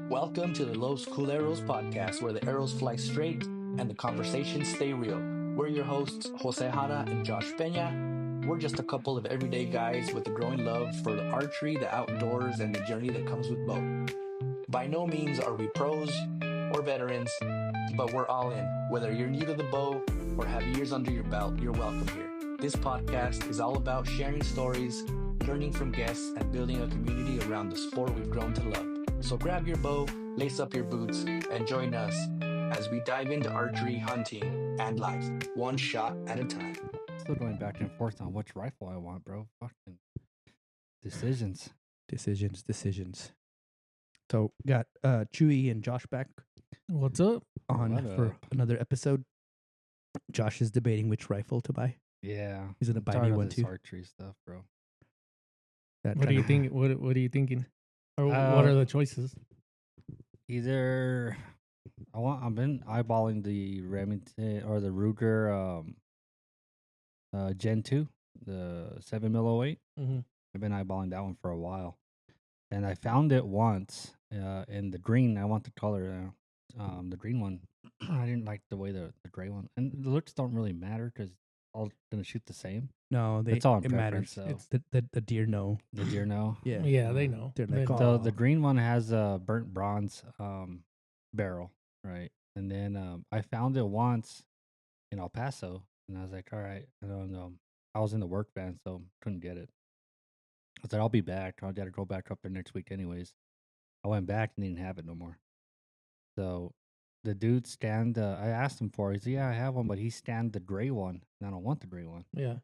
Welcome to the Los Culeros podcast, where the arrows fly straight and the conversations stay real. We're your hosts, Jose Jara and Josh Peña. We're just a couple of everyday guys with a growing love for the archery, the outdoors, and the journey that comes with both. By no means are we pros or veterans, but we're all in. Whether you're new to the bow or have years under your belt, you're welcome here. This podcast is all about sharing stories, learning from guests, and building a community around the sport we've grown to love. So grab your bow, lace up your boots, and join us as we dive into archery, hunting, and life, one shot at a time. Still going back and forth on which rifle I want, bro. Fucking decisions. Decisions. So got Chewy and Josh back What's up? on What for up? another episode. Josh is debating which rifle to buy. Yeah. He's gonna buy Tired me of one this too. archery stuff, bro. That What do you kinda- think? What are you thinking? Or what are the choices? Either I've been eyeballing the Remington or the Ruger Gen 2, the 7mm08. Mm-hmm. I've been eyeballing that one for a while. And I found it once in the green. I want the color. The green one. I didn't like the way the gray one. And the looks don't really matter because all going to shoot the same. No, It's all in it matters. preference, It's the deer know. The deer know. Yeah. Yeah, they know. They're They like, know. So the green one has a burnt bronze barrel, right? And then I found it once in El Paso, and I was like, all right. And I was in the work van, so couldn't get it. I said, I'll be back. I got to go back up there next week anyways. I went back and didn't have it no more. So the dude I asked him for it. He said, yeah, I have one, but he scanned the gray one, and I don't want the gray one. Yeah.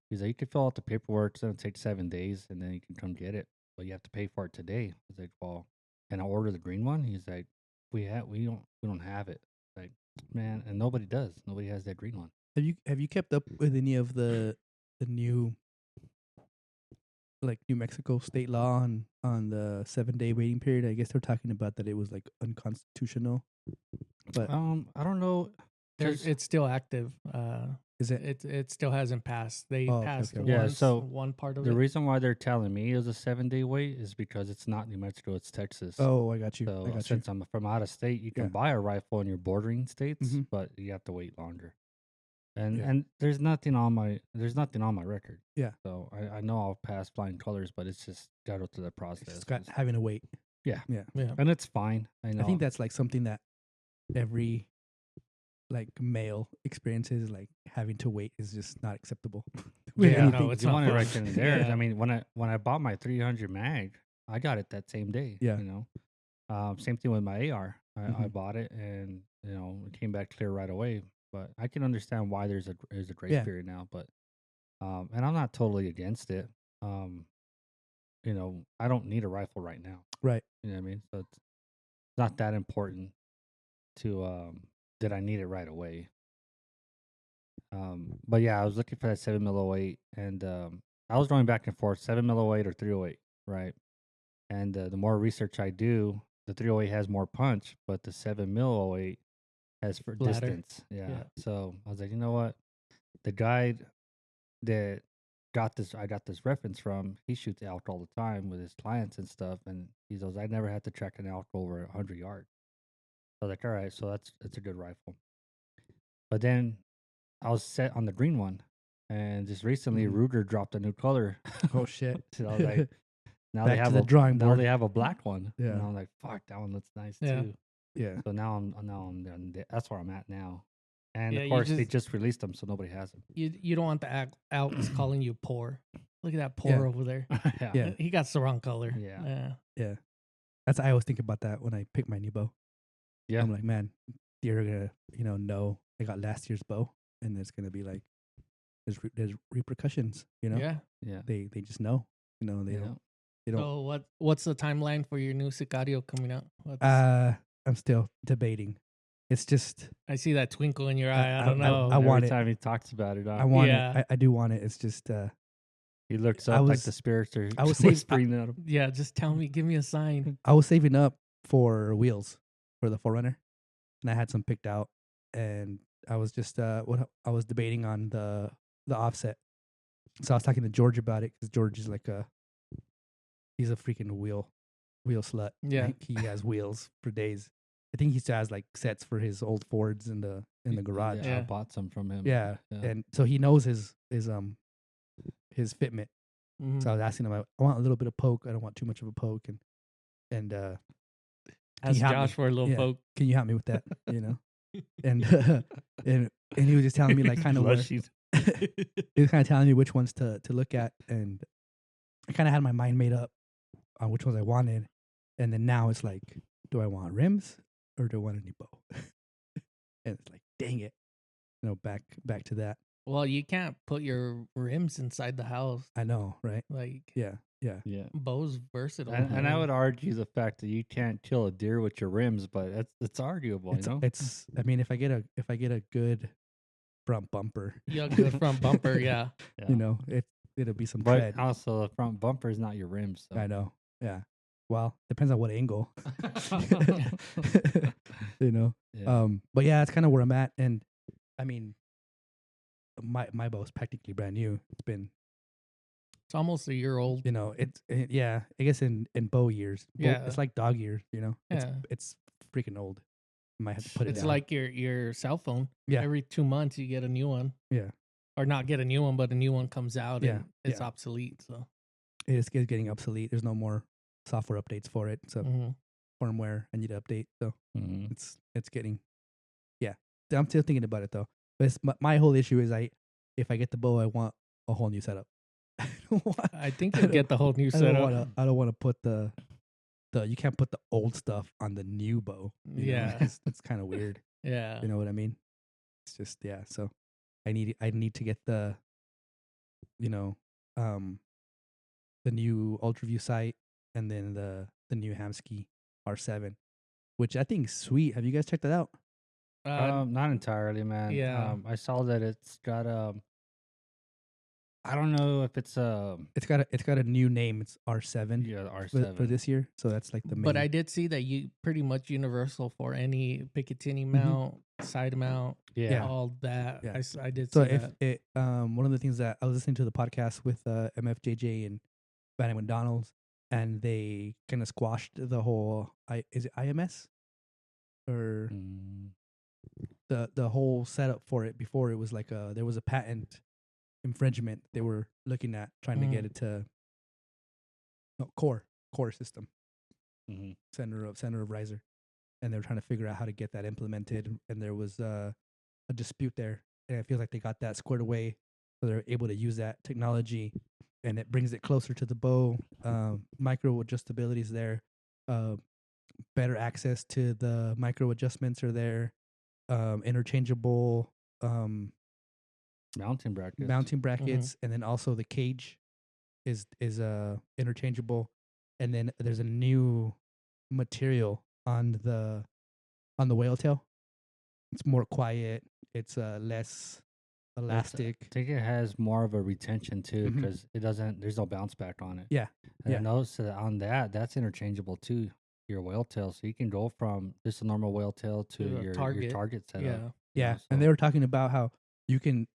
He's like, you can fill out the paperwork. It's going to take 7 days, and then you can come get it. But you have to pay for it today. I was like, well, can I order the green one? He's like, we don't have it. Like, man, and nobody does. Nobody has that green one. Have you kept up with any of the new like New Mexico state law on the 7-day waiting period? I guess they're talking about that it was like unconstitutional. But I don't know. There's- It's still active. is it? It still hasn't passed. They Oh, okay, passed okay. Yeah, once, so one part of The it. reason why they're telling me it was a 7-day wait is because it's not New Mexico, it's Texas. Oh, I got you. So I got you. since I'm from out of state, you can Yeah. buy a rifle in your bordering states, Mhm. but you have to wait longer. And Yeah. and there's nothing on my record. Yeah. So I know I'll pass flying colors, but it's just got to go through the It's process. just got 'cause- having to wait. yeah. and it's fine. I know. I think that's like something that every like male experiences, like having to wait is just not acceptable. With Yeah, no, anything. it's you not want it fun. right then and there. Yeah. I mean, when I bought my 300 mag, I got it that same day. Yeah. You know, same thing with my AR. I Mhm. bought it and it came back clear right away. But I can understand why there's a grace Yeah. period now. But and I'm not totally against it. I don't need a rifle right now. Right. You know what I mean? So it's not that important to that I need it right away. But yeah, I was looking for that 7mm08, and I was going back and forth, 7mm08 or 308, right? And the more research I do, the 308 has more punch, but the 7mm08 has for Flatter. distance. Yeah. Yeah. So I was like, you know what? The guy that I got this reference from, he shoots elk all the time with his clients and stuff, and he goes, I never had to track an elk over 100 yards. So I was like, all right, so that's a good rifle. But then I was set on the green one, and just recently Mhm. Ruger dropped a new color. Oh shit. So I was like, now Back they to have the drawing now board. they have a black one. Yeah. And I'm like, fuck, that one looks nice Yeah. too. Yeah. So now I'm done. That's where I'm at now. And Yeah, of you course they just- just released them, so nobody has them. You don't want the Alps calling you poor. Look at that poor Yeah. over there. yeah. Yeah. He got the wrong color. Yeah. Yeah. I always think about that when I pick my new bow. Yeah. I'm like, man, you're gonna, know I got last year's bow, and it's gonna be like, there's repercussions. Yeah. Yeah. They just know. They Yeah. don't. They don't. So what's the timeline for your new Sicario coming out? I'm still debating. It's just I see that twinkle in your eye. I I- don't know. I want Every it. time he talks about it, I want Yeah. it. I do want it. It's just he looks I up like was- the spirits are I was saying- whispering at him. Yeah, just tell me, give me a sign. I was saving up for wheels for the Forerunner, and I had some picked out, and I was just what I was debating on the offset. So I was talking to George about it because George is like he's a freaking wheel wheel slut. Yeah. Like, he has wheels for days. I think he still has like sets for his old Fords in the garage. Yeah, I Yeah. bought some from him. Yeah. And so he knows his fitment. Mhm. So I was asking him, I want a little bit of poke. I don't want too much of a poke. And Ask you help me? Josh for a little Yeah. poke. can you help me with that? You know? And and he was just telling me like kind of where Blushing. he was kind of telling me which ones to look at, and I kind of had my mind made up on which ones I wanted, and then now it's like, do I want rims or do I want a new bow? And it's like, dang it, back to that. Well, you can't put your rims inside the house. I know, right? Like, Yeah. Yeah. Bow's versatile. And I would argue the fact that you can't kill a deer with your rims, but it's arguable, It's you know. it's. I mean, if I get a good front bumper, You got a good front bumper, yeah. Yeah. it'll be some But tread. also the front bumper is not your rims. So. I know. Yeah. Well, depends on what angle. Yeah. But yeah, that's kind of where I'm at. And I mean, my bow is practically brand new. It's been, It's almost a year old. yeah, I guess in bow years. Yeah. It's like dog years, Yeah. It's freaking old. I might have to put it It's down. like your cell phone. Yeah. Every 2 months you get a new one. Yeah. Or not get a new one, but a new one comes out Yeah, and it's yeah. obsolete. So It's getting obsolete. There's no more software updates for it. So mhm. firmware I need to update. So Mhm. it's getting, yeah. I'm still thinking about it though. But it's, my whole issue is if I get the bow, I want a whole new setup. I think you'll get the whole new I setup. don't want to put the you can't put the old stuff on the new bow. Yeah. It's kind of weird. Yeah. You know what I mean? It's just, yeah. So I need to get the the new UltraView sight, and then the new Hamsky R7, which I think is sweet. Have you guys checked that out? Not entirely, man. yeah. I saw that it's got I don't know if it's It's got a new name. It's R7 yeah R7 for this year. So that's like the main. But I did see that you pretty much universal for any Picatinny mount, side mount, yeah. all that. Yeah. I did So see if that. it one of the things that I was listening to the podcast with MFJJ and Vanny McDonald's, and they kind of squashed the whole is it IMS or Mm, the whole setup for it. Before, it was like there was a patent infringement they were looking at, trying to get it to core system, mhm. center of riser, and they were trying to figure out how to get that implemented, and there was a dispute there, and I feel like they got that squared away, so they're able to use that technology, and it brings it closer to the bow. Micro adjustability is there, better access to the micro adjustments are there, interchangeable Mountain brackets. mounting brackets, and then also the cage is interchangeable, and then there's a new material on the whale tail. It's more quiet. It's less elastic. I think it has more of a retention too, Mhm. because there's no bounce back on it. Yeah, And yeah. I noticed that on that's interchangeable too, your whale tail. So you can go from just a normal whale tail to To a your target. target setup. Yeah. Yeah, and they were talking about how you can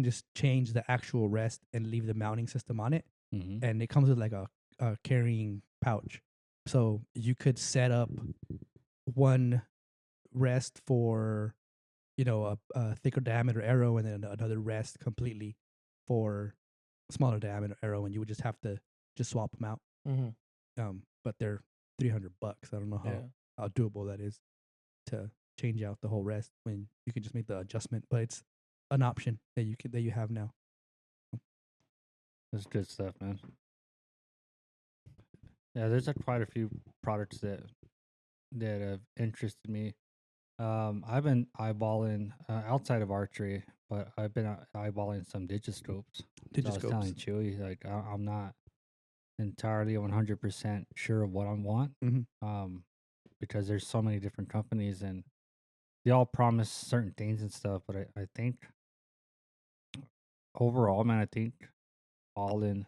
just change the actual rest and leave the mounting system on it, and it comes with like a carrying pouch, so you could set up one rest for a thicker diameter arrow, and then another rest completely for a smaller diameter arrow, and you would just have to just swap them out. But they're $300. I don't know how doable that is to change out the whole rest when you can just make the adjustment, but it's an option that you have now. That's good stuff, man. Yeah, there's quite a few products that have interested me. I've been eyeballing outside of archery, but I've been eyeballing some digiscopes. So I was telling Chewy, like I'm not entirely 100% sure of what I want, because there's so many different companies and they all promise certain things and stuff. But I think overall, man, I think all in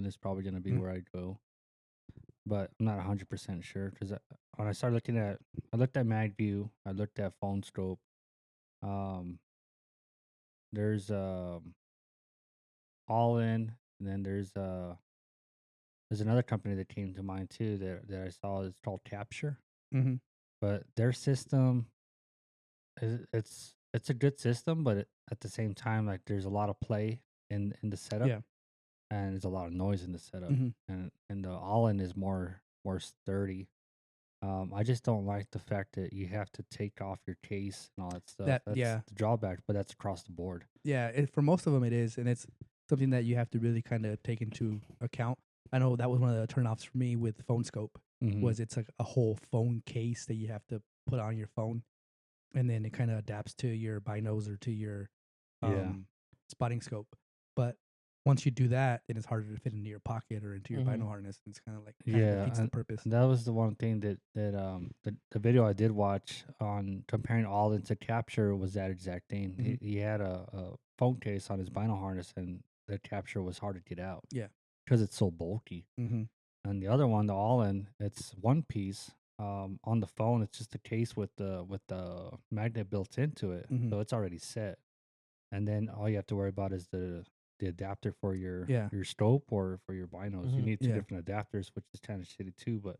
is probably going to be where I go. But I'm not 100% sure, because when I started looking at, I looked at MagView, I looked at Phone Scope. There's all in, and then there's there's another company that came to mind too that I saw. It's called Capture, Mm-hmm. but their system it's a good system, but at the same time, like there's a lot of play in the setup, Yeah. and there's a lot of noise in the setup, Mm-hmm. and the all-in is more sturdy. I just don't like the fact that you have to take off your case and all that stuff. That's Yeah. the drawback, but that's across the board. Yeah, for most of them it is, and it's something that you have to really kind of take into account. I know that was one of the turnoffs for me with Phone Scope. Was it's like a whole phone case that you have to put on your phone, and then it kind of adapts to your binos or to your spotting scope. But once you do that, then it's harder to fit into your pocket or into your bino harness, and it's kind of like defeats the purpose. That was the one thing that the video I did watch on comparing all-in to Capture was that exact thing. Mm-hmm. He had a phone case on his bino harness, and the Capture was hard to get out. Yeah, because it's so bulky. Mm-hmm. And the other one, the all-in, it's one piece. On the phone, it's just a case with the magnet built into it, Mm-hmm. so it's already set. And then all you have to worry about is the adapter for your scope or for your binos. You need two different adapters, which is kind of shitty too. But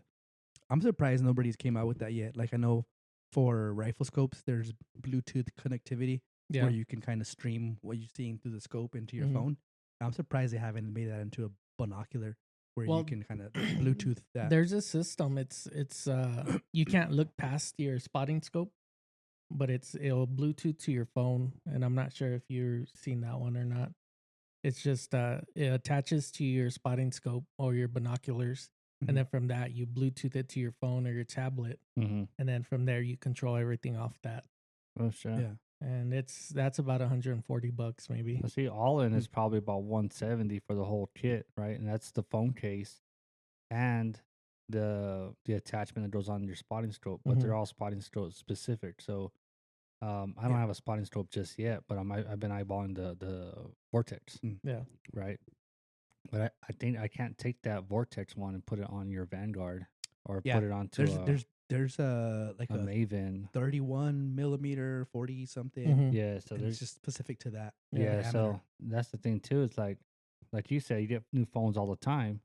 I'm surprised nobody's came out with that yet. Like I know for rifle scopes, there's Bluetooth connectivity where you can kind of stream what you're seeing through the scope into your phone. I'm surprised they haven't made that into a binocular where you can kind of Bluetooth that. There's a system. It's you can't look past your spotting scope, but it'll Bluetooth to your phone, and I'm not sure if you've seen that one or not. It's just it attaches to your spotting scope or your binoculars, and then from that you Bluetooth it to your phone or your tablet, and then from there you control everything off that. Oh sure, yeah. And that's about $140 maybe. Well, see, all-in is probably about $170 for the whole kit, right? And that's the phone case and the attachment that goes on your spotting scope, but they're all spotting scope specific. So I don't have a spotting scope just yet, but I've been eyeballing the Vortex. Yeah. Right. But I think I can't take that Vortex one and put it on your Vanguard or put it onto there's like a Maven 31 millimeter 40 something. Yeah, so there's it's just specific to that. Yeah, so that's the thing too. It's like you said, you get new phones all the time.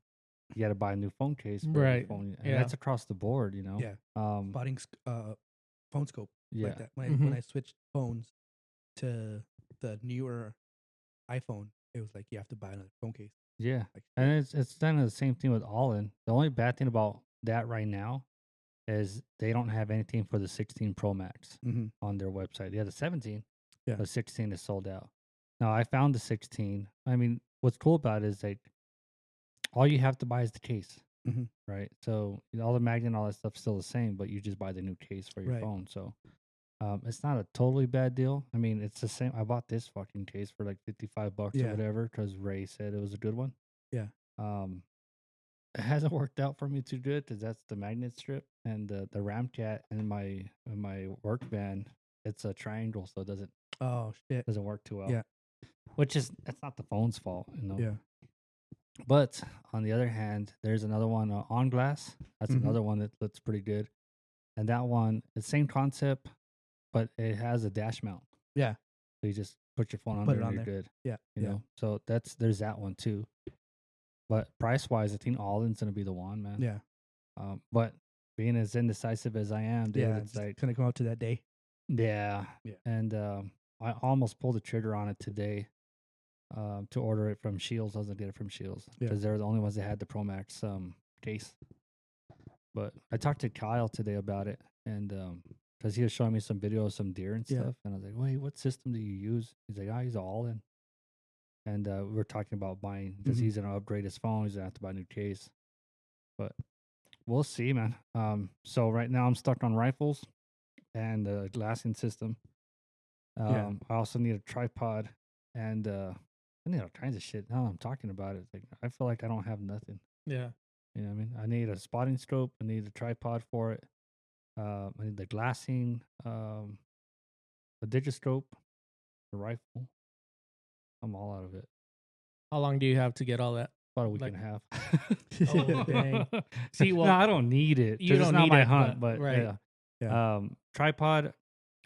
You got to buy a new phone case for every phone, and that's across the board, you know. Yeah. Spotting phone scope. Yeah. Like that. When I switched phones to the newer iPhone, it was like you have to buy another phone case. Yeah, and it's done the same thing with all-in. The only bad thing about that right now is they don't have anything for the 16 Pro Max on their website. They have the 17, the 16 is sold out. Now I found the 16. I mean, what's cool about it is like all you have to buy is the case, right? So all the magnet and all that stuff's still the same, but you just buy the new case for your phone. So it's not a totally bad deal. I mean, it's the same. I bought this fucking case for like $55 or whatever because Ray said it was a good one. Yeah. It hasn't worked out for me too good because that's the magnet strip and the Ramcat in my work van. It's a triangle, so it doesn't. Oh shit! Doesn't work too well. Yeah. That's not the phone's fault, you know. Yeah. But on the other hand, there's another one on glass. That's another one that looks pretty good, and that one, the same concept, but it has a dash mount. Yeah. So you just put your phone on there and you're good. Yeah. You know. So there's that one too. But price wise, I think all-in's gonna be the one, man. Yeah. But being as indecisive as I am, dude, it's like gonna come out to that day. Yeah. Yeah. And I almost pulled the trigger on it today. To order it from Shields. I was gonna get it from Shields because they're the only ones that had the Pro Max case. But I talked to Kyle today about it, and because he was showing me some video of some deer and stuff, and I was like, "Wait, what system do you use?" He's like, "I use all-in." And we were talking about buying because he's gonna upgrade his phone. He's gonna have to buy a new case, but we'll see, man. So right now I'm stuck on rifles and the glassing system. I also need a tripod and I need all kinds of shit. Now I'm talking about it, it's like I feel like I don't have nothing. Yeah. You know what I mean? I need a spotting scope. I need a tripod for it. I need the glassing, a digiscope, the rifle. I'm all out of it. How long do you have to get all that? About a week and a half. Oh, dang. See, well, no, I don't need it. You don't it's not need my it, hunt, but right. yeah. Tripod.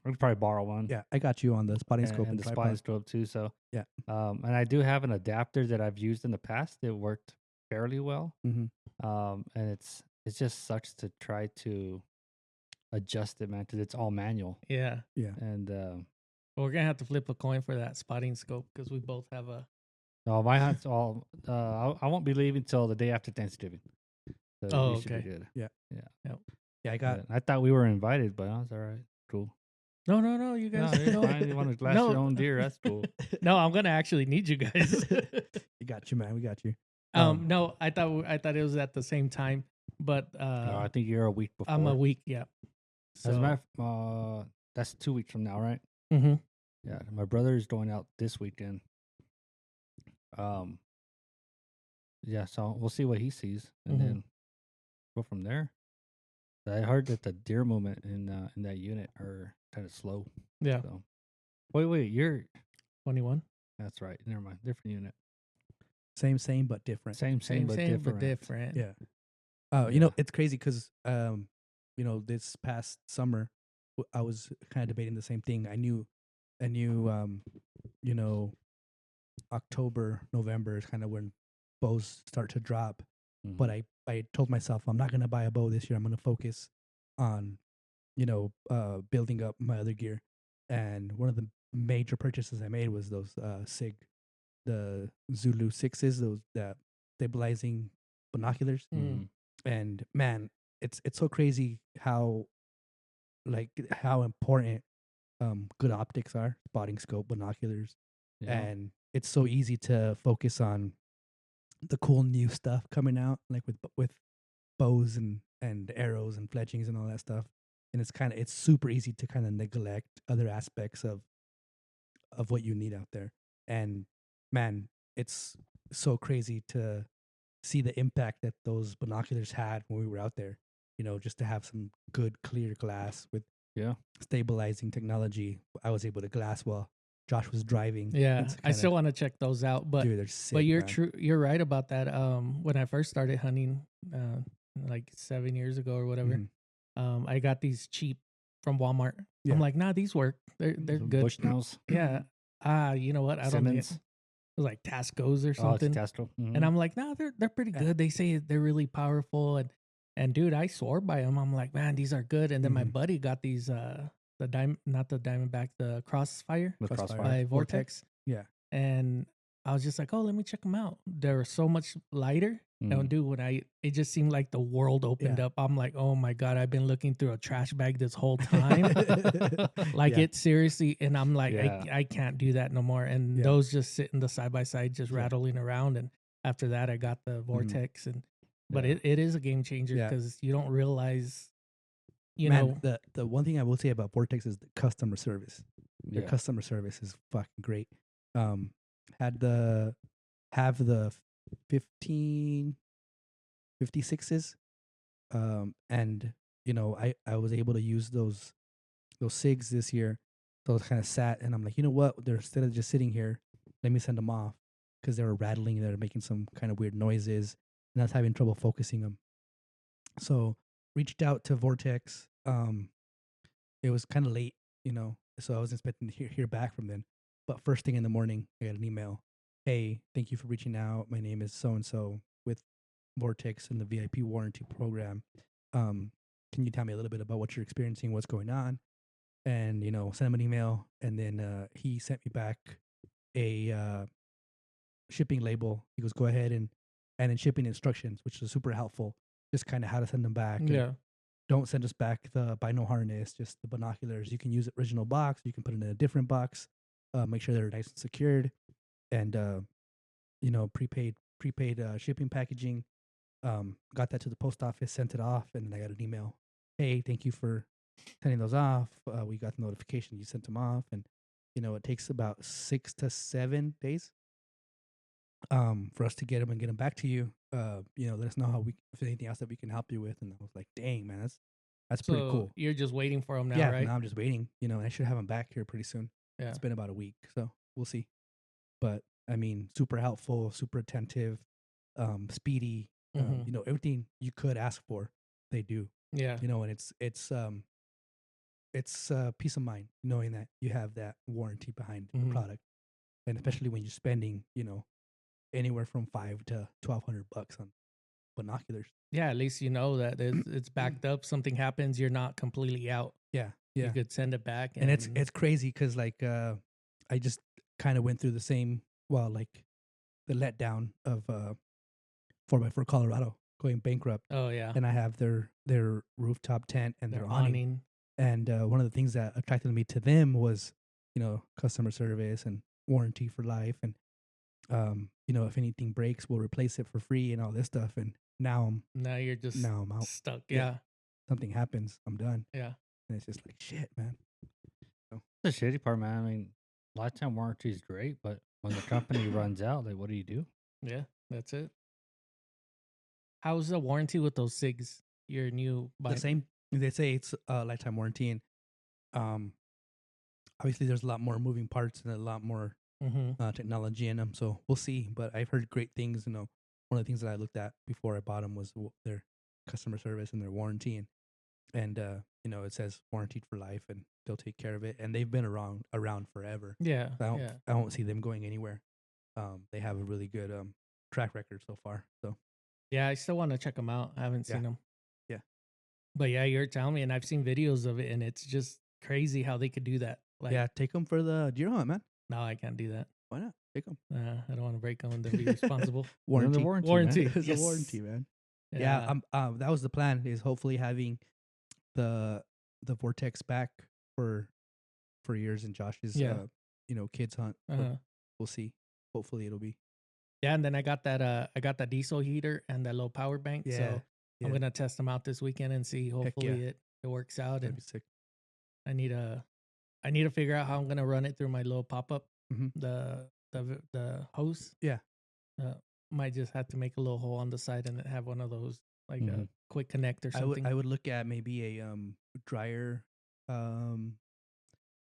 I could probably borrow one. Yeah, I got you on the spotting scope and the spotting scope too. So yeah. And I do have an adapter that I've used in the past. It worked fairly well. Mm-hmm. And it just sucks to try to adjust it, man, because it's all manual. Yeah. Yeah. And We're gonna have to flip a coin for that spotting scope because we both have a. no, my hunt's all. I won't be leaving till the day after Thanksgiving. So Oh, we should be okay. good. Yeah. Yeah. Yeah, I got. But I thought we were invited, but I was all right. Cool. No, you No, guys. it's No, fine. You want to glass your own deer? That's cool. no, I'm gonna actually need you guys. We got you, man. We got you. No, I thought it was at the same time, but No, I think you're a week before. I'm a week. Yeah. So. As a matter that's 2 weeks from now, right? Mm-hmm. Yeah, my brother is going out this weekend. Yeah, so we'll see what he sees, and then go from there. I heard that the deer movement in that unit are kind of slow. Yeah. So. Wait, you're 21. That's right. Never mind, different unit. Same, but different. Same, but different. Yeah. You know, it's crazy because you know, this past summer, I was kind of debating the same thing. I knew, you know, October, November is kind of when bows start to drop. Mm-hmm. But I told myself I'm not gonna buy a bow this year. I'm gonna focus on, you know, building up my other gear. And one of the major purchases I made was those the Zulu 6s, those that stabilizing binoculars. Mm-hmm. And man, it's so crazy how important good optics are, spotting scope, binoculars. Yeah. And it's so easy to focus on the cool new stuff coming out, like with bows and arrows and fletchings and all that stuff. And it's super easy to kind of neglect other aspects of what you need out there. And man, it's so crazy to see the impact that those binoculars had when we were out there. You know, just to have some good clear glass with stabilizing technology. I was able to glass while Josh was driving. Yeah, I still want to check those out, but dude, they're sick, but you're man. true. You're right about that. When I first started hunting, like 7 years ago or whatever, I got these cheap from Walmart. Yeah. I'm like, nah, these work. They're good. Bushnells. Yeah. You know what? I don't know. It was like Tascos or something. Oh, it's Tasco. Mm-hmm. And I'm like, no, they're pretty good. They say they're really powerful, and dude, I swore by them. I'm like, man, these are good. And then my buddy got these not the Diamondback, the Crossfire by Vortex. Yeah. And I was just like, oh, let me check them out. They're so much lighter. And dude, it just seemed like the world opened up. I'm like, oh my God, I've been looking through a trash bag this whole time. Like it seriously. And I'm like, I can't do that no more. And those just sit in the side by side, just rattling around. And after that, I got the Vortex. But it is a game changer because you don't realize, you know. The one thing I will say about Vortex is the customer service. Their customer service is fucking great. Have the 56s, and you know, I was able to use those SIGs this year. Those kind of sat, and I'm like, you know what? They're, instead of just sitting here, let me send them off because they were rattling. They were making some kind of weird noises, and I was having trouble focusing them. So reached out to Vortex. It was kind of late, you know, so I was expecting to hear back from them. But first thing in the morning, I got an email. Hey, thank you for reaching out. My name is so and so with Vortex and the VIP warranty program. Can you tell me a little bit about what you're experiencing, what's going on? And you know, send him an email, and then he sent me back a shipping label. He goes, go ahead and then shipping instructions, which is super helpful. Just kind of how to send them back. Yeah. Don't send us back the bino harness, just the binoculars. You can use the original box. You can put it in a different box. Make sure they're nice and secured, and you know, prepaid shipping packaging. Got that to the post office, sent it off, and then I got an email. Hey, thank you for sending those off. We got the notification you sent them off, and you know, it takes about 6 to 7 days for us to get them back to you. You know, let us know how if anything else that we can help you with. And I was like, dang, man, that's pretty cool. You're just waiting for them now, yeah, right? now I'm just waiting. You know, I should have them back here pretty soon. Yeah. It's been about a week, so we'll see. But I mean, super helpful, super attentive, speedy. You know, everything you could ask for, they do. Yeah. You know, and it's peace of mind knowing that you have that warranty behind the product, and especially when you're spending, you know, anywhere from $500 to $1,200 on binoculars. Yeah, at least you know that it's backed up. Something happens, you're not completely out. Yeah, You yeah. could send it back, And it's crazy because like I just kind of went through the same, well, like the letdown of 4x4 Colorado going bankrupt, oh yeah, and I have their rooftop tent and their awning. And one of the things that attracted me to them was, customer service and warranty for life, and if anything breaks, we'll replace it for free and all this stuff. And now you're just I'm out. stuck. Yeah. Yeah, Something happens, I'm done. yeah. And it's just like shit, man. The shitty part, man. I mean, lifetime warranty is great, but when the company runs out, like, what do you do? Yeah, that's it. How's the warranty with those SIGs? Your new bike? The same. They say it's a lifetime warranty, and obviously there's a lot more moving parts and a lot more technology in them. So we'll see. But I've heard great things. One of the things that I looked at before I bought them was their customer service and their warranty, and it says warranted for life, and they'll take care of it. And they've been around forever. Yeah, So I don't see them going anywhere. They have a really good track record so far. So yeah, I still want to check them out. I haven't seen them. Yeah. But yeah, you're telling me, and I've seen videos of it, and it's just crazy how they could do that. Like, yeah, take them for the deer hunt, man. No, I can't do that. Why not? Take them. I don't want to break them and then be responsible. Warranty. Warranty. Man. It's Yes. a warranty, man. Yeah. That was the plan. Is hopefully having the Vortex back for years in Josh's kids hunt. We'll see. Hopefully it'll be. Yeah, and then I got that diesel heater and that low power bank. Yeah. So I'm gonna test them out this weekend and see. Hopefully it works out. That'd be sick. I need to figure out how I'm gonna run it through my little pop up, the hose. Yeah. Might just have to make a little hole on the side and have one of those like a quick connect or something. I would look at maybe a dryer.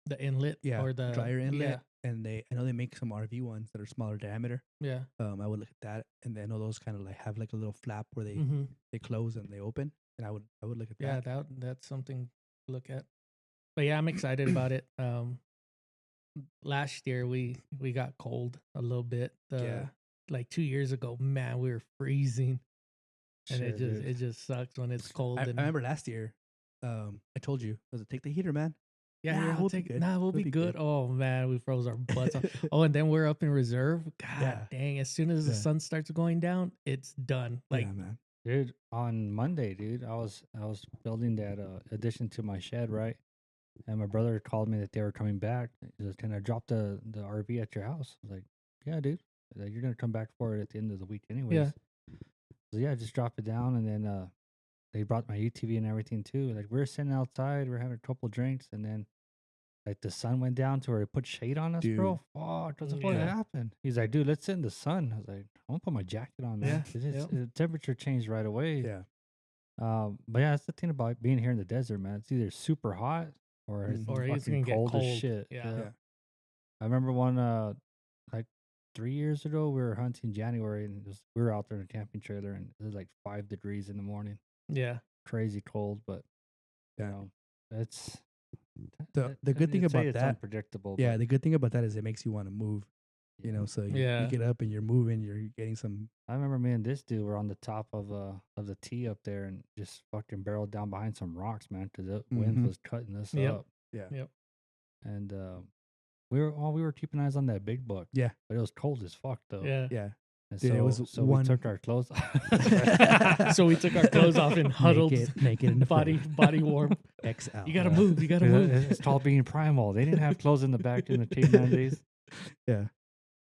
The inlet or the dryer inlet, and I know they make some RV ones that are smaller diameter. Yeah. I would look at that, and then I know those kind of like have like a little flap where they close and they open, and I would look at that. Yeah, that's something to look at. But yeah, I'm excited about it. Last year we got cold a little bit. Like 2 years ago, man, we were freezing, and it just sucks when it's cold. I remember last year, I told you, I was like, take the heater, man. Yeah, we'll take it. We'll be good. Oh man, we froze our butts off. Oh, and then we're up in reserve. God dang! As soon as the sun starts going down, it's done. Like, man. Dude, on Monday, dude, I was building that addition to my shed, right? And my brother called me that they were coming back. He says, "Can I drop the RV at your house?" I was like, "Yeah, dude. Like, you're gonna come back for it at the end of the week, anyways." Yeah. So yeah, just drop it down, and then they brought my UTV and everything too. Like, we were sitting outside, we were having a couple of drinks, and then like the sun went down to where it put shade on us, bro. Fuck, what the fuck happened? He's like, dude, let's sit in the sun. I was like, I'm gonna put my jacket on, man. The temperature changed right away. Yeah. But yeah, that's the thing about being here in the desert, man. It's either super hot or it's fucking cold as shit. Yeah. I remember one like 3 years ago, we were hunting January, and we were out there in a camping trailer, and it was like 5 degrees in the morning. Yeah. Crazy cold, but you know, it's the good thing about that, unpredictable. Yeah, the good thing about that is it makes you want to move. So you get up and you're moving, you're getting some. I remember me and this dude were on the top of the tee up there and just fucking barreled down behind some rocks, man, because the wind was cutting us up. Yeah. Yep. And we were keeping eyes on that big buck. Yeah, but it was cold as fuck though. Yeah. Yeah. And Dude, so we took our clothes off. So we took our clothes off and huddled, naked in the body warm. XL. You gotta move. You gotta move. It's called being primal. They didn't have clothes in the back in the caveman days. Yeah.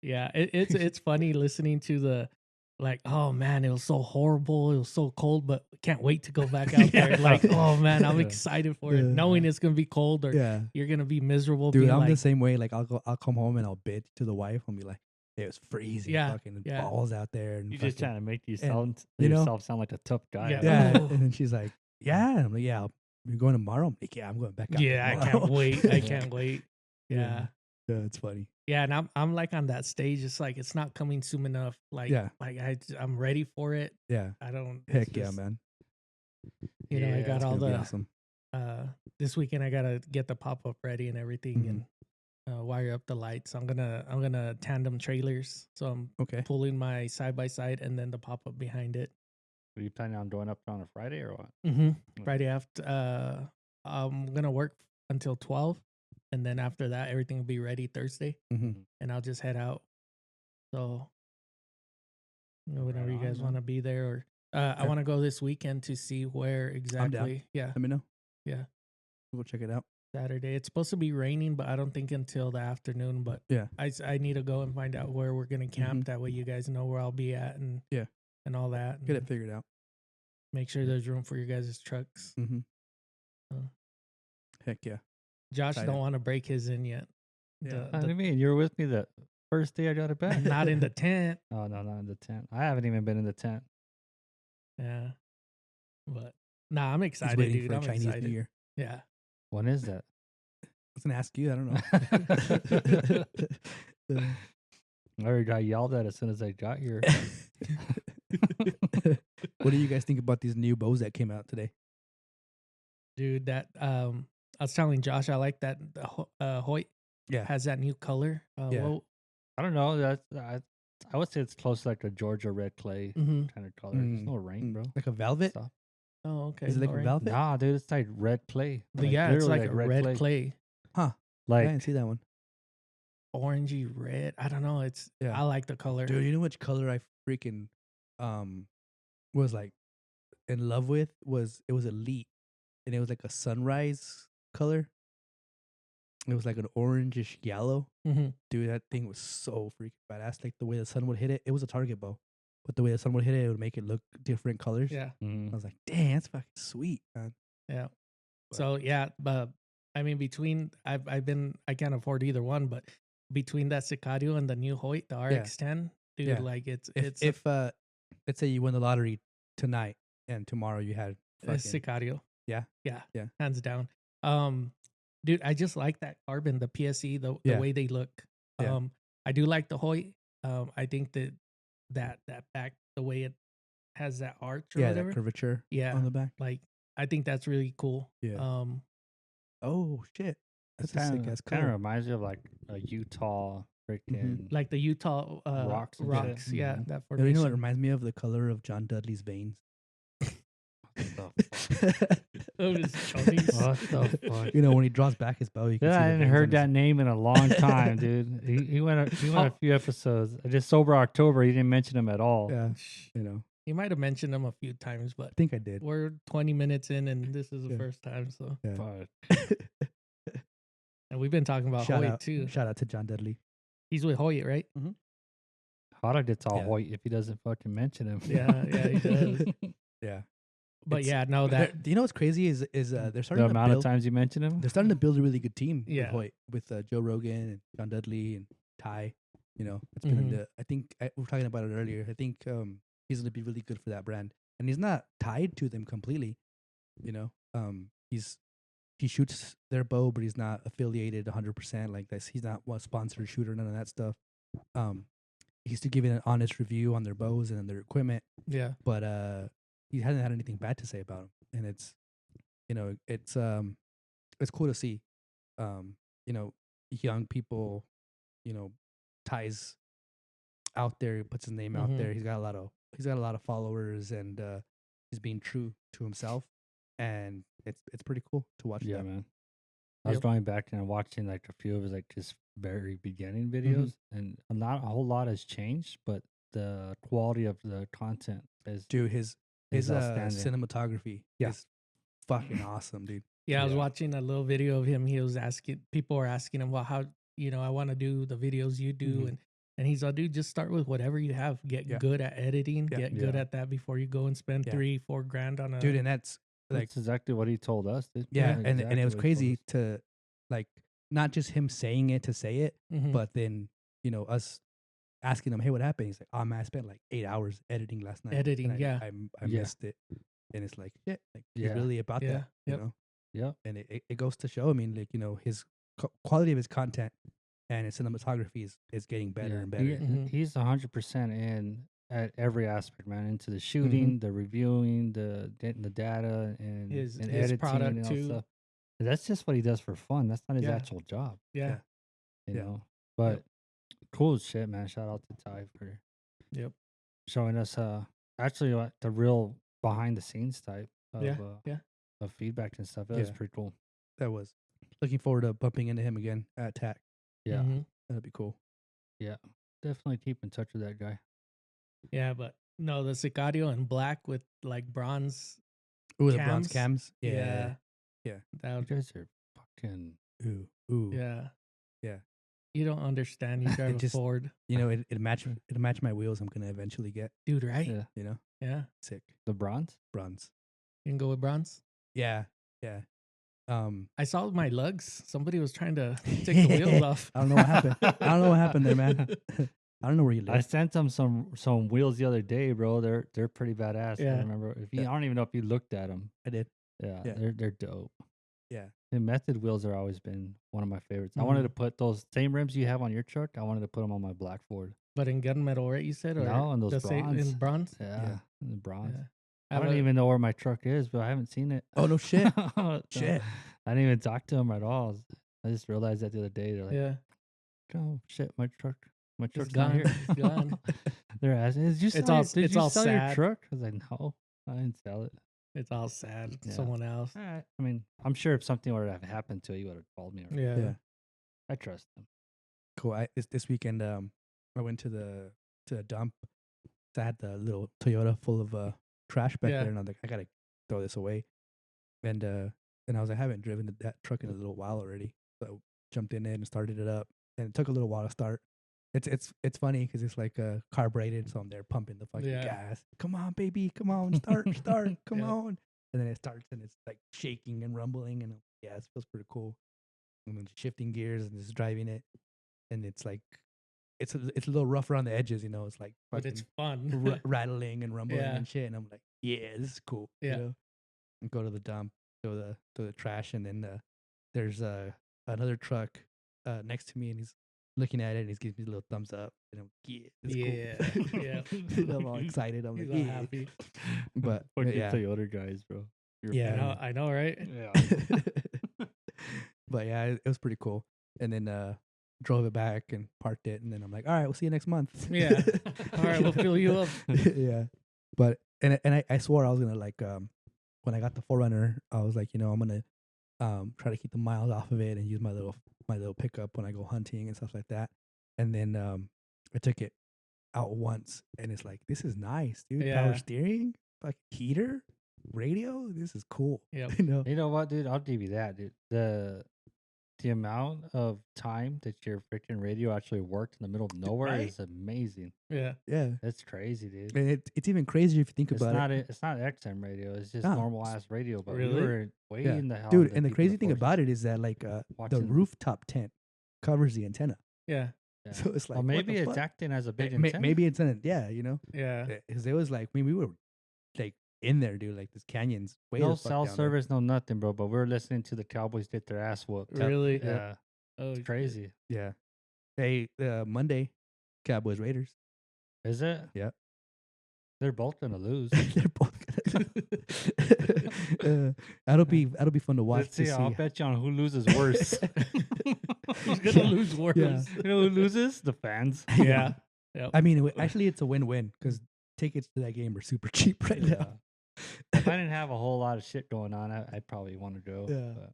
Yeah. It's funny listening to the like, oh man, it was so horrible. It was so cold, but can't wait to go back out there. Like, oh man, I'm excited for it, knowing it's gonna be cold or you're gonna be miserable. Dude, I'm the same way. Like, I'll come home and I'll bitch to the wife and be like, it was freezing, fucking balls out there. And you're just trying to make yourself sound like a tough guy. Yeah. And then she's like, yeah. And I'm like, yeah, you're going tomorrow? I'm like, yeah, I'm going back out tomorrow. I can't wait. I can't wait. Yeah. Yeah, it's funny. Yeah, and I'm like on that stage. It's like it's not coming soon enough. Like, I'm ready for it. Yeah. I don't. Heck yeah, man. I got all the awesome. This weekend I gotta get the pop up ready and everything, wire up the lights. I'm gonna tandem trailers. So I'm Okay. pulling my side by side and then the pop up behind it. Are you planning on going up on a Friday or what? Mm-hmm. Friday after. I'm gonna work until 12, and then after that, everything will be ready Thursday, Mm-hmm. and I'll just head out. So, whenever Right you guys on, want to man. be there, or I want to go this weekend to see where exactly. Yeah, Let me know. yeah. We'll check it out. Saturday. It's supposed to be raining, but I don't think until the afternoon. But Yeah. I need to go and find out where we're gonna camp. That way, you guys know where I'll be at and Yeah. and all that. Get and it figured out. Make sure there's room for your guys' trucks. Mm-hmm. Uh, Heck yeah. Josh Excited. don't want to break his in yet. Yeah. What do you mean? You were with me the first day I got it back. Not in the tent. Oh, no, not in the tent. I haven't even been in the tent. Yeah. But nah, I'm He's excited, waiting dude. for I'm Chinese excited. New Year. Yeah. When is that? I was gonna ask you. I don't know. I already got yelled at as soon as I got here. What do you guys think about these new bows that came out today? Dude, that I was telling Josh I like that Hoyt Yeah. has that new color. Yeah. Well, I don't know. I would say it's close to like a Georgia red clay mhm. kind of color. There's no rain, bro. Like a velvet? Stop. Oh, okay. Is it like all right. velvet? Nah, dude, it's like red clay. Yeah, it's literally like a red clay. Huh. I Like didn't see that one. Orangey red. I don't know. It's Yeah. I like the color. Dude, you know which color I freaking was like in love with? It was Elite. And it was like a sunrise color. It was like an orangish yellow. Mm-hmm. Dude, that thing was so freaking badass. Like the way the sun would hit it. It was a target bow. But the way the sun would hit it, it would make it look different colors. Yeah. I was like, dang, that's fucking sweet, man. Yeah. But- So yeah, but I mean between I can't afford either one, but between that Sicario and the new Hoyt, the RX10, dude, Yeah. like it's If let's say you win the lottery tonight and tomorrow you had it's fucking Sicario. Yeah? Yeah. Yeah. Hands down. Dude, I just like that carbon, the PSE, the Yeah. way they look. Yeah. I do like the Hoyt. I think that back, the way it has that arch or yeah, whatever. that curvature Yeah. on the back. Like I think that's really cool. Yeah. Oh shit. That's It's a sick kind ass of color. reminds me of like a Utah freaking like the Utah Rocks and rocks. shit. Yeah, Mhm. that You know what it formation. reminds me of? The color of John Dudley's veins. What the fuck? Oh, his chonies. What the fuck? You know, when he draws back his bow, you can Yeah, see I the hadn't veins heard on his- that name in a long time, dude. He went a few episodes. Just sober October, he didn't mention him at all. Yeah, you know. He might have mentioned them a few times, but I think I did. we're 20 minutes in and this is the Yeah. first time. So, Yeah. Fuck. and we've been talking about shout Hoyt out, too. shout out to John Dudley. He's with Hoyt, right? How'd gets all Yeah. Hoyt if he doesn't fucking mention him. Yeah, he does. Yeah, But It's- yeah, no, that do you know what's crazy is they're The starting to amount of build. times you mention him. They're starting to build a really good team. Yeah. with Hoyt, with Joe Rogan and John Dudley and Ty. You know, it's been in Mhm. the. I think we were talking about it earlier. I think he's going to be really good for that brand, and he's not tied to them completely. You know, he shoots their bow, but he's not affiliated 100% like this. He's not one sponsored shooter, none of that stuff. He's still giving an honest review on their bows and their equipment, yeah, but he hasn't had anything bad to say about them, and it's, you know, it's cool to see, you know, young people, you know, Ty's out there, puts his name out Mhm. there. He's got a lot of followers, and he's being true to himself, and it's pretty cool to watch. Yeah, that. man. I was Yep. going back and watching like a few of his like just very beginning Mm-hmm. videos, and not a whole lot has changed, but the quality of the content is Dude, his outstanding. cinematography Yeah. is fucking awesome, dude. yeah. I was Yeah. watching a little video of him. He was asking, people were asking him, well, how, I want to do the videos you do. Mhm. And he's like, dude, just start with whatever you have. Get Yeah. good at editing. Yeah. Get good Yeah. at that before you go and spend Yeah. $3-4 grand on a Dude, and that's like, that's exactly what he told us. Dude. yeah, That's and exactly it was what he told crazy us. to, like, not just him saying it to say it, Mhm. but then, you know, us asking him, hey, what happened? He's like, oh man, I spent like 8 hours editing last night. Editing, and yeah. I Yeah. missed it. And it's like, shit, like, Yeah. it's really about Yeah, that, yep. you know? Yep. And it goes to show, I mean, like, you know, his quality of his content and his cinematography is getting better Yeah. and better. Mhm. He's 100% in at every aspect, man. Into the shooting, the reviewing, the data, and His editing product and all too. stuff. That's just what he does for fun. That's not his Yeah. actual job. Yeah. you Yeah. know. But cool as shit, man. Shout out to Ty for showing us actually the real behind the scenes type of of feedback and stuff. That was pretty cool. That was. Looking forward to bumping into him again at TAC. Yeah. That'd be cool. Yeah. Definitely keep in touch with that guy. Yeah, but no, the Sicario in black with like bronze. Ooh, the bronze cams. Yeah. That you guys are fucking ooh. Yeah. Yeah. You don't understand. You drive a Ford. You know, it'll match my wheels I'm gonna eventually get. Dude, right? Yeah. You know? Yeah. Sick. The bronze? Bronze. You can go with bronze? Yeah. Yeah. I saw my lugs. Somebody was trying to take the wheels off. I don't know what happened. I don't know what happened there, man. I don't know where you live. I sent them some wheels the other day, bro. They're pretty badass. Yeah. I remember. I don't even know if you looked at them. I did. Yeah. They're dope. Yeah. The method wheels are always been one of my favorites. I wanted to put those same rims you have on your truck. I wanted to put them on my black Ford. But in gunmetal, right? You said, or no, in those bronze. In bronze. Yeah, in the bronze. Yeah. I don't even know where my truck is, but I haven't seen it. Oh no, shit. Shit. I didn't even talk to them at all. I just realized that the other day. They're like, oh shit, my truck's gone. not here. It's gone. They're asking, did you sell sad. your truck? I was like, no, I didn't sell it. It's all sad. Yeah. Someone else. I mean, I'm sure if something were to have happened to it, you would have called me. Yeah. I trust them. Cool. This weekend, I went to a dump. So I had the little Toyota full of trash back there, and I was like, I gotta throw this away. And I was like, I haven't driven that truck in a little while already. So I jumped in it and started it up, and it took a little while to start. It's funny because it's like carbureted, so I'm there pumping the fucking gas. Come on, baby, come on, start, come on. And then it starts and it's like shaking and rumbling, and it feels pretty cool. And then shifting gears and just driving it, and it's like it's a little rough around the edges, you know. It's like, but it's fun, rattling and rumbling and shit. And I'm like, yeah, this is cool. Yeah. You know? And go to the dump, throw the trash, and then there's another truck next to me, and he's looking at it, and he's giving me a little thumbs up, and I'm like, it's cool. Yeah. And I'm all excited. I'm like, yeah, happy. But fucking Toyota guys, bro. I know, right? Yeah. But yeah, it was pretty cool. And then drove it back and parked it, and then I'm like, all right, we'll see you next month. Yeah. All right, we'll fill you up. Yeah. But and I swore I was gonna like when I got the 4Runner, I was like, you know, I'm gonna try to keep the miles off of it and use my little pickup when I go hunting and stuff like that. And then I took it out once, and it's like, this is nice, dude. Yeah. Power steering, like heater, radio. This is cool. Yeah. You know what, dude? I'll give you that, dude. The amount of time that your freaking radio actually worked in the middle of nowhere is amazing. Yeah. Yeah. That's crazy, dude. And it's even crazier if you think about it. It's not XM radio. It's just normal ass radio. But really? we were way in the hell. Dude, and the crazy thing about it is that like the rooftop tent covers the antenna. Yeah. So it's like, well, maybe it's acting as a big antenna. Maybe it's in it. Yeah, you know. Yeah. Because it was like, I mean, we were like in there, dude. Like this canyon's way no cell service, no nothing, bro. But we're listening to the Cowboys get their ass whooped. Really? Yeah. Oh, it's crazy. Yeah. Hey, Monday, Cowboys Raiders. Is it? Yeah. They're both gonna lose. They're both gonna. That'll be fun to watch. Let's see. I'll bet you on who loses worse. Who's gonna lose worse? Yeah. You know who loses? The fans. Yeah. Yep. I mean, actually, it's a win-win because tickets to that game are super cheap right now. If I didn't have a whole lot of shit going on, I'd probably want to go. Yeah. But.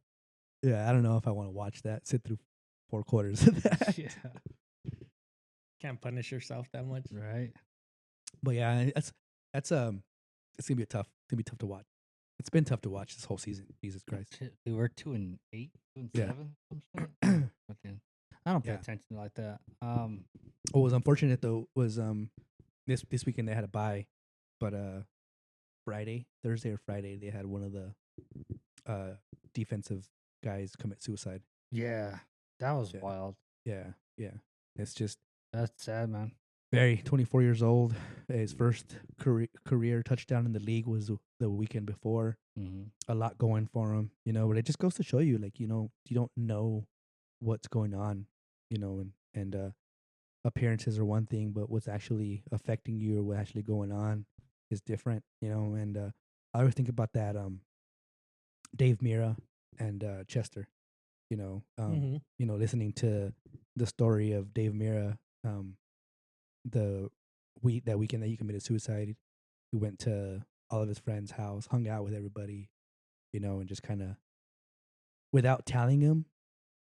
Yeah, I don't know if I want to watch that. Sit through 4 quarters of that. Yeah. Can't punish yourself that much, right? But yeah, that's it's gonna be tough to watch. It's been tough to watch this whole season. Jesus Christ. We were 2-8, 2-7. Yeah. Some shit. Okay. I don't pay attention like that. What was unfortunate though was this weekend they had a bye, but Thursday or Friday they had one of the defensive guys commit suicide. Yeah, that was wild. Yeah. It's just that's sad, man. Very 24 years old. His first career touchdown in the league was the weekend before. Mm-hmm. A lot going for him, you know. But it just goes to show you, like, you know, you don't know what's going on, you know, and appearances are one thing, but what's actually affecting you or what's actually going on is different, you know. And I always think about that Dave Mira and Chester. Listening to the story of Dave Mira, the that weekend that he committed suicide, he went to all of his friends' house, hung out with everybody, and just kind of, without telling him,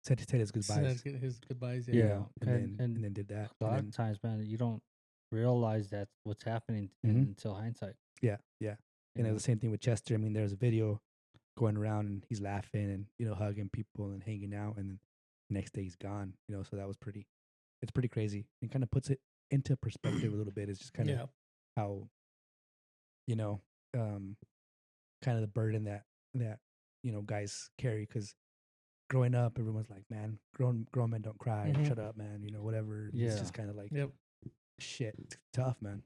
said his goodbyes. Said his goodbyes. Yeah. And then did that. A lot of times, man, you don't realize that's what's happening until hindsight. Yeah. And it was the same thing with Chester. I mean, there's a video going around and he's laughing and hugging people and hanging out, and then the next day he's gone. So that was it's pretty crazy. It kind of puts it into perspective a little bit. It's just kind of how kind of the burden that guys carry, because growing up, everyone's like, man, grown men don't cry. Shut up, man. Whatever. Yeah. It's just kind of like, shit. It's tough, man.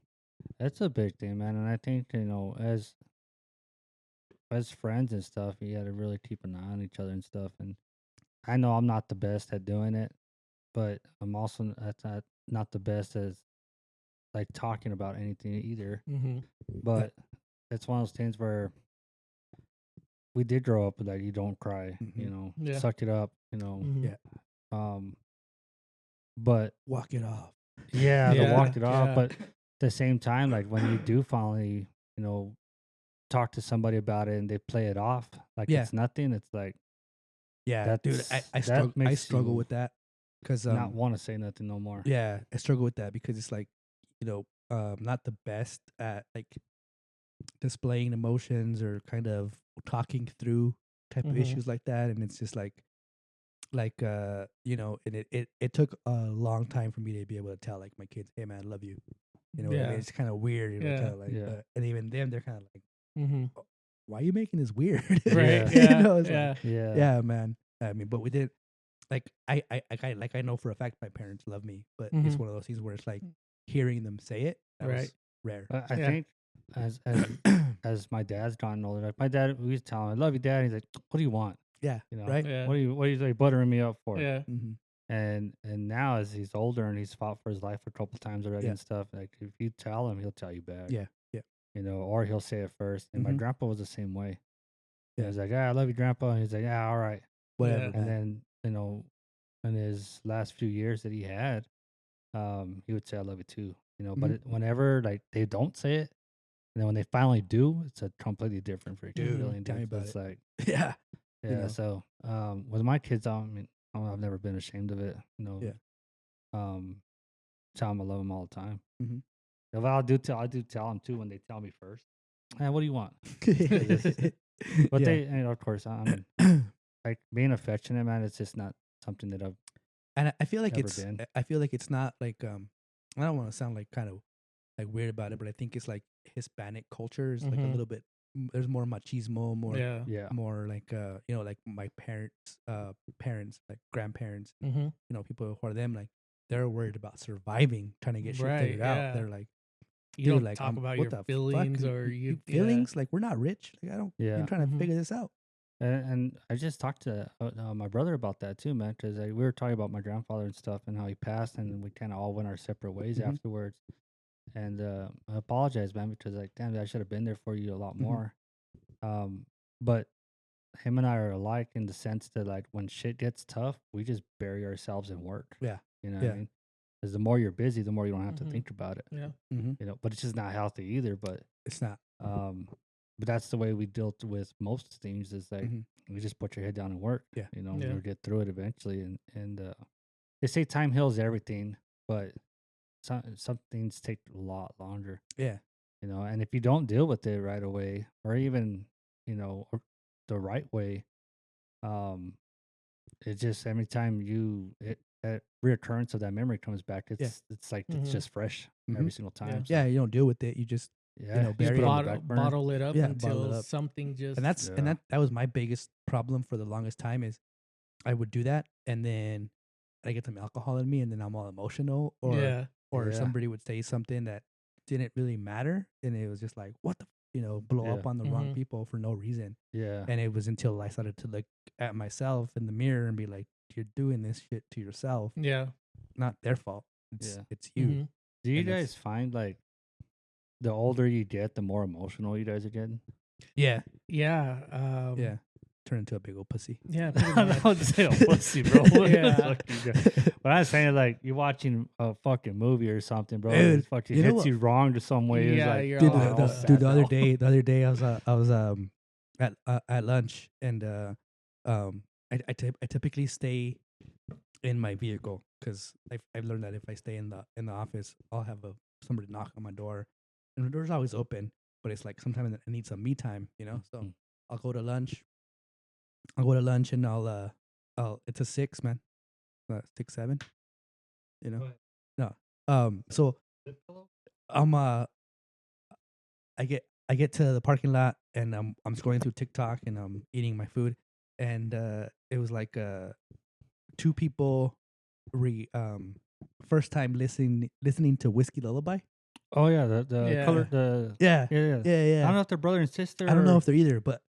That's a big thing, man. And I think, as friends and stuff, you got to really keep an eye on each other and stuff. And I know I'm not the best at doing it, but I'm also not the best as like talking about anything either. But it's one of those things where we did grow up with that. You don't cry, suck it up, but walk it off. Yeah, walk it off. But at the same time, like when you do finally, talk to somebody about it and they play it off like it's nothing, it's like, dude, I struggle with that, because not want to say nothing no more. Yeah, I struggle with that because it's like, not the best at like displaying emotions or kind of talking through type of issues like that, and it's just like and it took a long time for me to be able to tell like my kids, hey man, I love you. I mean? It's kind of weird, and even them, they're kind of like, oh, why are you making this weird? Right. Yeah, man. I mean, but we did, like, I know for a fact my parents love me, but it's one of those things where it's like hearing them say it, that was rare. I think as my dad's gotten older, like my dad, we used to tell him, I love you, Dad. He's like, what do you want? Yeah. Right. Yeah. What are you like buttering me up for? Yeah. And now as he's older and he's fought for his life a couple times already and stuff, like if you tell him, he'll tell you back. Yeah. Or he'll say it first. And my grandpa was the same way. Yeah. He's like, I love you, Grandpa. And he's like, yeah, all right. Whatever. And then, in his last few years that he had, he would say, I love you too. But whenever like they don't say it, and then when they finally do, it's a completely different freaking feeling. Tell me about it's it. like, yeah. So, with my kids, I mean, I've never been ashamed of it. Tell them I love them all the time. If I do tell them too when they tell me first. Hey, what do you want? But they, of course, I'm like being affectionate, man. It's just not something that I've. And I feel like been. I feel like it's not like I don't want to sound like kind of like weird about it, but I think it's like Hispanic culture is like a little bit. There's more machismo, more like like my parents, like grandparents, people who are them, like they're worried about surving, trying to get shit figured out. They're like, you don't like, talk about what your the feelings fuck? or you feelings. Like we're not rich. Like I don't. I'm trying to figure this out. And I just talked to my brother about that too, man, because we were talking about my grandfather and stuff and how he passed, and then we kind of all went our separate ways afterwards. And I apologize, man, because like, damn, I should have been there for you a lot more. But him and I are alike in the sense that like when shit gets tough, we just bury ourselves in work. Yeah, what I mean? Because the more you're busy, the more you don't have to think about it. Yeah, but it's just not healthy either. But it's not. But that's the way we dealt with most things. Is like you just put your head down and work. You'll get through it eventually. And they say time heals everything, but some things take a lot longer. Yeah, and if you don't deal with it right away, or even or the right way, it just every time that reoccurrence of that memory comes back, it's like it's just fresh every single time. Yeah, you don't deal with it. You just bury it on the back burner. Bottle it up bottle until it up. something just. And that was my biggest problem for the longest time. Is I would do that, and then I get some alcohol in me, and then I'm all emotional, or somebody would say something that didn't really matter, and it was just like, what the blow up on the wrong people for no reason. And it was until I started to look at myself in the mirror and be like, you're doing this shit to yourself. Not their fault. It's you. Do you guys find like the older you get, the more emotional you guys are getting? Yeah. Yeah. turn into a big old pussy. Yeah, I pretty would much. say a pussy, bro. Yeah. But I'm saying like you're watching a fucking movie or something, bro. Dude, It fucking you know hits what? you wrong to some way. It's Yeah, like, you're Dude, all oh, the- all the sad now. other day I was at lunch, and I typically stay in my vehicle because I've learned that if I stay in the office, I'll have somebody knock on my door, and the door's always open, but it's like sometimes I need some me time, you know. So Mhm. I'll go to lunch. And I'll it's a 6, man, 6, 7, you know. No, so I'm I get to the parking lot, and I'm scrolling through TikTok, and I'm eating my food, and it was like 2 people first time listening to Whiskey Lullaby. Oh yeah, the Yeah. color, the Yeah. yeah. Yeah. I don't know if they're brother and sister. I don't know or- if they're either, but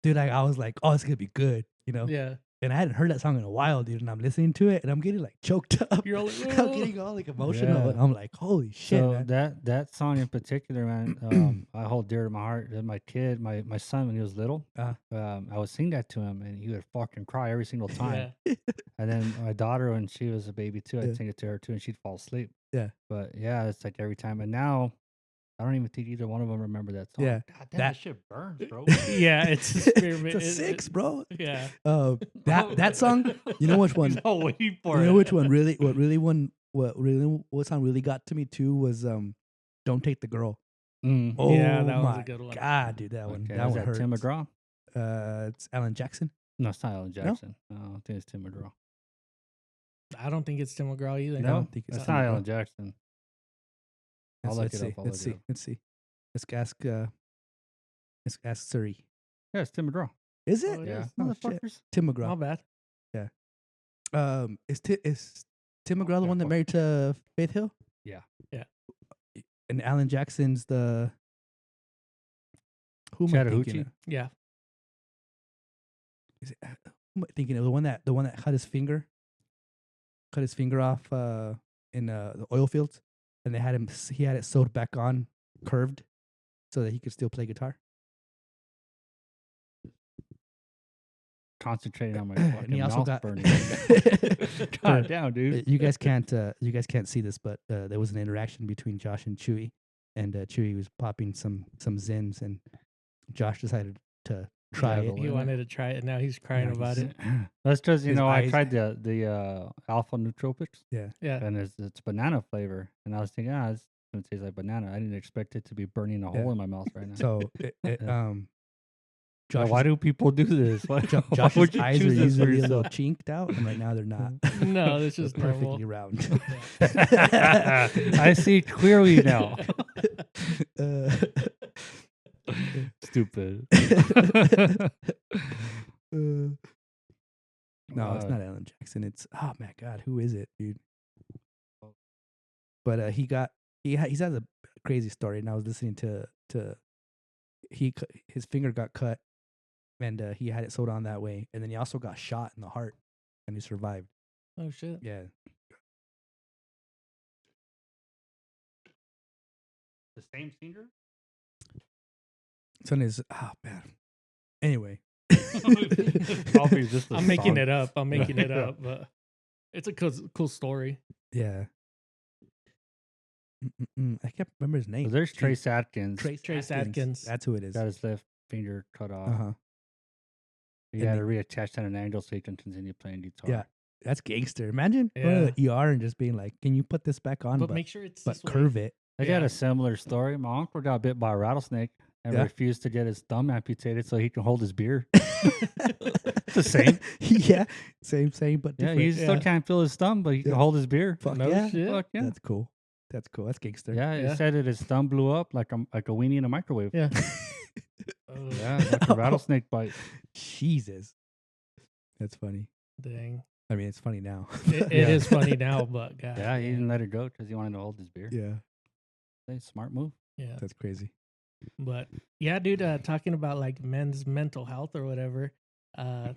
dude, I was like, oh, it's gonna be good, you know. Yeah. And I hadn't heard that song in a while, dude. And I'm listening to it, and I'm getting like choked up. You're all like, I'm "Oh." getting all like emotional, Yeah. and I'm like, holy shit, So man. that song in particular, man, I hold dear to my heart. That my kid, my son, when he was little, Uh-huh. I would sing that to him, and he would fucking cry every single time. Yeah. And then my daughter, when she was a baby too, I'd Yeah. sing it to her too, and she'd fall asleep. Yeah. But yeah, it's like every time. And now, I don't even think either one of them remember that song. Yeah. God damn, That- that shit burns, bro. Yeah, it's a spearmint. It's a 6, bro. Yeah. That song, you know which one? He's all waiting for You it. know which one really? What song really got to me too was "Don't Take the Girl." Mm. Oh Yeah, that was a my good one. God, dude, that one Okay, that is one that hurts. Tim McGraw? It's Alan Jackson. No, it's not Alan Jackson. No, I think it's Tim McGraw. I don't think it's Tim McGraw either. I No, don't think it's it's Tim not McGraw. Alan Jackson. I'll look Let's it see. up. I'll Let's look it see. up. Let's see. Let's ask Suri. Yeah, it's Tim McGraw. Is it? Oh, it Yeah, is. Oh, shit. motherfuckers. Tim My McGraw. bad. Is Tim McGraw the one that married to Faith Hill? Yeah. Yeah. And Alan Jackson's the who am I thinking Chattahoochee? of? Yeah. Is it, who am I thinking of? The one that cut his finger off in the oil fields, and he had it sewed back on curved so that he could still play guitar. Concentrating on my And fucking he also mouth got burning. God damn, dude. you guys can't see this, but there was an interaction between Josh and Chewy, and Chewy was popping some Zins, and Josh decided to try it. Dabble. He in it. wanted to try it. Now he's crying Now about he's- it. That's because His I eyes- tried the alpha nootropics, Yeah. and it's banana flavor, and I was thinking, it's gonna taste like banana. I didn't expect it to be burning a Yeah. hole in my mouth right now. So Yeah. Josh's, why do people do this? Why, why Josh's would you eyes are choose this for usually a little yourself? chinked out, and right now they're not. No, this They're is perfectly normal. round. I see clearly now. Uh, Stupid. no, it's Uh, not Alan Jackson. It's oh my God, who is it, dude? But he has a crazy story, and I was listening to his finger got cut, and he had it sewed on that way, and then he also got shot in the heart, and he survived. Oh shit. Yeah, The same singer? son is man. Anyway, Probably just the I'm making song. it up. I'm making it Yeah. up, but it's a cool story. yeah. I can't remember his name. Well, there's Jeez. Trace Atkins. Trace Atkins. That's who it is. Got his left finger cut off. Uh-huh. He And had the- to reattach that an angle so he can continue playing guitar. Yeah. That's gangster. Imagine going to the ER and just being like, "Can you put this back on, But but make sure it's but this way. curve it?" I got Yeah. a similar story. My uncle got bit by a rattlesnake and Yeah. refused to get his thumb amputated so he can hold his beer. It's the same. Yeah, same, but Yeah, different. he still Yeah. can't feel his thumb, but he can Yeah. hold his beer. Fuck No yeah. shit. Fuck yeah. That's cool. That's cool. That's gangster. Yeah, Yeah. he said that his thumb blew up like a weenie in a microwave. Yeah. Yeah, like a rattlesnake bite. Jesus. That's funny. Dang. I mean, it's funny now. It Yeah. is funny now, but God. Yeah, he didn't let it go because he wanted to hold his beer. Yeah, Hey, smart move. Yeah. that's crazy. But yeah, dude, talking about like men's mental health or whatever,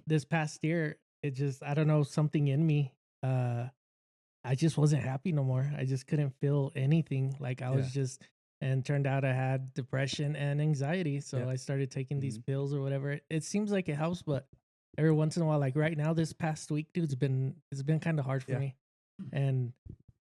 this past year, I don't know, something in me, I just wasn't happy no more. I just couldn't feel anything. Like I was and turned out I had depression and anxiety. So Yeah. I started taking these Mhm. pills or whatever. It seems like it helps, but every once in a while, like right now, this past week, dude, it's been kind of hard for me, and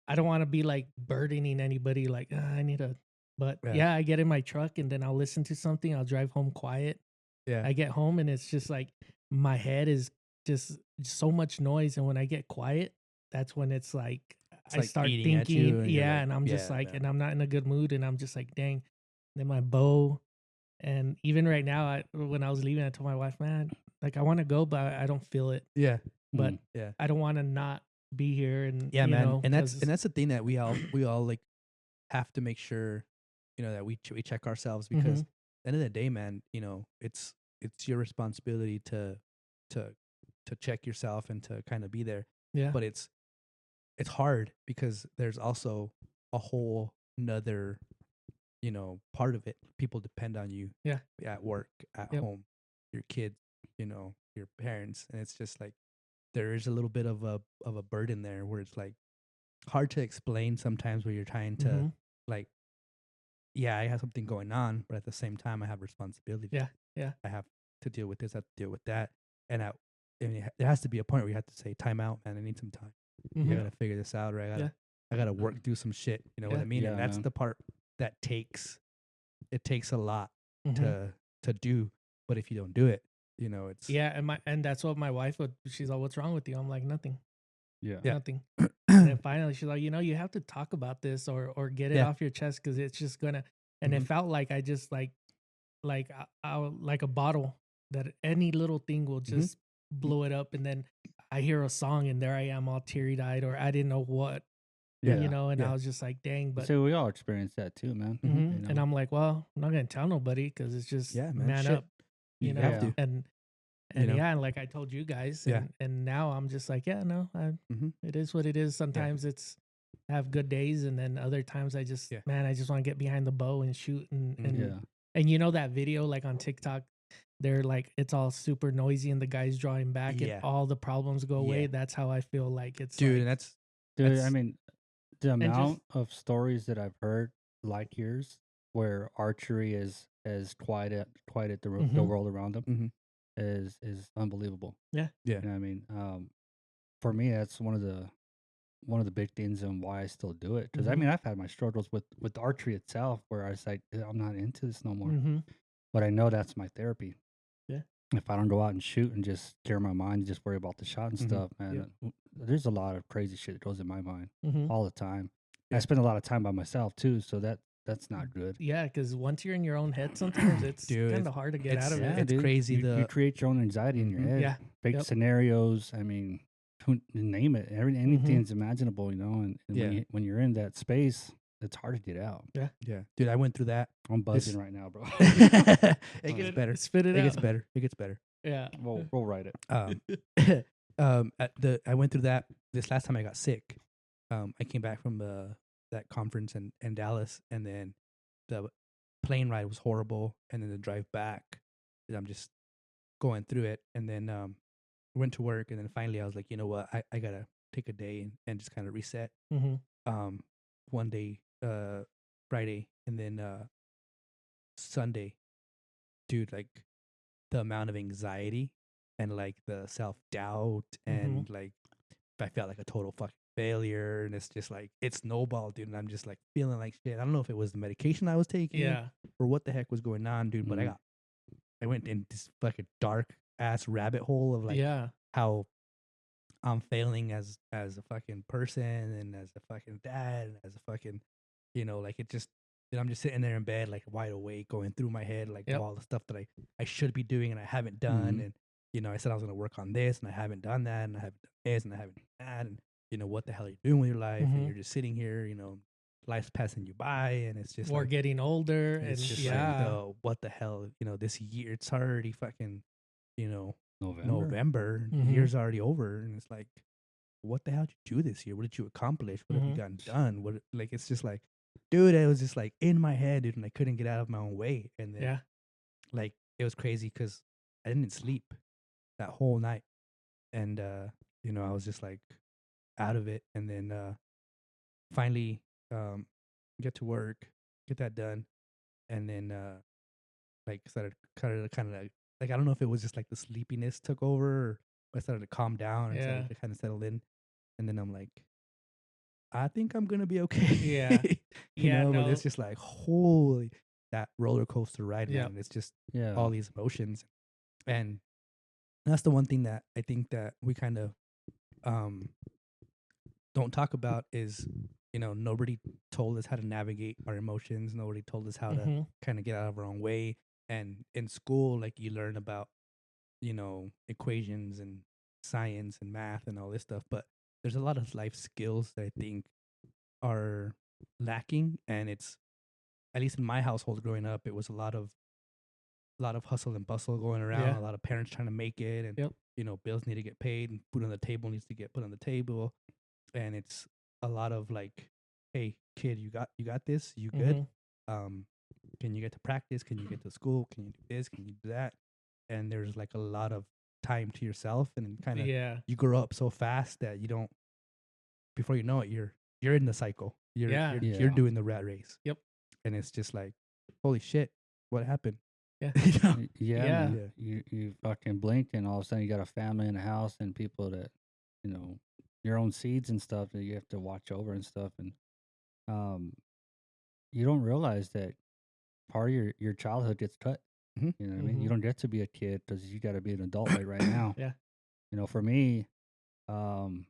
I don't want to be like burdening anybody. Like I need a, but yeah, I get in my truck and then I'll listen to something. I'll drive home quiet. Yeah. I get home and it's just like my head is just so much noise, and when I get quiet, that's when it's like I like start eating at you thinking, and you're like, and I'm just yeah, like, man. and I'm not in a good mood, and I'm just like, dang. Then my bow, and even right now, when I was leaving, I told my wife, man, like I want to go, but I don't feel it. Yeah. But yeah. I don't want to not be here, and Yeah, you man. know, And that's the thing that we all like have to make sure, that we check ourselves, because at the end of the day, man, it's your responsibility to check yourself and to kind of be there. Yeah. But it's hard because there's also a whole nother, part of it. People depend on you. Yeah. At work, at home, your kids, your parents, and it's just like there is a little bit of a burden there where it's like hard to explain sometimes, where you're trying to like, yeah, I have something going on, but at the same time I have responsibility. Yeah. I have to deal with this, I have to deal with that. And there has to be a point where you have to say, time out, man, I need some time. I gotta figure this out, or I gotta work through some shit. You know what I mean? And that's the part that takes a lot to do. But if you don't do it, it's and that's what my wife would. She's like, "What's wrong with you?" I'm like, "Nothing." Yeah. Nothing. And then finally, she's like, "You have to talk about this or get it off your chest, because it's just gonna." And it felt like I just like like a bottle that any little thing will just blow it up, and then I hear a song and there I am all teary eyed, or I didn't know what. And I was just like, dang. But so we all experience that too, man. and I'm like, well, I'm not gonna tell nobody, because it's just man shit. up, you know. have to. And and like I told you guys, and now I'm just like, no, it is what it is. Sometimes it's have good days, and then other times I just man, I just want to get behind the bow and shoot, and you know that video like on TikTok, they're like, it's all super noisy and the guy's drawing back and all the problems go away. That's how I feel like it's, dude. like, And I mean, the amount of stories that I've heard like yours, where archery is quieted the world around them, is unbelievable. Yeah. You know what I mean, for me, that's one of the big things and why I still do it. Because I mean, I've had my struggles with archery itself, where I was like, I'm not into this no more. But I know that's my therapy. Yeah. If I don't go out and shoot and just clear my mind and just worry about the shot and stuff, man, there's a lot of crazy shit that goes in my mind all the time. I spend a lot of time by myself too, so that's not good. Yeah, because once you're in your own head, sometimes it's kind of hard to get out of it. It's crazy. You create your own anxiety in your head. Yeah. Big scenarios. I mean, name it. Anything's imaginable, And when you're in that space, it's hard to get out. Yeah. Yeah. Dude, I went through that. I'm buzzing right now, bro. It gets better. Spit it out. It gets better. It gets better. Yeah. We'll write it. I went through that this last time I got sick. I came back from that conference in Dallas, and then the plane ride was horrible, and then the drive back, I'm just going through it, and then went to work, and then finally I was like, you know what, I gotta take a day and just kind of reset. One day, Friday, and then Sunday, dude, like the amount of anxiety and like the self-doubt and like I felt like a total fucking failure, and it's just like it snowballed, dude, and I'm just like feeling like shit. I don't know if it was the medication I was taking or what the heck was going on, dude, but I went in this fucking dark ass rabbit hole of like how I'm failing as a fucking person and as a fucking dad and as a fucking, like it just, I'm just sitting there in bed like wide awake, going through my head like all the stuff that I should be doing and I haven't done, and I said I was gonna work on this and I haven't done that, and I haven't done this and I haven't done that, and what the hell are you doing with your life? And you're just sitting here, life's passing you by, and it's just we're like, getting older, and it's and just like, what the hell, this year, it's already fucking, November, the year's already over, and it's like, what the hell did you do this year? What did you accomplish? What have you gotten done? What, like, it's just like, dude, it was just like in my head, dude, and I couldn't get out of my own way, and then like it was crazy because I didn't sleep that whole night, and I was just like out of it, and then finally get to work, get that done, and then like started kind of like I don't know if it was just like the sleepiness took over, or I started to calm down and started to kind of settle in, and then I'm like, I think I'm gonna be okay. Yeah. you Yeah, know, but no. it's just like holy that roller coaster ride, Yeah. man. And it's just Yeah. all these emotions, and that's the one thing that I think that we kind of don't talk about is, you know, nobody told us how to navigate our emotions. Nobody told us how to Mhm. kind of get out of our own way. And in school, like you learn about, you know, equations and science and math and all this stuff, but there's a lot of life skills that I think are lacking. And it's, at least in my household growing up, it was a lot of hustle and bustle going around, Yeah. a lot of parents trying to make it, and Yep. you know, bills need to get paid and food on the table needs to get put on the table. And it's a lot of like, hey kid, you got this, you good? Mhm. Can you get to practice, can you get to school, can you do this, can you do that? And there's like a lot of time to yourself, and kind of Yeah. you grow up so fast that you don't, before you know it, you're in the cycle, Yeah. you're doing the rat race. Yep. And it's just like, holy shit, what happened? Yeah. You know? Yeah, Yeah. man. Yeah. You fucking blink and all of a sudden you got a family in a house and people that, you know, your own seeds and stuff that you have to watch over and stuff. And um, you don't realize that part of your childhood gets cut. Mhm. You know what I mean? You Mhm. don't get to be a kid because you got to be an adult right now. Yeah. You know, for me, um,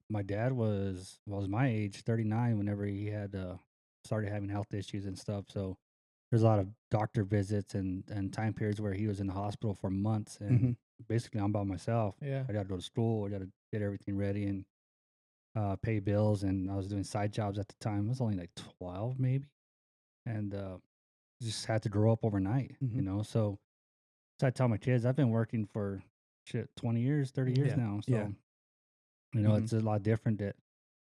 my dad was my age, 39, whenever he had started having health issues and stuff. So there's a lot of doctor visits and time periods where he was in the hospital for months, and Mhm. basically I'm by myself. Yeah. I got to go to school. I got to get everything ready and pay bills. And I was doing side jobs at the time. I was only like 12 maybe, and just had to grow up overnight. You Mhm. know, so I tell my kids I've been working for shit 20 years, 30 years Yeah. now. Yeah. So you know, Mhm. it's a lot different. That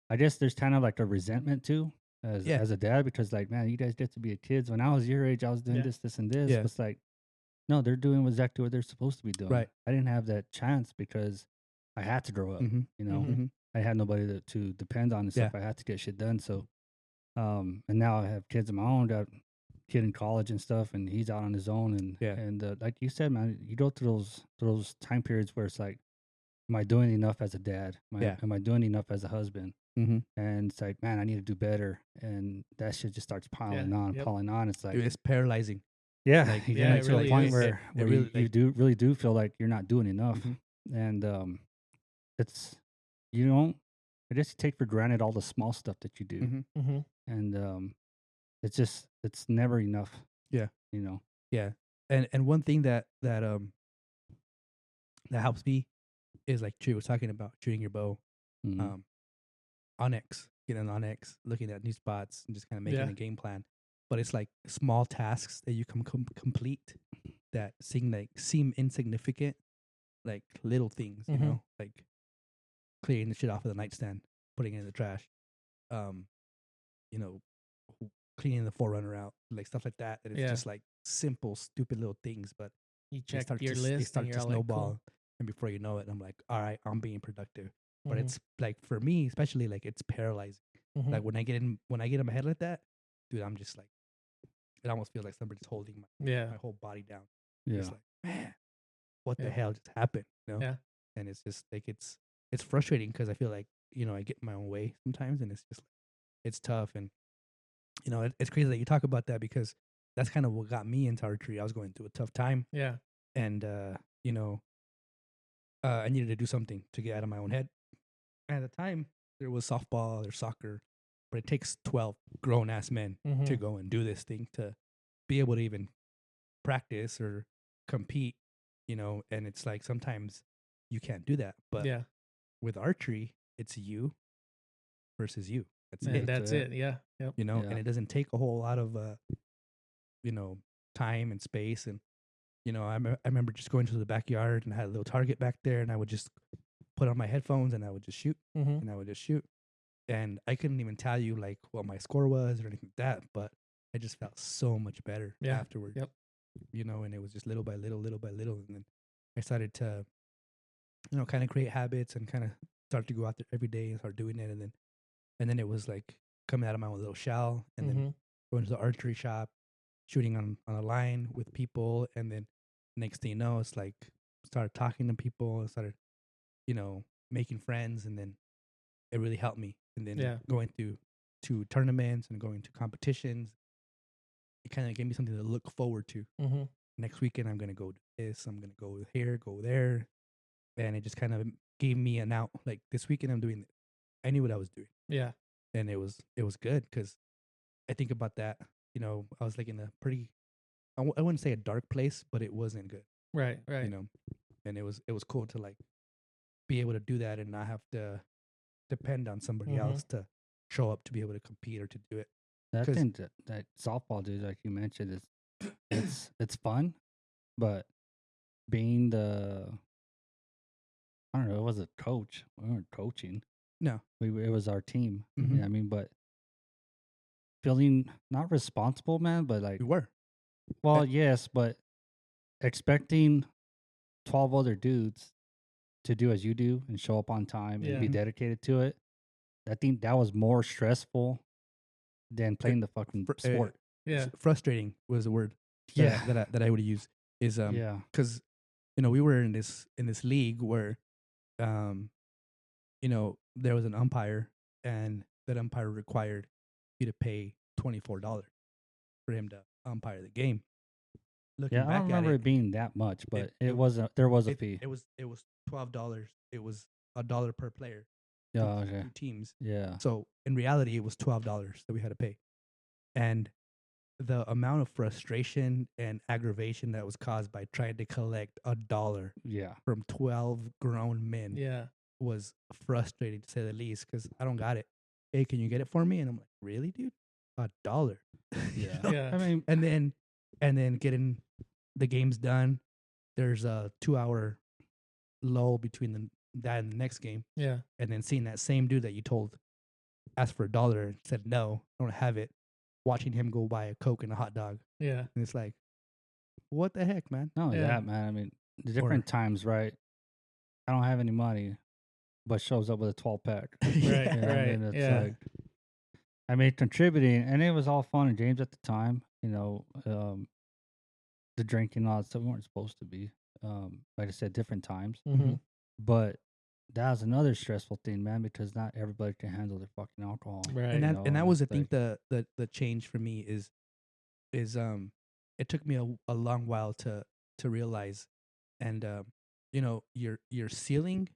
I guess there's kind of like a resentment too, Yeah. as a dad, because like, man, you guys get to be kids. When I was your age, I was doing Yeah. this, and this. Yeah. But it's like, no, they're doing exactly what they're supposed to be doing. Right. I didn't have that chance because I had to grow up. Mhm. You know, Mhm. Mhm. I had nobody to depend on and stuff. Yeah. I had to get shit done. So, and now I have kids of my own. Got a kid in college and stuff, and he's out on his own. And Yeah. like you said, man, you go through those time periods where it's like, am I doing enough as a dad? Yeah. Am I doing enough as a husband? Mhm. And it's like, man, I need to do better. And that shit just starts piling Yeah. on, Yep. piling on. It's like, Dude, it's paralyzing. yeah, Like, you Yeah, get it to a really point is. where it really, you like, do really do feel like you're not doing enough. Mhm. And it's, you don't, I guess you take for granted all the small stuff that you do. Mhm. Mhm. And it's never enough. Yeah. You know? Yeah. And one thing that helps me is like Trey was talking about, shooting your bow. Mhm. Onyx, getting on Onyx, looking at new spots, and just kind of making Yeah. a game plan. But it's like small tasks that you can complete that seem insignificant, like little things, you Mhm. know, like clearing the shit off of the nightstand, putting it in the trash, um, you know, cleaning the forerunner out, like stuff like that. That it's Yeah. just like simple, stupid little things, but You they check start your to list they and start you're to all like, snowball, cool. and before you know it, I'm like, all right, I'm being productive. But Mhm. it's like, for me, especially, like it's paralyzing. Mhm. Like when I get in my head like that, dude, I'm just like, it almost feels like somebody's holding Yeah. my whole body down. Yeah. It's like, man, what the Yeah. hell just happened? You know? Yeah. And it's just like it's frustrating because I feel like, you know, I get in my own way sometimes, and it's just it's tough. And you know, it's crazy that you talk about that, because that's kind of what got me into archery. I was going through a tough time, Yeah. and you know, I needed to do something to get out of my own head. And at the time, there was softball or soccer, but it takes 12 grown ass men to Mhm. go and do this thing, to be able to even practice or compete, you know. And it's like sometimes you can't do that. But Yeah. with archery, it's you versus you. That's And it, that's it. it. Yeah. Yep. you know. Yeah. And it doesn't take a whole lot of, you know, time and space. And, you know, I remember just going to the backyard, and I had a little target back there, and I would just put on my headphones, and I would just shoot, Mhm. and I would just shoot. And I couldn't even tell you like what my score was or anything like that, but I just felt so much better Yeah. afterwards. Yep. You know, and it was just little by little, and then I started to, you know, kind of create habits and kind of start to go out there every day and start doing it. And then it was like coming out of my own little shell, and then Mhm. going to the archery shop, shooting on a line with people, and then next thing you know, it's like started talking to people, started, making friends, and then it really helped me. And then going to tournaments and going to competitions, it kind of gave me something to look forward to. Mm-hmm. Next weekend, I'm gonna go do this. I'm gonna go here, go there, and it just kind of gave me an out. Like this weekend, I'm doing this. I knew what I was doing. Yeah. And it was good because I think about that. I was like in a pretty, I wouldn't say a dark place, but it wasn't good. Right. Right. And it was cool to like be able to do that and not have to depend on somebody else to show up to be able to compete or to do it. I think that softball, dude, like you mentioned, is it's fun, but being I don't know, it was a coach. We weren't coaching. No, it was our team. Mhm. You know what I mean, but feeling not responsible, man, but like we were. well, yes, but expecting 12 other dudes to do as you do and show up on time and be dedicated to it. I think that was more stressful than playing the fucking sport. Yeah. Frustrating was the word. Yeah. That I would use is Yeah. because we were in this league where there was an umpire, and that umpire required you to pay $24 for him to umpire the game. Looking Yeah, I back don't remember at it being that much, but it wasn't. There was a fee. It was $12. It was $1 per player. Yeah, okay. 2 teams. Yeah. So in reality, it was $12 that we had to pay, and the amount of frustration and aggravation that was caused by trying to collect $1 Yeah. from 12 grown men Yeah. was frustrating to say the least. Because I don't got it. Hey, can you get it for me? And I'm like, really, dude? $1? Yeah. Yeah. I mean, and then getting the games done. There's a 2-hour lull between that and the next game. Yeah. And then seeing that same dude that you told asked for $1 and said no, I don't have it. Watching him go buy a Coke and a hot dog. Yeah. And it's like, what the heck, man? no, Yeah. that man. I mean, the different times, right? I don't have any money, but shows up with a 12-pack. Right. You know what I Right. mean? It's Yeah. like, I mean, contributing, and it was all fun and games at the time. The drinking, all that stuff, we weren't supposed to be. Like I said, different times. Mm-hmm. But that was another stressful thing, man, because not everybody can handle their fucking alcohol. Right. And that was, I it's think, the change for me is it took me a long while to realize, and your ceiling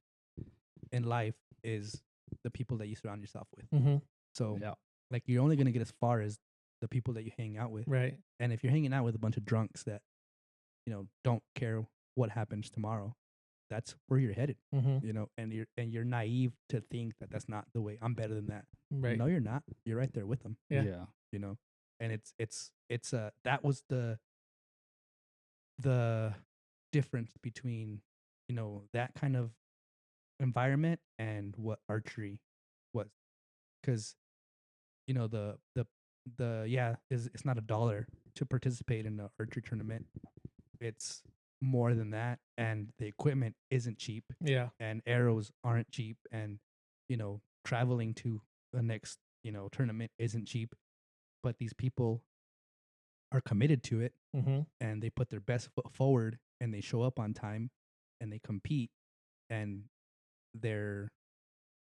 in life is the people that you surround yourself with. Mm-hmm. So Yeah. like you're only gonna get as far as the people that you hang out with. Right. And if you're hanging out with a bunch of drunks that don't care what happens tomorrow, that's where you're headed. Mm-hmm. And you're naive to think that that's not the way. I'm better than that. Right. No, you're not. You're right there with them. Yeah. And it's that was the difference between that kind of environment and what archery was. Because it's not $1 to participate in an archery tournament. It's more than that, and the equipment isn't cheap, Yeah. and arrows aren't cheap, and traveling to the next tournament isn't cheap. But these people are committed to it, Mm-hmm. and they put their best foot forward, and they show up on time, and they compete, and they're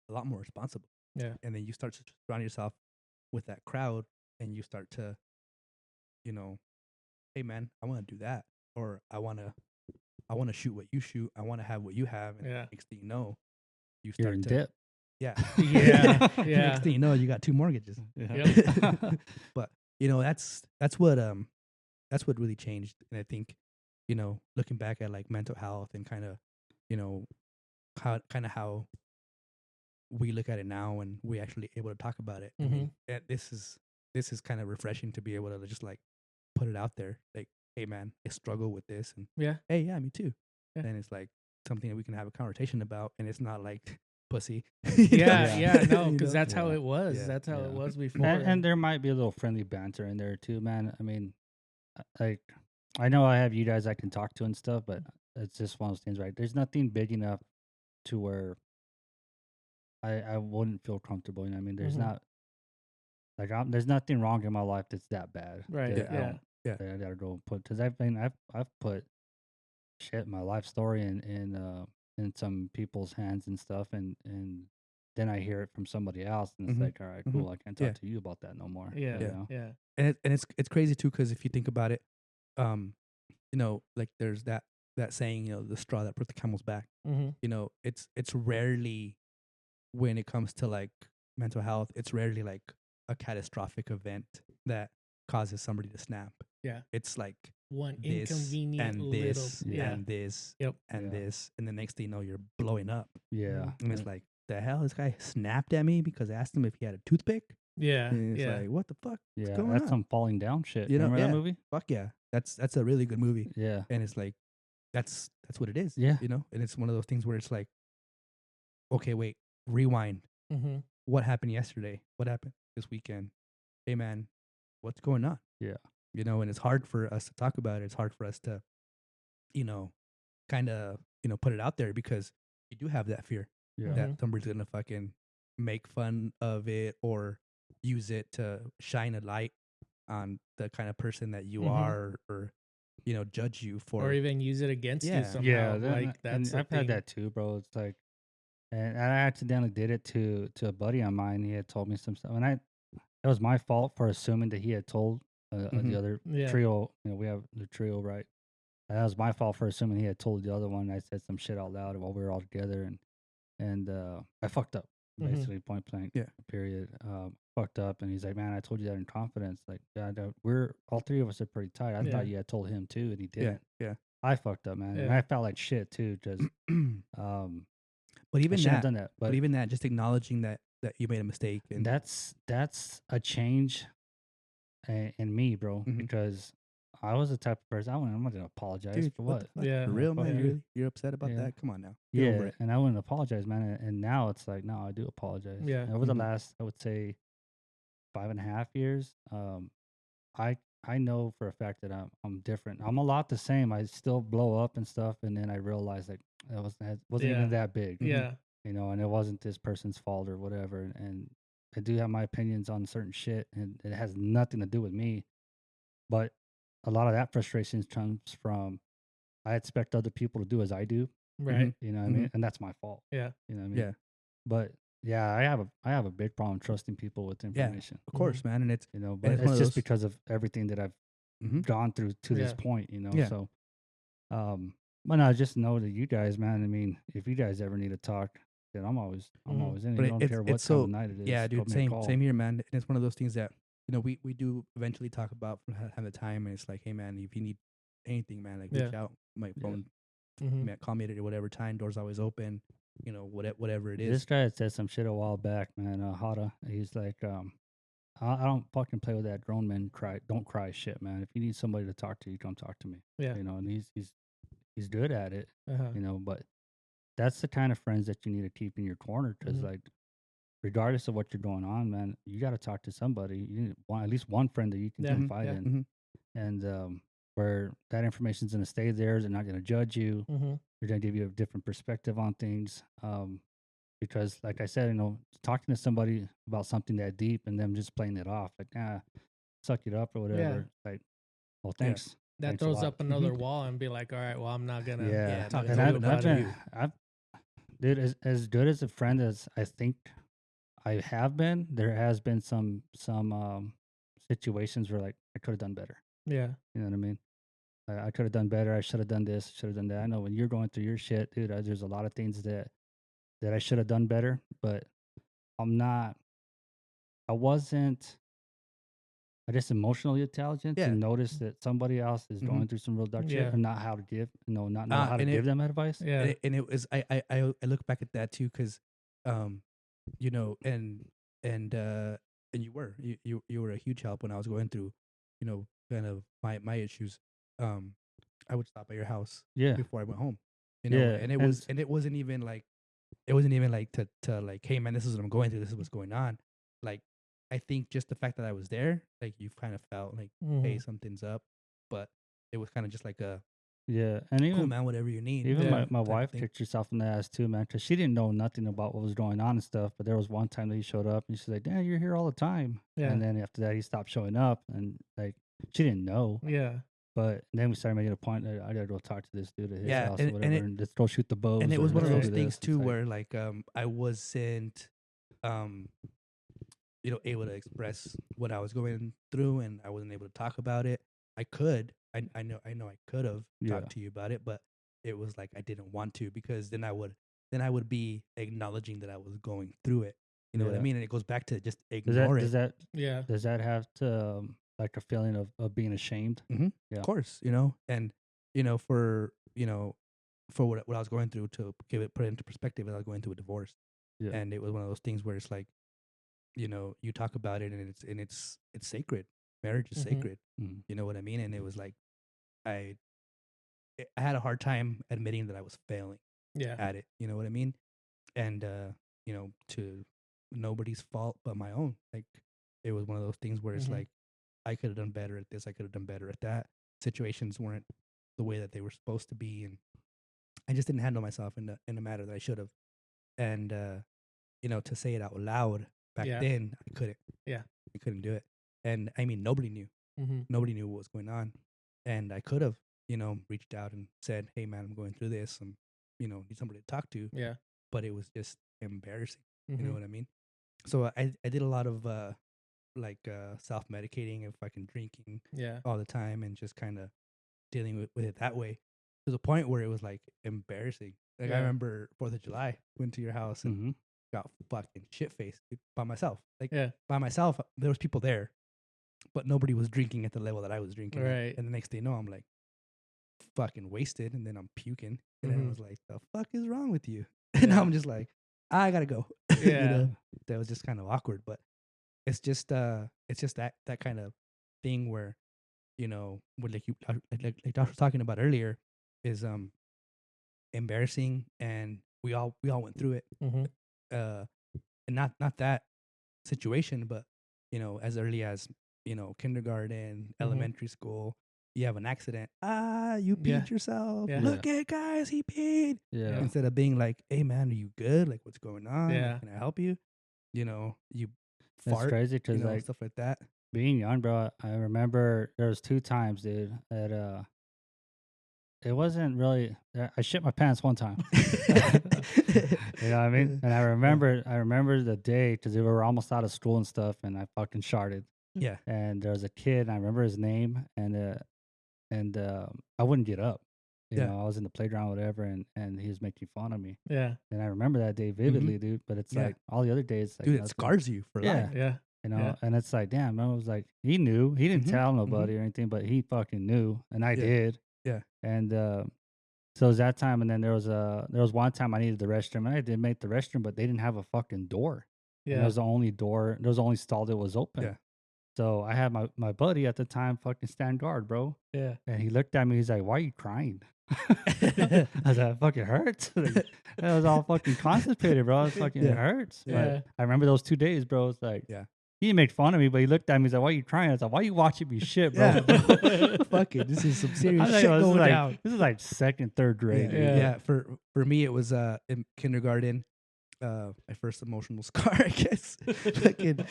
a lot more responsible. Yeah. And then you start to surround yourself with that crowd, and you start to hey man, I want to do that, or I want to shoot what you shoot, I want to have what you have. And Yeah. next thing you know, you You're start in to dip. yeah Yeah. Yeah. next thing you know, you got 2 mortgages. Yep. But that's what really changed. And I think looking back at like mental health and kind of how we look at it now, and we actually able to talk about it. I mean, this is kind of refreshing to be able to just like put it out there, like, hey man, I struggle with this, and Yeah. hey, yeah, me too. Yeah. And it's like something that we can have a conversation about, and it's not like pussy. Yeah. Yeah. No, You because know? that's how Yeah. it was. Yeah. That's how it Yeah. was before. And there might be a little friendly banter in there too, man. I mean, like, I know I have you guys I can talk to and stuff, but it's just one of those things, right? There's nothing big enough to where I wouldn't feel comfortable. You know what I mean? There's Mhm. not like there's nothing wrong in my life that's that bad. Right, that I yeah. don't- Yeah. that I gotta go and put, because I've put shit, my life story in some people's hands and stuff, and then I hear it from somebody else, and it's like, all right, cool, I can't talk to you about that no more. Yeah, you know? yeah. And it's crazy too, because if you think about it, like there's that saying, the straw that broke the camel's back. It's rarely, when it comes to like mental health, it's rarely like a catastrophic event that causes somebody to snap. Yeah. It's like one this inconvenient and little this and this Yep. and this, and the next thing you know, you're blowing up. Yeah. And it's like, the hell, this guy snapped at me because I asked him if he had a toothpick. Yeah. And it's like, what the fuck? Yeah, What's going that's on? some falling down shit. You know, Remember yeah. that movie? Fuck yeah. That's a really good movie. Yeah. And it's like, that's what it is. Yeah. And it's one of those things where it's like, okay, wait, rewind. What happened yesterday? What happened this weekend? Hey man, what's going on? Yeah. And it's hard for us to talk about it. It's hard for us to, kind of, put it out there, because you do have that fear that somebody's going to fucking make fun of it or use it to shine a light on the kind of person that you are, or judge you for, or even use it against you somehow. Yeah, that's I've had that too, bro. It's like, and I accidentally did it to a buddy of mine. He had told me some stuff, and it was my fault for assuming that he had told the other trio. We have the trio, right? That was my fault for assuming he had told the other one. I said some shit out loud while we were all together, and I fucked up, basically, point blank. Yeah. Period. Fucked up, and he's like, "Man, I told you that in confidence. Like, yeah, we're all three of us are pretty tight. I thought you had told him too, and he didn't. Yeah. I fucked up, man, and I felt like shit too, just But even I shouldn't that, have done that. but even that, just acknowledging that you made a mistake, and that's a change in me, bro, because I was the type of person I'm not gonna apologize dude, for what. For real, man. You're upset about that? Come on now. Get over it. And I wouldn't apologize, man. And now it's like, no, I do apologize. Yeah. And over the last, I would say, 5.5 years, I know for a fact that I'm different. I'm a lot the same. I still blow up and stuff, and then I realize like it wasn't even that big. Yeah. And it wasn't this person's fault or whatever. And I do have my opinions on certain shit, and it has nothing to do with me. But a lot of that frustration comes from I expect other people to do as I do. Right. You know what I mean? And that's my fault. Yeah. You know what I mean? Yeah. But yeah, I have a big problem trusting people with information. Of course, man. And it's but it's just because of everything that I've gone through to this point, Yeah. So but I just know that you guys, man, I mean, if you guys ever need to talk, then I'm always in. But I don't care what time of night it is. Yeah, dude, same here, man. And it's one of those things that we do eventually talk about from time to time, and it's like, hey man, if you need anything, man, like reach out. My phone, man, call me at whatever time. Door's always open. Whatever it is. This guy said some shit a while back, man. Hada, he's like, I don't fucking play with that grown men don't cry shit, man. If you need somebody to talk to, you come talk to me. Yeah. And he's good at it. But that's the kind of friends that you need to keep in your corner, because like, regardless of what you're going on, man, you got to talk to somebody. You need at least one friend that you can confide in, and where that information's going to stay there. They're not going to judge you. They're going to give you a different perspective on things. Because, like I said, talking to somebody about something that deep and them just playing it off, like, suck it up or whatever. Like, well, thanks. That Thanks throws up another wall and be like, all right, well, I'm not gonna. Talk to and you about it. dude, as good as a friend as I think I have been, there has been some situations where like I could have done better. Yeah. You know what I mean? I could have done better. I should have done this. Should have done that. I know when you're going through your shit, dude. There's a lot of things that I should have done better, but I'm not. I wasn't. I just emotionally intelligent to notice that somebody else is going through some real dark shit and not how to give, not know how to give them advice. Yeah. And it was I look back at that too, because, and you were a huge help when I was going through, kind of my issues. I would stop at your house before I went home, and it wasn't even like to like, hey man, this is what I'm going through, this is what's going on. Like, I think just the fact that I was there, like, you've kind of felt like, hey, something's up, but it was kind of just like a and even cool, man, whatever you need. Even my wife kicked herself in the ass too, man, because she didn't know nothing about what was going on and stuff. But there was one time that he showed up and she's like, "Dad, you're here all the time." And then after that, he stopped showing up, and like, she didn't know. But then we started making a point that I gotta go talk to this dude at his house or and whatever, it and let's go shoot the bows. and it or was one of let's those do things this. too It's like, where like I wasn't um able to express what I was going through, and I wasn't able to talk about it. I could, I know I could have Yeah. talked to you about it, but it was like I didn't want to, because then I would be acknowledging that I was going through it. You know what I Yeah. mean? And it goes back to just does ignore it. does that have to like a feeling of being ashamed? Yeah. Yeah. Of course, and for for what I was going through, to put it into perspective, I was going through a divorce, Yeah. and it was one of those things where it's like, you talk about it, and it's sacred. Marriage is sacred. Mhm. You know what I mean? And it was like I had a hard time admitting that I was failing Yeah. at it. You know what I mean? And to nobody's fault but my own. Like, it was one of those things where it's Mhm. like I could have done better at this. I could have done better at that. Situations weren't the way that they were supposed to be, and I just didn't handle myself in the matter that I should have. And to say it out loud back Yeah. then, I couldn't. Yeah. I couldn't do it. And I mean, nobody knew. Mm-hmm. Nobody knew what was going on. And I could have, reached out and said, "Hey, man, I'm going through this. And need somebody to talk to." Yeah. But it was just embarrassing. Mm-hmm. You know what I mean? So I did a lot of self medicating, and fucking drinking Yeah. all the time, and just kind of dealing with it that way, to the point where it was like embarrassing. Like, I Yeah. remember 4th of July, went to your house and Mhm. got fucking shit faced by myself. Like, Yeah. by myself, there was people there, but nobody was drinking at the level that I was drinking. Right. And the next thing you know, I'm like fucking wasted, and then I'm puking, and then I Mhm. was like, "The fuck is wrong with you?" And Yeah. I'm just like, "I gotta go." Yeah. That was just kind of awkward, but it's just that kind of thing where, what like Josh was talking about earlier, is embarrassing, and we all went through it. Mm-hmm. And not that situation, but as early as kindergarten, elementary school, you have an accident. You Yeah. peed yourself. Yeah. Look at, guys, he peed. Yeah. Instead of being like, "Hey, man, are you good? Like, what's going on? Like, Yeah. can I help you?" You That's fart, crazy because like stuff like that. being young, bro. I remember there was 2 times, dude, that it wasn't really. I shit my pants one time. You know what I mean? And I remember the day because we were almost out of school and stuff, and I fucking sharted. Yeah. And there was a kid, and I remember his name, and I wouldn't get up. You Yeah. know, I was in the playground, whatever, and he was making fun of me. Yeah. And I remember that day vividly, dude. But it's Yeah. like all the other days, like Dude, it nothing. scars you for Yeah. life. Yeah. You know, Yeah. and it's like, damn, I was like, he knew. He didn't Mhm, tell nobody or anything, but he fucking knew, and I Yeah. did. Yeah. And so it was that time, and then there was one time I needed the restroom, and I did make the restroom, but they didn't have a fucking door. And Yeah. there was the only door. There was the only stall that was open. Yeah. So I had my buddy at the time fucking stand guard, bro. Yeah. And he looked at me. He's like, "Why are you crying?" I was like, "It fucking hurts." Like, I was all fucking constipated, bro. It fucking Yeah. it hurts. Yeah. But I remember those 2 days, bro. It's like, Yeah. he didn't make fun of me, but he looked at me. He's like, "Why are you crying?" I was like, "Why are you watching me shit, bro?" Yeah, bro. Fuck it. This is some I serious was like, shit "Oh, going down. this is like second, third grade, dude." Yeah. Yeah. For me, it was in kindergarten. My first emotional scar, I guess. Fucking,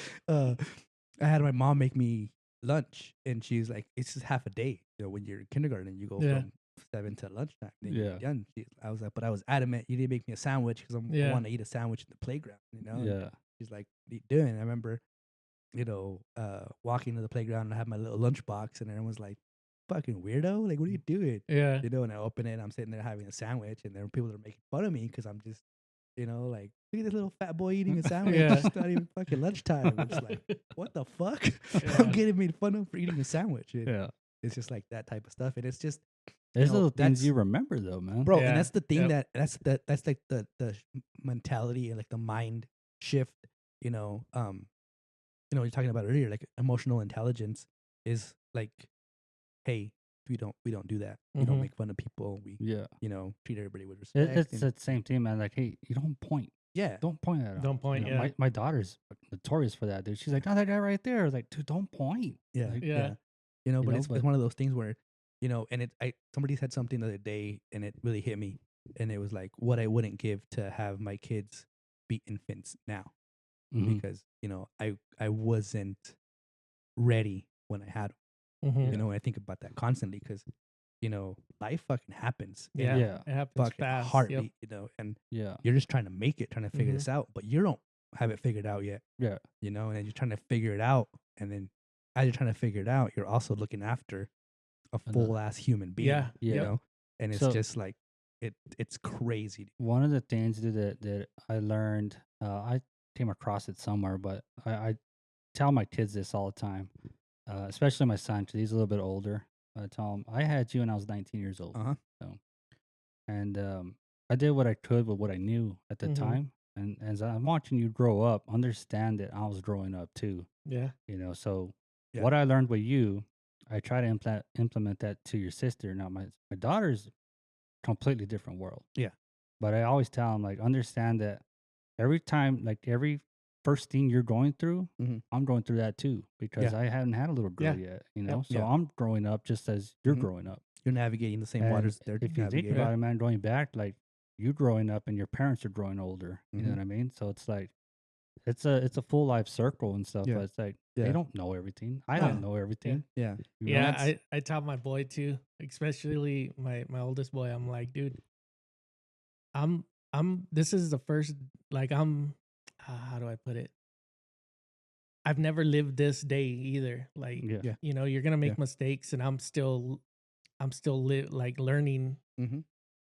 I had my mom make me lunch, and she's like, "It's just half a day. When you're in kindergarten, you go Yeah. from 7 to lunchtime. Then Yeah. you're done." I was like, but I was adamant. You didn't make me a sandwich because I Yeah. want to eat a sandwich in the playground. And Yeah. she's like, "What are you doing?" I remember, walking to the playground, and I had my little lunchbox, and everyone was like, "Fucking weirdo! Like, what are you doing?" Yeah. And I open it, and I'm sitting there having a sandwich, and there are people that are making fun of me because I'm just, like, "Look at this little fat boy eating a sandwich. Yeah. It's not even fucking lunchtime." It's like, what the fuck? Yeah. I'm getting made fun of for eating a sandwich. And Yeah. it's just like that type of stuff, and it's just, There's know, little things that's- you remember, though, man. bro. Yeah. And that's the thing Yep. that's like the mentality, and like the mind shift. You're talking about earlier, like emotional intelligence is like, hey, we don't do that. We don't Mhm. make fun of people. We Yeah. treat everybody with respect. It's and- the same thing, man. Like, hey, you don't point. yeah, Don't point at him. Don't point, yeah. My daughter's notorious for that, dude. She's like, "Oh, that guy right there." I was like, "Dude, don't point." yeah, Like, Yeah. But know, it's but- one of those things where, and somebody said something the other day, and it really hit me, and it was like what I wouldn't give to have my kids be infants now, Mhm. because I wasn't ready when I had them. Mhm. You know, and I think about that constantly because, you know, life fucking happens. Yeah. in Yeah. It happens fucking fast. heartbeat, you know, and Yeah. you're just trying to make it, trying to figure Mhm. this out, but you don't have it figured out yet, Yeah. you know, and you're trying to figure it out. And then as you're trying to figure it out, you're also looking after a Another- full ass human being, Yeah. you Yeah. know, and it's So- just like, it's crazy. One of the things that I learned, I came across it somewhere, but I tell my kids this all the time, especially my son, because he's a little bit older. I tell him, I had you when I was 19 years old. Uh-huh. So, and I did what I could with what I knew at the Mhm. time. And as I'm watching you grow up, understand that I was growing up too. Yeah. You know, so Yeah. what I learned with you, I try to implement that to your sister. Now, my daughter's completely different world. Yeah. But I always tell them, like, understand that every time, like every first thing you're going through, Mhm. I'm going through that too because Yeah. I haven't had a little girl Yeah. yet, you know. So Yeah. I'm growing up just as you're Mhm. growing up. You're navigating the same And waters they're if you think navigating. about it, man, going back, like you growing up and your parents are growing older. You know Mhm. what I mean? So it's like it's a full life circle and stuff. Yeah. But it's like Yeah. they don't know everything. I No. don't know everything. Yeah. You know? Yeah, that's- I tell my boy too, especially my oldest boy. I'm like, dude, this is the first, like, how do I put it? I've never lived this day either. Like, Yeah. Yeah. you know, you're gonna make Yeah. mistakes, and I'm still like learning. Mhm.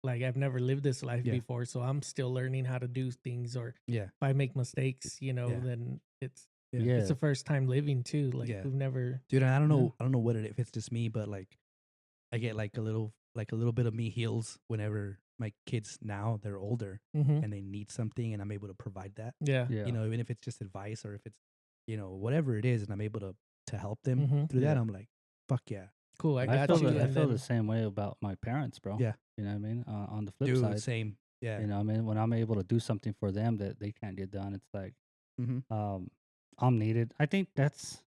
Like, I've never lived this life Yeah. before, so I'm still learning how to do things. Or Yeah. if I make mistakes, you know, Yeah. then it's Yeah. it's the first time living too. Like, Yeah. we've never. Dude, I don't Yeah. know. I don't know what it. If it's just me, but like, I get like a little bit of me heals whenever my kids now they're older Mhm. and they need something, and I'm able to provide that. Yeah. Yeah. You know, even if it's just advice or if it's, you know, whatever it is, and I'm able to help them Mhm. through that. Yeah. I'm like, fuck yeah, Cool. I I got feel you. I And feel then, the same way about my parents, bro. Yeah. You know what I mean? On the flip dude. side, Same. Yeah. you know, I mean, when I'm able to do something for them that they can't get done, it's like, Mm-hmm. I'm needed. I think that's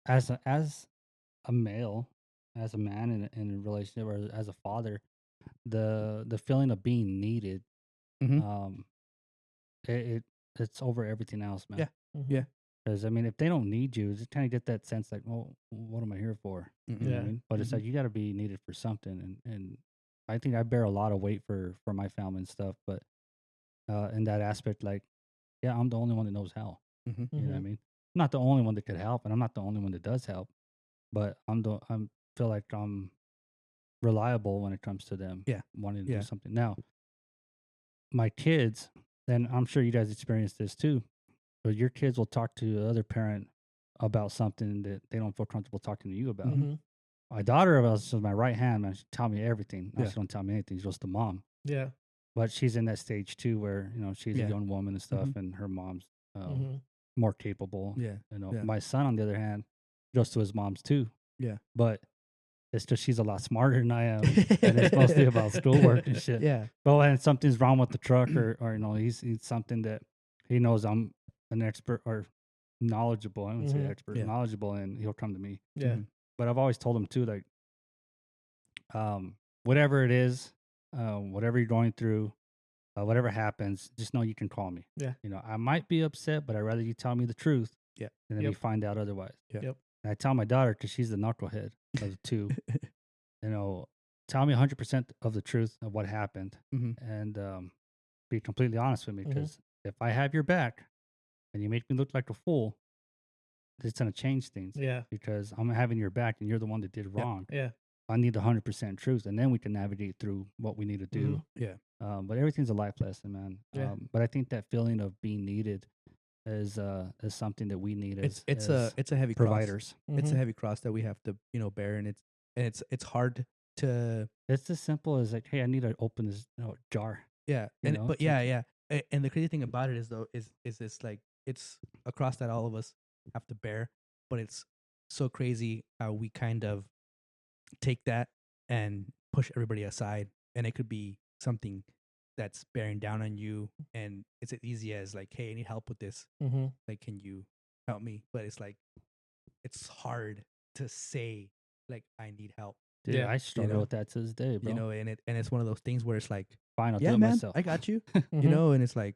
as a male, as a man in a relationship, or as a father, the feeling of being needed, Mhm. it's over everything else, man. Yeah. Mhm. Yeah. Because I mean, if they don't need you, just kind of get that sense like, well, what am I here for? You know what I Yeah. mean? But it's Mhm. like you got to be needed for something, and I think I bear a lot of weight for my family and stuff. But in that aspect, like, yeah, I'm the only one that knows how. Mhm. You know what I Mhm. mean? I'm not the only one that could help, and I'm not the only one that does help. But I'm feel like I'm reliable when it comes to them Yeah. wanting to Yeah. do something. Now, my kids, and I'm sure you guys experience this too, but your kids will talk to the other parent about something that they don't feel comfortable talking to you about. Mhm. Mhm. My daughter was my right hand, man. She tell me everything. Now Yeah. she don't tell me anything. She's just the mom. Yeah. But she's in that stage too where, you know, she's Yeah. a young woman and stuff, Mhm. and her mom's Mhm. more capable. Yeah. You know, Yeah. my son, on the other hand, goes to his mom's too. Yeah. But it's just she's a lot smarter than I am. And it's mostly about schoolwork and shit. Yeah. But when something's wrong with the truck or you know, he's something that he knows I'm an expert or knowledgeable. I wouldn't say Mhm. expert, Yeah. knowledgeable, and he'll come to me. Yeah. Mhm. But I've always told him too, like, whatever it is, whatever you're going through, whatever happens, just know you can call me. Yeah. You know, I might be upset, but I'd rather you tell me the truth. Yeah. And then Yep. we find out otherwise. Yeah. Yep. And I tell my daughter, because she's the knucklehead of the two, you know, tell me 100% of the truth of what happened, Mhm. and be completely honest with me. Mhm. Because if I have your back and you make me look like a fool, it's going to change things. Yeah. Because I'm having your back and you're the one that did wrong. Yeah. I need the 100% truth, and then we can navigate through what we need to do. Mhm. Yeah. But everything's a life lesson, man. Yeah. But I think that feeling of being needed is something that we need as It's as a heavy cross. providers. It's a Mhm. heavy cross that we have to, you know, bear, and it's hard to, It's as simple as like, hey, I need to open this jar. yeah. You And know, but it's yeah, like- yeah. And the crazy thing about it is though is it's like it's a cross that all of us have to bear, but it's so crazy how we kind of take that and push everybody aside, and it could be something that's bearing down on you, and it's as easy as like, hey, I need help with this, Mhm. like, can you help me? But it's like it's hard to say like I need help, Dude, Yeah. I struggle know, with that to this day, bro. you know, and it's one of those things where it's like, Fine, I'll do yeah, it man, myself. I got you, you Mhm. know, and it's like,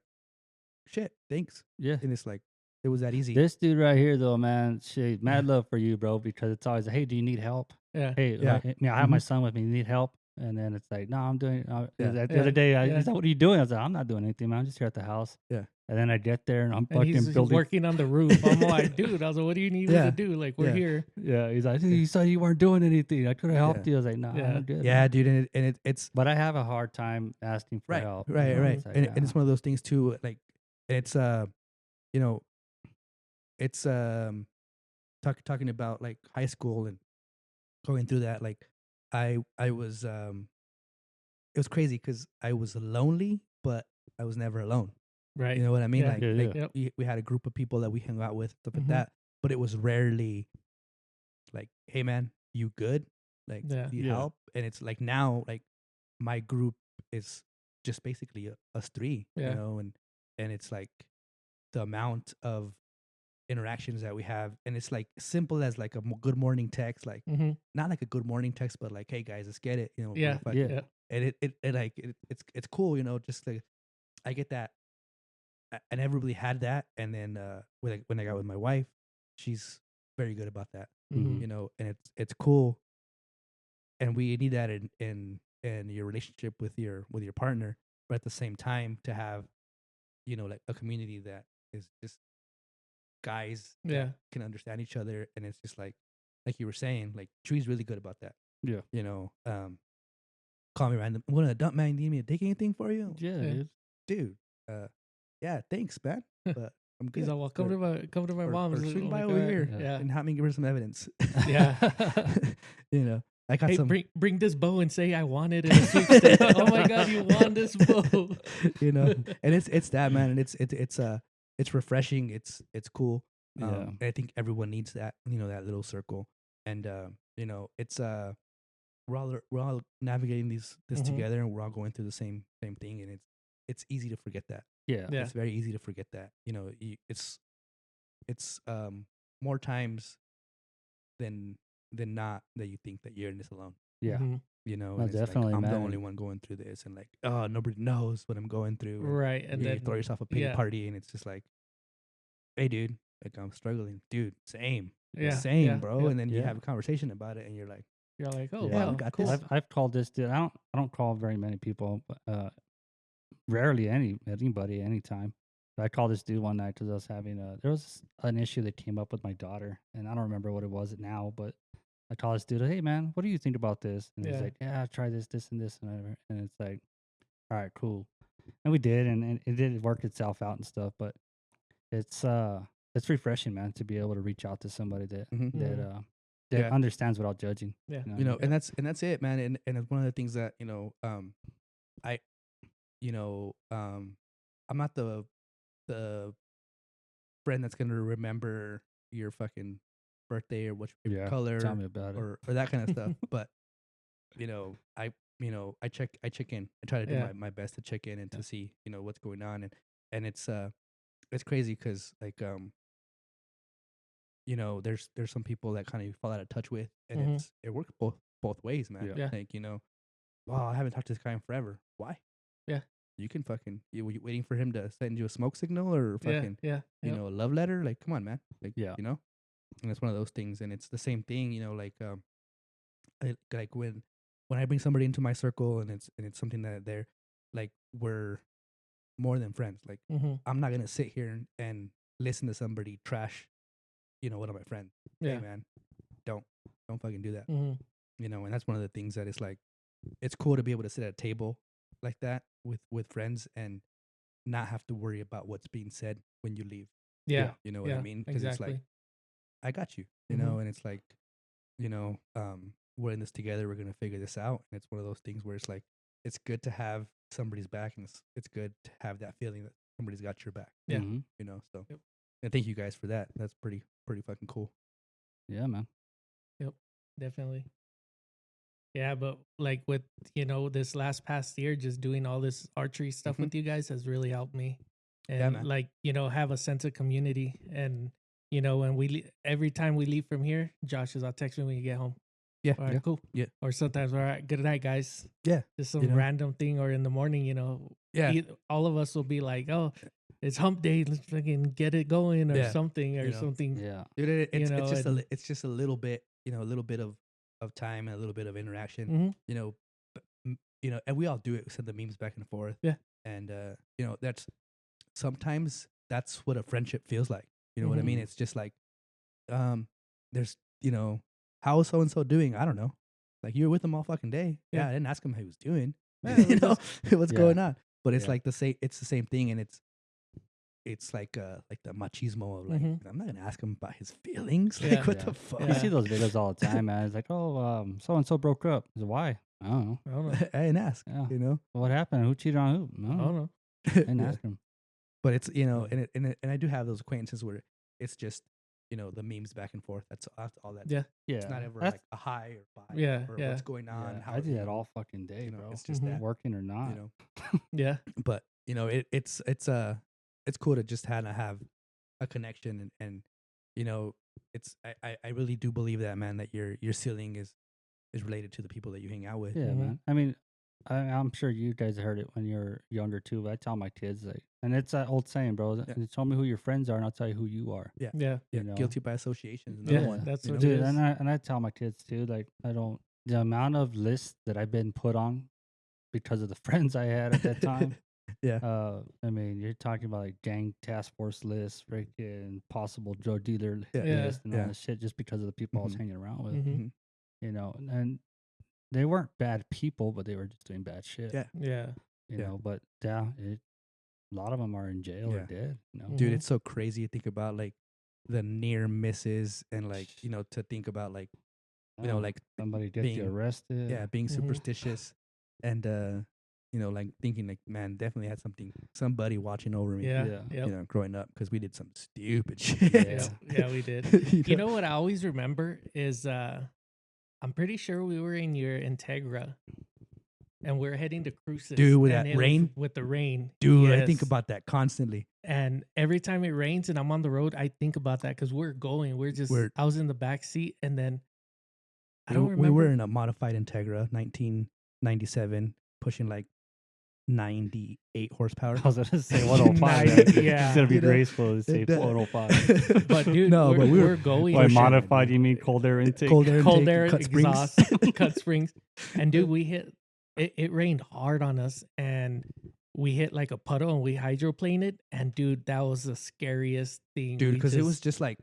shit, thanks, Yeah. and it's like, It was that easy. This dude right here, though, man, shit, mad love for you, bro, because it's always, hey, do you need help? Yeah. Hey, Yeah. I have my son with me. You need help? And then it's like, no, I'm doing. Yeah. The other day, Yeah. he's like, what are you doing? I was like, I'm not doing anything, man. I'm just here at the house. Yeah. And then I get there and I'm And fucking he's building. working on the roof. I'm like, dude, I was like, what do you need me to do? Like, we're here. Yeah, he's like, you said you weren't doing anything. I could have helped you. I was like, no, Yeah. I'm good. Yeah, man." dude, and it's But I have a hard time asking for help. right, you know? right, It's like, and yeah. it's one of those things too. Like, it's you know, it's talking about like high school and going through that. Like, I was it was crazy because I was lonely, but I was never alone. Right. You know what I mean? Yeah. Like, Yeah, like yeah. we had a group of people that we hung out with, stuff like Mhm. that. But it was rarely like, hey man, you good? Like, Yeah. need Yeah. help? And it's like now, like my group is just basically us three, Yeah. you know, and it's like the amount of interactions that we have, and it's like simple as like a good morning text, like Mm-hmm. not like a good morning text, but like, hey guys, let's get it, you know. Yeah. Like, Yeah. Yeah. and it's cool, you know, just like I get that. I never really had that, and then when I got with my wife, she's very good about that, Mm-hmm. you know, and it's cool, and we need that in your relationship with your partner, but at the same time to have, you know, like a community that is just guys that Yeah. can understand each other, and it's just like you were saying, like Tree's really good about that, Yeah. you know. Call me random. What a dump, man. Need me to take anything for you, Yeah, Yeah. dude? Yeah, thanks, man, but I'm good. He's like, well, come to my or mom's. swing I'm by like, over "All right." here Yeah. and have me give her some evidence. Yeah. You know, I got Hey, some. bring this bow and say I want it in a sweepstakes. Oh my god, you won this bow. You know, and it's that, man, and it's refreshing. It's cool. Yeah. And I think everyone needs that. You know, that little circle, and you know, it's we're all navigating this Mhm. together, and we're all going through the same thing, and it's easy to forget that. Yeah. Yeah. It's very easy to forget that. You know, it's more times than not that you think that you're in this alone. Yeah. Mhm. You know, No, and it's definitely, like I'm the man, only and- one going through this, and like, oh, nobody knows what I'm going through. And Right. And you then throw yourself a pity yeah. party, and it's just like, hey, dude, like I'm struggling, dude. Same, Yeah. same, Yeah. bro. Yeah. And then you Yeah. have a conversation about it, and you're like, You're like, oh Yeah, we wow, got cool. this. I've called this dude. I don't call very many people, but rarely anybody anytime. But I called this dude one night because I was having there was an issue that came up with my daughter, and I don't remember what it was now, but I called this dude. Hey man, what do you think about this? And he's Yeah. like, yeah, try this, and this, and whatever. And it's like, all right, cool. And we did, and it did work itself out and stuff. But it's refreshing, man, to be able to reach out to somebody that Mhm. that Yeah. understands without judging. Yeah. You know, Yeah. and that's it, man. And it's one of the things that, you know, I, you know, I'm not the friend that's gonna remember your fucking birthday or what your favorite Yeah, color tell me about it. or that kind of stuff. But you know, I check in. I try to do Yeah. my best to check in and Yeah. to see, you know, what's going on, and it's crazy because like you know, there's some people that kind of fall out of touch with, and Mhm. it works both ways, man. Yeah. Yeah. Like, you know, wow, I haven't talked to this guy in forever. Why? Yeah. You can fucking were you waiting for him to send you a smoke signal or Yeah. fucking Yeah. you Yep. know, a love letter? Like, come on, man. Like, Yeah. you know, and it's one of those things, and it's the same thing, you know, like like when I bring somebody into my circle, and it's something that they're like, we're more than friends. Like, Mhm. I'm not gonna sit here and listen to somebody trash, you know, one of my friends. Yeah. Hey, man, don't fucking do that. Mhm. You know, and that's one of the things that it's like, it's cool to be able to sit at a table like that with friends and not have to worry about what's being said when you leave. Yeah. You know what I Yeah. mean? Because it's like, Exactly. I got you, you Mhm. know, and it's like, you know, we're in this together. We're gonna figure this out, and it's one of those things where it's like, it's good to have somebody's back, and it's good to have that feeling that somebody's got your back. Yeah. Mhm. You know, so Yep. and thank you guys for that. That's pretty fucking cool. Yeah, man. Yep. Definitely. Yeah, but like with, you know, this past year, just doing all this archery stuff Mhm. with you guys has really helped me. Yeah, And man. like, you know, have a sense of community. And, you know, when every time we leave from here, Josh is, I'll text me when you get home. Yeah. All right, Yeah. cool. Yeah. Or sometimes, all right, good night, guys. Yeah. Just some You know? random thing. Or in the morning, you know, Yeah. all of us will be like, oh, it's hump day. Let's fucking get it going or Yeah, something or you know. something. Yeah. Dude, You know, it's just a little bit, you know, a little bit of time and a little bit of interaction, Mhm. you know, you know, and we all do it. We send the memes back and forth. Yeah. And you know, sometimes that's what a friendship feels like. You know what I mean? Mhm. It's just like, there's, you know, how is so and so doing? I don't know. Like, you were with him all fucking day. Yeah. Yeah, I didn't ask him how he was doing. Yeah, You we know, what's Yeah. going on? But it's Yeah. like it's the same thing, and it's like the machismo of like, Mhm. I'm not gonna ask him about his feelings. Yeah. Like, what Yeah. the fuck? You see those videos all the time, man. It's like, oh, so and so broke up. I said, why? I don't know. I don't know. I didn't ask. Yeah. You know. What happened? Who cheated on who? I I don't know. don't know. I didn't Yeah. ask him. But it's, you know, Yeah. and I do have those acquaintances where it's just, you know, the memes back and forth. That's all that. Yeah. Yeah. It's not ever That's- like a hi or bye. Yeah, Or yeah. what's going on. yeah, How I are do that you? all fucking day, You know, bro. it's just Mhm. that. Working or not. You know. Yeah. But you know, it's cool to just kind of have a connection, and you know, I really do believe that, man, that your ceiling is related to the people that you hang out with. Yeah, Mhm. man. I mean, I'm sure you guys heard it when you're younger too. But I tell my kids, like, and it's that old saying, bro. Yeah. You tell me who your friends are, and I'll tell you who you are. Yeah. Yeah. Yeah, You know. guilty by association is Yeah, another one. that's you what know? it Dude, is. and I tell my kids too, like, the amount of lists that I've been put on because of the friends I had at that time. Yeah. I mean, you're talking about like gang task force lists, freaking possible drug dealer Yeah. list, and all Yeah. this shit, just because of the people I was Mhm. hanging around with. Mhm. Mhm. You know, and they weren't bad people, but they were just doing bad shit. Yeah. Yeah. You Yeah. know, but yeah, a lot of them are in jail or Yeah. dead. You know, Dude, Mhm. it's so crazy to think about, like, the near misses, and like, you know, to think about, like, you know, like somebody gets you being arrested. being Mhm. superstitious, and you know, like thinking like, man, definitely had somebody watching over me. Yeah. Yeah. Yep. You know, growing up, because we did some stupid shit. Yeah. Yeah, we did. You know what I always remember is I'm pretty sure we were in your Integra and we're heading to Cruces. Dude, with and that it was rain? with the rain. Dude, I think Yes. about that constantly. And every time it rains and I'm on the road, I think about that because we're I was in the back seat, and then I don't remember. We were in a modified Integra, 1997, pushing like 98 horsepower. I was gonna say 105. Man. Yeah. Instead of be You know, graceful, to say 105. But dude, no, we're, but we're going. By pushing it, modified, dude. you mean cold air intake? Cold air, Cold intake, air cut springs. exhaust, cut springs, and dude, we hit. It rained hard on us, and we hit like a puddle, and we hydroplaned it. And dude, that was the scariest thing, Dude, because it was just like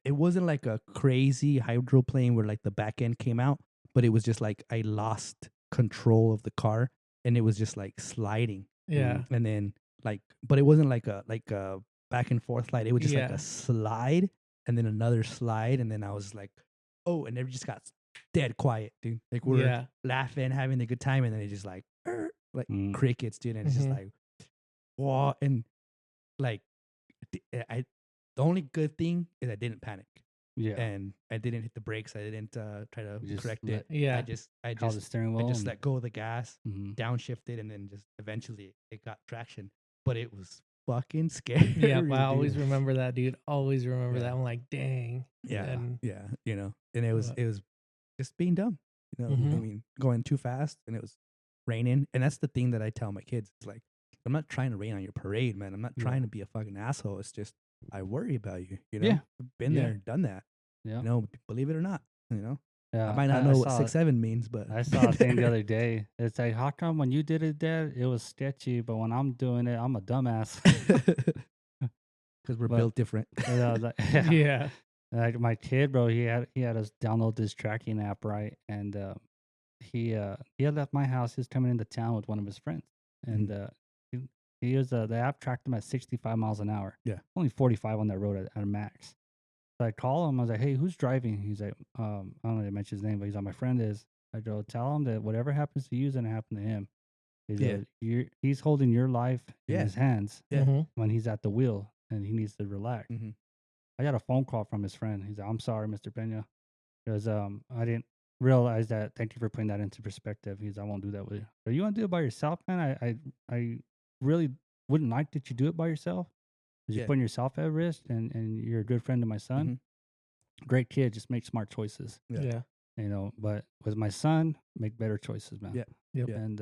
it wasn't like a crazy hydroplane where like the back end came out, but it was just like I lost control of the car, and it was just like sliding. yeah, And then like, but it wasn't like a back and forth slide. It was just like Yeah. a slide, and then another slide, and then I was like, oh, and it just got dead quiet, dude. Like we're yeah, laughing, having a good time, and then it just like Mm. crickets, dude. And it's just Mhm. like, whoa, and like the only good thing is I didn't panic, Yeah. and I didn't hit the brakes. I didn't try to You just correct let- it. yeah. I just Held the steering wheel. I just and- let go of the gas, Mhm. downshifted, and then just eventually it got traction. But it was fucking scary. Yeah, but I always dude. remember that, dude. Always remember Yeah. that. I'm like, dang. Yeah, And yeah, you know, and it was But- just being dumb. You know, I Mhm. mean, going too fast, and it was raining, and that's the thing that I tell my kids. It's like, I'm not trying to rain on your parade, man. I'm not Yeah. trying to be a fucking asshole. It's just I worry about you. You know, Yeah. I've been Yeah. there, done that. Yeah. You know, believe it or not. You know, Yeah. I might not know what saw 6'7" means, but I saw a thing the other day. It's like, how come when you did it, Dad, it was sketchy, but when I'm doing it, I'm a dumbass. because we're But- built different. And I was like, yeah. Like my kid, bro, he had us download this tracking app, right? And he had left my house. He was coming into town with one of his friends, and he was the app tracked him at 65 miles an hour. Yeah. Only 45 on that road at a max. So I call him. I was like, "Hey, who's driving?" He's like, I don't know if I mentioned his name, but he's like, my friend is. I go, tell him that whatever happens to you is gonna happen to him. He's Yeah. he's holding your life in Yeah. his hands Yeah. Mhm. when he's at the wheel, and he needs to relax. Mhm. I got a phone call from his friend. He's like, "I'm sorry, Mr. Pena. Because I didn't realize that. Thank you for putting that into perspective." He's, "I won't do that with you. Are you gonna do it by yourself, man? I really wouldn't like that you do it by yourself. Because Yeah. you're putting yourself at risk, and you're a good friend to my son. Mhm. Great kid, just make smart choices, Yeah. Yeah. you know. But with my son, make better choices, man. Yeah. Yep. Yeah. And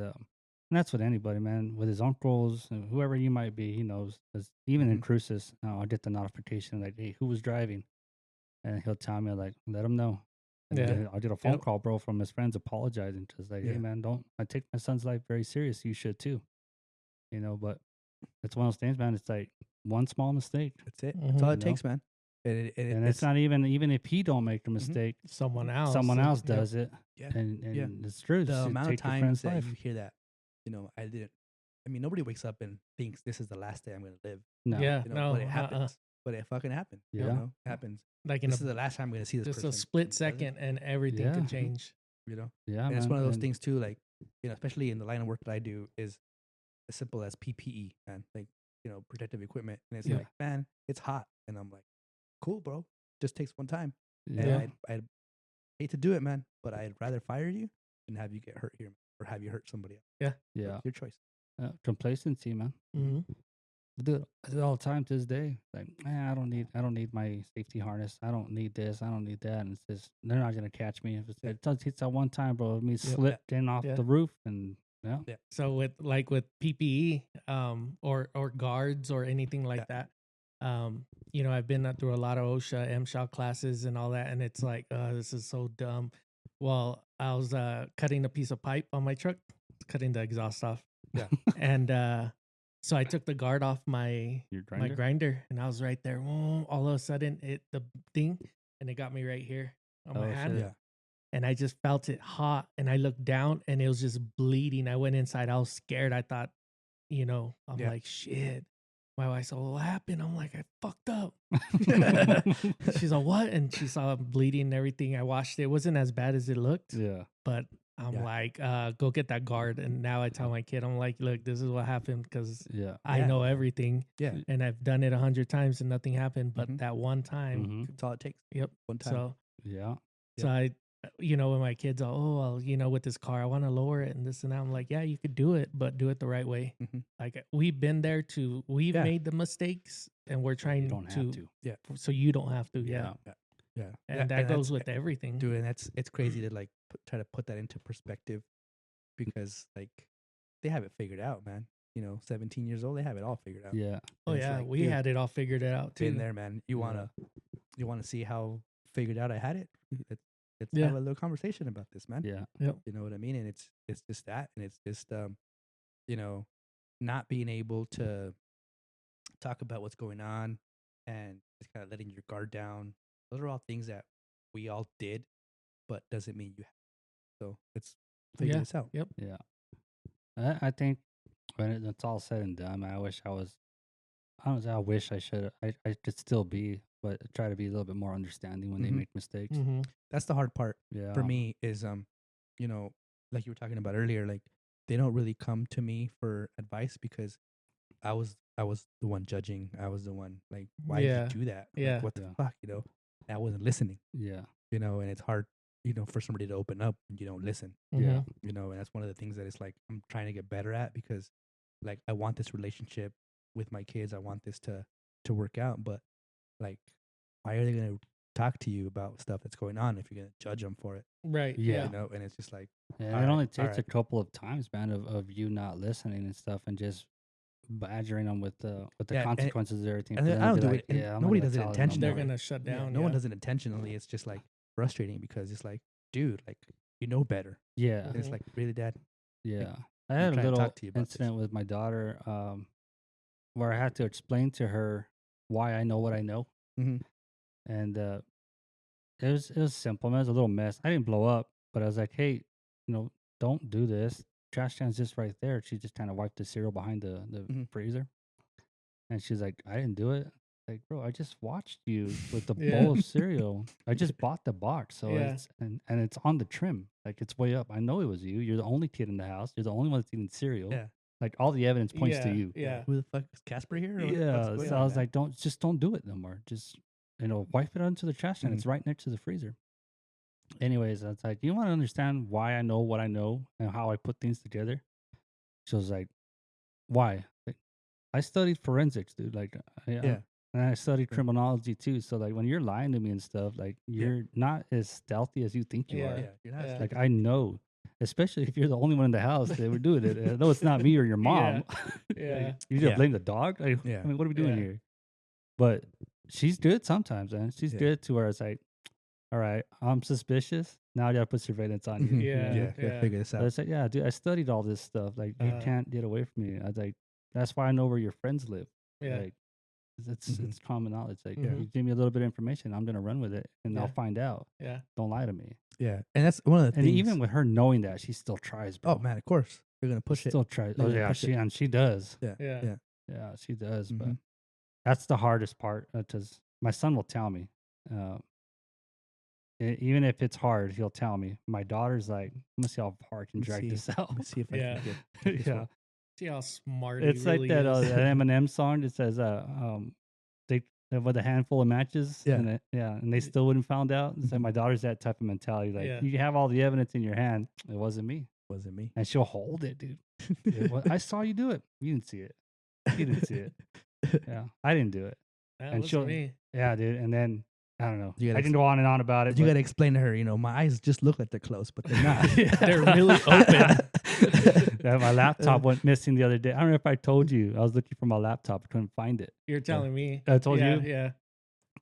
And that's with anybody, man. With his uncles, and whoever you might be, he knows. 'Cause even in cruises, I'll get the notification like, "Hey, who was driving?" And he'll tell me like, "Let him know." And Yeah. then I'll get a phone call, bro, from his friends apologizing, just like, "Hey, man, don't. I take my son's life very serious. You should too." But it's one of those things, man. It's like one small mistake. That's it. That's all it You know? takes, man. And it's not even if he don't make the mistake, someone else does it. Yeah. And it's true. The Just amount of take your times friend's that life. you hear that, I mean, nobody wakes up and thinks this is the last day I'm going to live. No. Yeah, But it happens. But it fucking happens. Yeah. It happens. like in This is the last time I'm going to see this just person. a split and it doesn't, second, and everything Yeah. could change. Yeah, And it's man. one of those And- things too, like, especially in the line of work that I do, is as simple as PPE, man. Like, protective equipment. And it's Yeah. like, man, it's hot. And I'm like, cool, bro. Just takes one time. Yeah. And I'd hate to do it, man, but I'd rather fire you than have you get hurt here or have you hurt somebody else. Yeah. Your choice. Complacency, man. Mm-hmm. I do it all the time to this day. Like, I don't need my safety harness. I don't need this. I don't need that. And it's just they're not gonna catch me. If it does hit that one time, bro, me slipped in off the roof and So with PPE, or guards or anything like that, I've been through a lot of OSHA, MSHA classes and all that, and it's like, this is so dumb. Well, I was cutting a piece of pipe on my truck, cutting the exhaust off. Yeah. And so I took the guard off my grinder, and I was right there. All of a sudden, the thing, and it got me right here on my hand. Yeah. And I just felt it hot, and I looked down, and it was just bleeding. I went inside. I was scared. I thought, I'm like, shit. My wife said, what happened? I'm like, I fucked up. She's like, what? And she saw bleeding and everything. I washed it. It wasn't as bad as it looked. Yeah. But I'm like, go get that guard. And now I tell my kid, I'm like, look, this is what happened, because I know everything. Yeah. And I've done it 100 times and nothing happened. But that one time. That's all it takes. Yep. One time. So, Yeah. So I, when my kids are, with this car, I want to lower it and this and that. I'm like, yeah, you could do it, but do it the right way. Like, we've been there we've made the mistakes, and we're trying to. Yeah. So you don't have to. Yeah. And that goes with everything. Dude, and it's crazy to like try to put that into perspective, because like they have it figured out, man. 17 years old, they have it all figured out. Yeah. Oh yeah, like, we dude, had it all figured out too. Been there, man. You wanna see how figured out I had it? Let's Yeah. have a little conversation about this, man. Yeah. Yep. You know what I mean? And it's just that, and it's just not being able to talk about what's going on and just kind of letting your guard down. Those are all things that we all did, but doesn't mean you have. So let's figure this out. Yep. Yeah. I think when it's all said and done, I wish I was. I don't know. I wish I should. I could still be, but try to be a little bit more understanding when they make mistakes. Mm-hmm. That's the hard part Yeah. for me. Is like you were talking about earlier, like they don't really come to me for advice because I was the one judging. I was the one like, why did you do that? Yeah. Like, what the fuck? And I wasn't listening. Yeah. And it's hard, for somebody to open up and you don't listen. Yeah. And that's one of the things that it's like I'm trying to get better at, because like I want this relationship with my kids. I want this to work out, but like, why are they going to talk to you about stuff that's going on if you're going to judge them for it? Right. Yeah. And it's just like, And it only takes a couple of times, man, of you not listening and stuff, and just badgering them with the consequences of everything. And I don't do it. Yeah, nobody does it intentionally. They're gonna shut down. No one does it intentionally. It's just like frustrating, because it's like, dude, like better. Yeah. And it's like, really, Dad? Yeah. I had a trying to little talk to you about incident with my daughter where I had to explain to her why I know what I know. Mhm. And it was simple. Man, it was a little mess. I didn't blow up, but I was like, hey, don't do this. Trash can's just right there. She just kind of wiped the cereal behind the freezer. And she's like, I didn't do it. Like, bro, I just watched you with the bowl of cereal. I just bought the box. So it's and it's on the trim. Like, it's way up. I know it was you. You're the only kid in the house. You're the only one that's eating cereal. Yeah. Like, all the evidence points to you. Yeah. Who the fuck is Casper here? Or Yeah. what's going So on, I was man? like, don't do it no more. Just, wipe it onto the trash can. It's right next to the freezer. Anyways, I was like, you want to understand why I know what I know and how I put things together? She was like, why? Like, I studied forensics, dude. Like, and I studied criminology too. So like, when you're lying to me and stuff, like, you're not as stealthy as you think you are. Yeah. You're not Like, I know especially if you're the only one in the house that would do it. I know it's not me or your mom. Yeah. You just blame the dog. Like, Yeah. I mean, what are we doing here? But she's good sometimes, man. She's good to where it's like, all right, I'm suspicious. Now I gotta put surveillance on you. Yeah. Figure this out. But it's like, yeah, dude, I studied all this stuff. Like, you can't get away from me. I was like, that's why I know where your friends live. Yeah. Like, it's common knowledge. Like, Mhm. you give me a little bit of information, I'm gonna run with it, and I'll find out. Yeah. Don't lie to me. Yeah, and that's one of the And things. even with her knowing that, she still tries, bro. Oh man, of course you're gonna push it. Still tries. They're Oh gonna yeah, push it. she does. Yeah. Yeah, she does. But Mhm. that's the hardest part because my son will tell me. Even if it's hard, he'll tell me. My daughter's like, I'm gonna see how far I can drag this out. Let me see if I Yeah. can get this Yeah, one. See how smart it's he really like that is. that Eminem song that says, they with a handful of matches, Yeah. and they still wouldn't found out. It's like my daughter's that type of mentality. Like, Yeah. you have all the evidence in your hand. It wasn't me, Wasn't me. and she'll hold it, dude. I saw you do it. You didn't see it. You didn't see it. Yeah, I didn't do it. That And was she'll- me. Yeah, dude. And then I don't know. You gotta I can go on and on about it. You but- gotta explain to her. My eyes just look like they're closed, but they're not. They're really open. Yeah, my laptop went missing the other day. I don't know if I told you. I was looking for my laptop. I couldn't find it. You're telling me. I told Yeah, you? Yeah.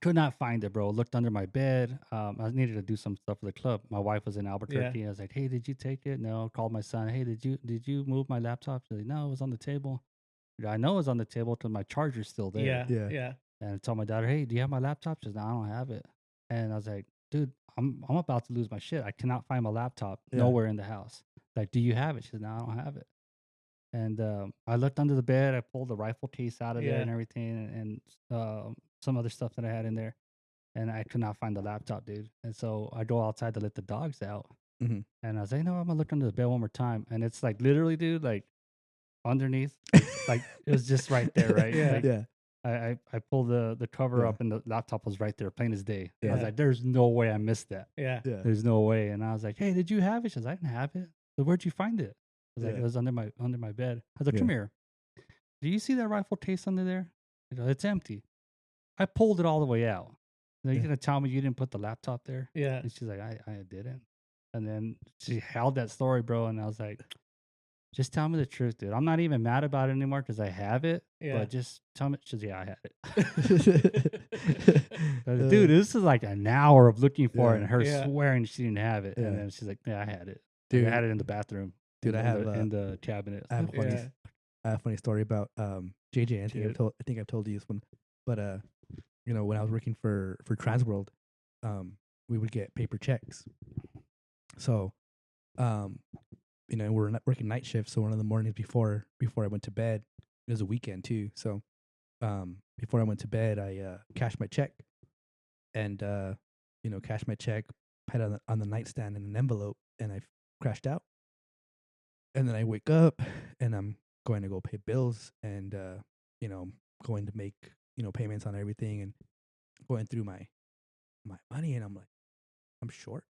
Could not find it, bro. Looked under my bed. I needed to do some stuff for the club. My wife was in Albuquerque. I was like, hey, did you take it? No. Called my son. Hey, did you move my laptop? She's like, no, it was on the table. I know it was on the table because my charger's still there. Yeah. Yeah. Yeah. And I told my daughter, hey, do you have my laptop? She said, no, I don't have it. And I was like, dude, I'm about to lose my shit. I cannot find my laptop nowhere in the house. Like, do you have it? She said, no, I don't have it. And I looked under the bed. I pulled the rifle case out of there and everything, and some other stuff that I had in there. And I could not find the laptop, dude. And so I go outside to let the dogs out. Mhm. And I was like, no, I'm going to look under the bed one more time. And it's like literally, dude, like underneath, like it was just right there, right? Yeah. Like, Yeah. I pulled the cover Yeah. up and the laptop was right there, plain as day. I was Yeah. like, there's no way I missed that. Yeah. Yeah. There's no way. And I was like, hey, did you have it? She says, I didn't have it. So where'd you find it? I was like, Yeah. it was under my bed. I was like, come Yeah. here. Do you see that rifle case under there? She goes, it's empty. I pulled it all the way out. Are you Yeah. gonna tell me you didn't put the laptop there? Yeah. And she's like, I didn't. And then she held that story, bro. And I was like, just tell me the truth, dude. I'm not even mad about it anymore because I have it. Yeah. But just tell me. She's I had it. Dude, this is like an hour of looking for it and her Yeah. swearing she didn't have it. Yeah. And then she's like, yeah, I had it. Dude. I had it in the bathroom. Dude, in the cabinet. I have a funny, Yeah. I have a funny story about JJ. Dude. I think I've told you this one, but when I was working for Transworld, we would get paper checks. So, we're working night shift. So one of the mornings before I went to bed, it was a weekend too. So, before I went to bed, I cashed my check, and cashed my check, had it on the nightstand in an envelope, and I crashed out. And then I wake up and I'm going to go pay bills and, going to make, payments on everything and going through my money. And I'm like, I'm short.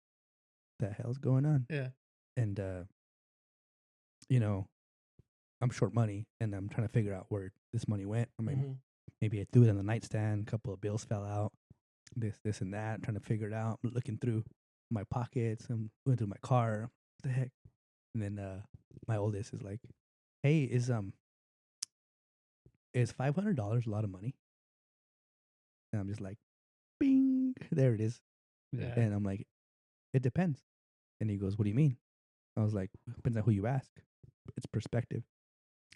What the hell's going on? Yeah. And, I'm short money and I'm trying to figure out where this money went. I mean, Mhm. maybe I threw it on the nightstand. A couple of bills fell out. This and that. I'm trying to figure it out. I'm looking through my pockets. I'm going through my car. What the heck? And then my oldest is like, "Hey, is $500 a lot of money?" And I'm just like, "Bing, there it is." Yeah. And I'm like, "It depends." And he goes, "What do you mean?" I was like, "Depends on who you ask. It's perspective.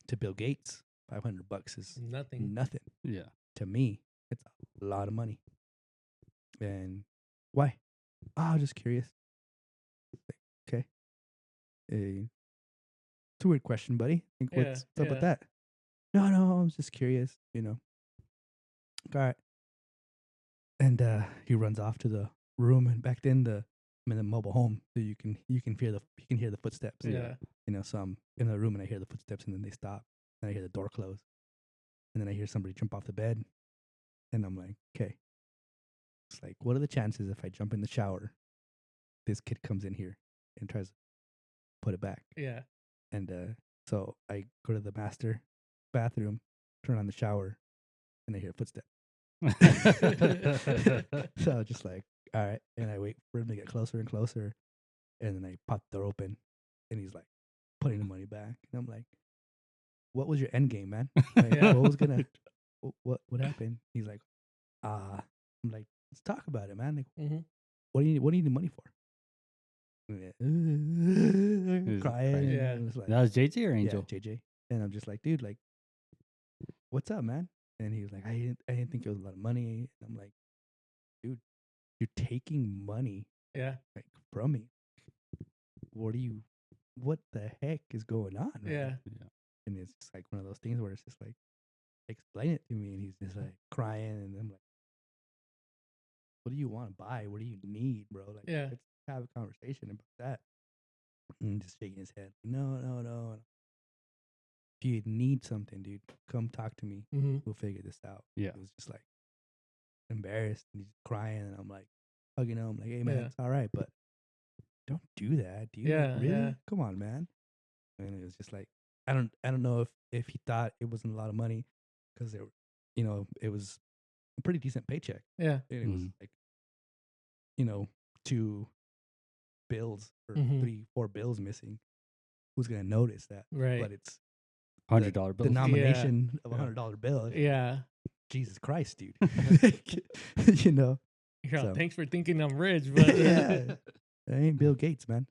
To Bill Gates, $500 is Nothing. nothing. Yeah. To me, it's a lot of money." And why? Oh, just curious. Okay. It's a weird question, buddy. Think Yeah, what's up yeah. with that? No, I was just curious, All right. And he runs off to the room, and back then I'm in the mobile home, so you can hear the footsteps. Yeah. So I'm in the room and I hear the footsteps, and then they stop, and I hear the door close, and then I hear somebody jump off the bed, and I'm like, okay. It's like, what are the chances if I jump in the shower, this kid comes in here and tries to put it back? Yeah. And so I go to the master bathroom, turn on the shower, and I hear footsteps. So I was just like, all right. And I wait for him to get closer and closer. And then I pop the door open, And he's like putting the money back. And I'm like, what was your end game, man? Like, Yeah. what was gonna what happened? He's like, I'm like, let's talk about it, man. Like, Mm-hmm. what do you need the money for? Crying. Yeah. And it's like, That was JJ or yeah, Angel? JJ. And I'm just like, dude, like, what's up, man? And he was like, I didn't think it was a lot of money. And I'm like, dude, you're taking money Yeah. like from me. What the heck is going on? Right Yeah. now? And it's just like one of those things where it's just like, explain it to me. And he's just like crying. And I'm like, what do you want to buy? What do you need, bro? Like, Yeah. let's have a conversation about that. And just shaking his head. No. If you need something, dude, come talk to me. Mm-hmm. We'll figure this out. Yeah. It was just like embarrassed and he's crying. And I'm like, hugging him. I'm like, hey, man, Yeah. it's all right. But don't do that, dude. Yeah, Like, really? yeah. Come on, man. And it was just like, I don't know if he thought it wasn't a lot of money because there, it was a pretty decent paycheck. Yeah. And it was like, 2 bills or Mhm. 3-4 bills missing. Who's gonna notice that? Right. But it's $100 the bill. denomination of Yeah. $100 bill. Yeah. Jesus Christ, dude. You're all, So- thanks for thinking I'm rich, but Yeah. I ain't Bill Gates, man.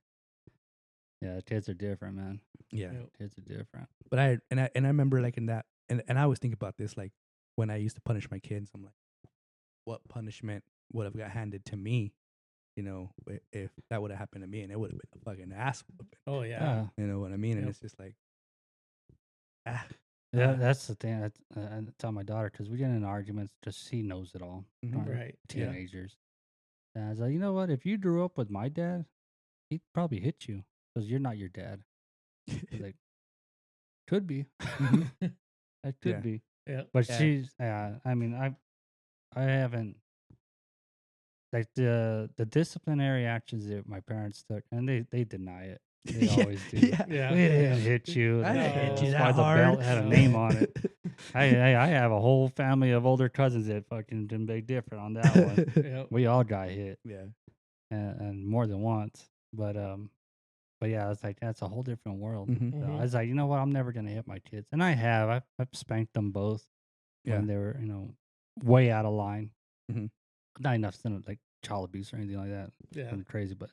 Yeah, kids are different, man. Yeah. Yep. Kids are different. But I remember like in that, and I always think about this, like when I used to punish my kids, I'm like, what punishment would have got handed to me, if that would have happened to me, and it would have been a fucking ass whooping. oh yeah. You know what I mean? And Yep. it's just like, Yeah, that's the thing. I tell my daughter because we get in arguments. Just she knows it all. Mhm. Right. Yeah. Teenagers. And I was like, you know what? If you grew up with my dad, he'd probably hit you because you're not your dad. I was like, could be. That could Yeah. be. Yeah. But Yeah. she's. I mean, I haven't. Like the disciplinary actions that my parents took, and they deny it. They Yeah, always do. yeah. Yeah. We didn't hit you. I didn't hit you That's that why the hard. belt had a No. name on it. I have a whole family of older cousins that fucking didn't big different on that one. Yep. We all got hit, Yeah. and more than once. But yeah, it's like that's a whole different world. Mhm. So I Mhm. was like, you know what? I'm never gonna hit my kids, and I have. I've spanked them both Yeah. when they were, way out of line. Mhm. Not enough to like child abuse or anything like that. Yeah. Nothing crazy, but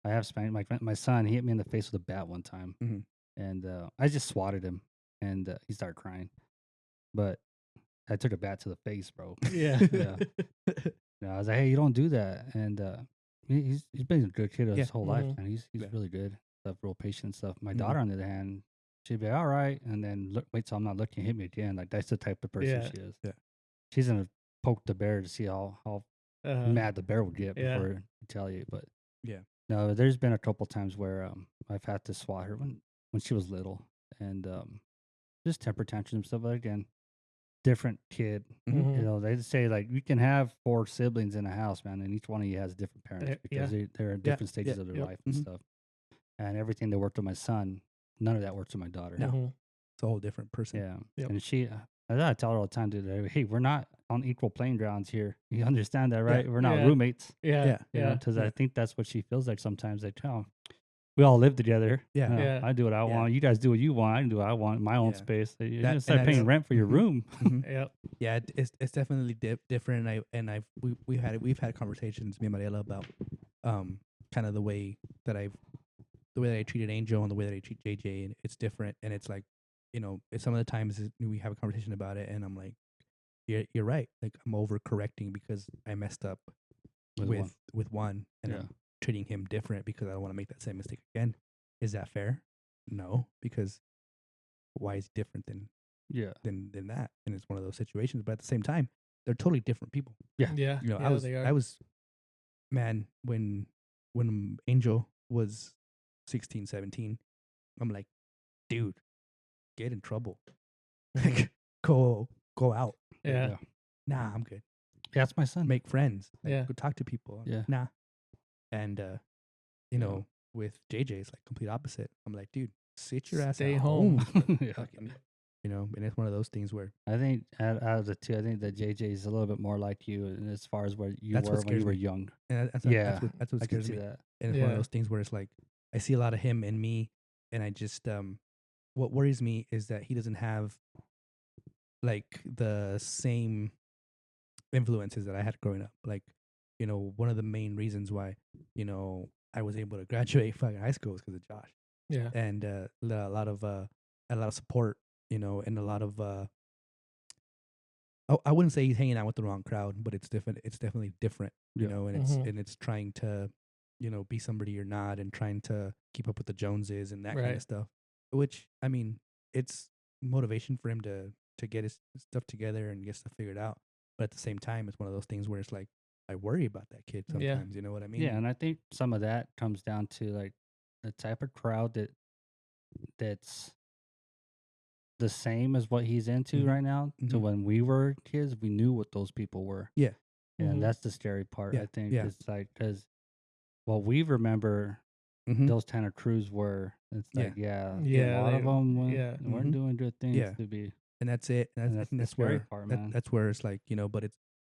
I have spanked my son. He hit me in the face with a bat one time, Mhm. and I just swatted him, and he started crying. But I took a bat to the face, bro. Yeah. Yeah. I was like, hey, you don't do that. And he's been a good kid his Yeah. whole life, Mhm. and he's Yeah. really good stuff, real patient and stuff. My Mhm. daughter, on the other hand, she'd be all right, and then wait till I'm not looking, hit me again. Like that's the type of person Yeah. she is. Yeah. She's gonna poke the bear to see how mad the bear will get Yeah. before it retaliate. But Yeah. no, there's been a couple times where I've had to swat her when she was little, and just temper tantrums and stuff. But again, different kid. Mhm. You know, they say like you can have 4 siblings in a house, man, and each one of you has different parents Yeah. because they're at different stages of their Yep. life and Mhm. stuff. And everything that worked with my son, none of that works with my daughter. No. Mhm. It's a whole different person. Yeah, Yep. and she, I tell her all the time, dude, hey, we're not on equal playing grounds here. You understand that, right? We're not Yeah. roommates. Yeah. Yeah. Yeah. Because Yeah. I think that's what she feels like sometimes. Like, oh, we all live together. Yeah. You know, Yeah. I do what I Yeah. want. You guys do what you want. I can do what I want. My own Yeah. space. You're That- gonna and start paying that's- rent for your Mhm. room. Mhm. Yep. Yeah, it's definitely different. We've had conversations, me and Mariela, about kind of the way that I treated Angel and the way that I treat JJ, and it's different. And it's like, it's some of the times we have a conversation about it, and I'm like, you're right. Like I'm overcorrecting because I messed up with one, and Yeah. I'm treating him different because I don't want to make that same mistake again. Is that fair? No, because why is he different than Yeah. than that? And it's one of those situations. But at the same time, they're totally different people. Yeah. Yeah. You know, Yeah, they are. I was, man, when Angel was 16, 17, I'm like, dude, get in trouble. Like, go out. Yeah. Nah, I'm good. Yeah, that's my son. Make friends. Like, Yeah. go talk to people. Yeah. Nah. And you know, with JJ, it's like complete opposite. I'm like, dude, sit your ass Stay at home. Yeah. Fucking, and it's one of those things where I think out of the two, I think that JJ is a little bit more like you as far as where you That's what were when scares you were me. young. and that's Yeah, what I can scares see me. that. And it's one of Yeah. those things where it's like I see a lot of him in me, I just what worries me is that he doesn't have like the same influences that I had growing up. Like, one of the main reasons why, I was able to graduate fucking high school was because of Josh. Yeah. And a lot of support, and a lot of I wouldn't say he's hanging out with the wrong crowd, but it's different. It's definitely different, Yeah. and it's trying to, be somebody you're not, and trying to keep up with the Joneses and that kind Right. of stuff. Which, I mean, it's motivation for him to get his stuff together and get stuff figured out. But at the same time, it's one of those things where it's like I worry about that kid Yeah. sometimes. You know what I mean? Yeah, and I think some of that comes down to like the type of crowd that's the same as what he's into Mhm. right now. To Mhm. when we were kids, we knew what those people were. Yeah. And Mhm. that's the scary part. Yeah, I think yeah. it's like because what we remember Mhm. those kind of crews were. It's Yeah. like a Yeah, lot of they- them yeah. weren't Mhm. doing good things Yeah. to be. And that's it. And I that's think the that's scary where part, man. that's where it's like, but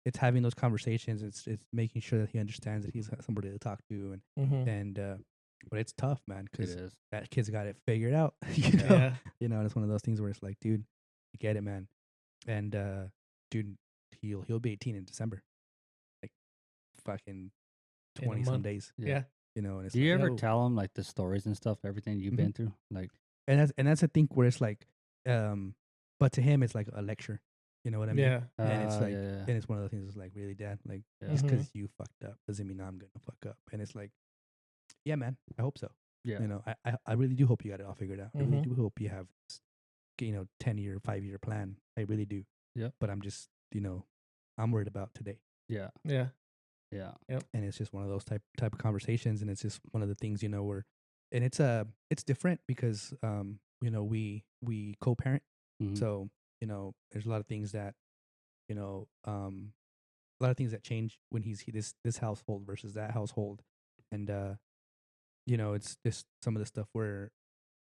it's having those conversations. It's making sure that he understands that he's somebody to talk to, Mhm. and but it's tough, man, It because is. that kid's got it figured out. Yeah. And it's one of those things where it's like, dude, I get it, man, and dude, he'll be 18 in December, like fucking In a 20 some month. days, Yeah. and it's Do you like, ever yo. tell them like the stories and stuff, everything you've Mhm. been through? Like, And that's a thing where it's like, but to him it's like a lecture. You know what I mean? Yeah. And it's like, yeah. and it's one of the things that's like, really, Dad, like Yeah. just Mhm. because you fucked up doesn't mean I'm gonna fuck up. And it's like, yeah, man, I hope so. Yeah. I really do hope you got it all figured out. I really Mhm. do hope you have this, 10-year, 5-year plan. I really do. Yep. But I'm just, I'm worried about today. Yeah. Yeah. Yeah. And it's just one of those type of conversations, and it's just one of the things, where, and it's different because we co-parent. Mhm. So, there's a lot of things that, a lot of things that change when he's this household versus that household. And it's just some of the stuff where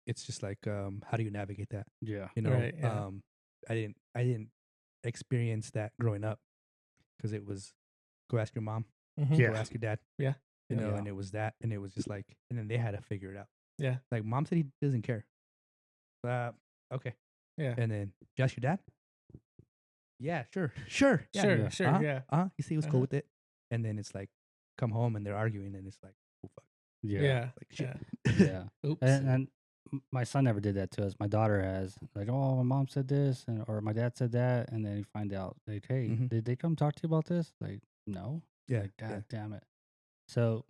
it's just like, how do you navigate that? Yeah. Right, yeah. I didn't experience that growing up, because it was go ask your mom, Mhm. Yeah. go ask your dad. Yeah. Yeah. And it was that, and it was just like, and then they had to figure it out. Yeah. Like, mom said he doesn't care. Okay. Yeah. And then, you ask your dad? Yeah, sure. Yeah. Sure. Yeah. Sure. Uh-huh. Yeah. He said he was Uh-huh. cool with it. And then it's like, come home and they're arguing, and it's like, oh fuck. Yeah. Yeah. Like, shit. Yeah. Oops. And my son never did that to us. My daughter has. Like, oh, my mom said this, or my dad said that, and then you find out, like, hey, Mhm. did they come talk to you about this? Like, no. Yeah, Like, yeah. God damn it. So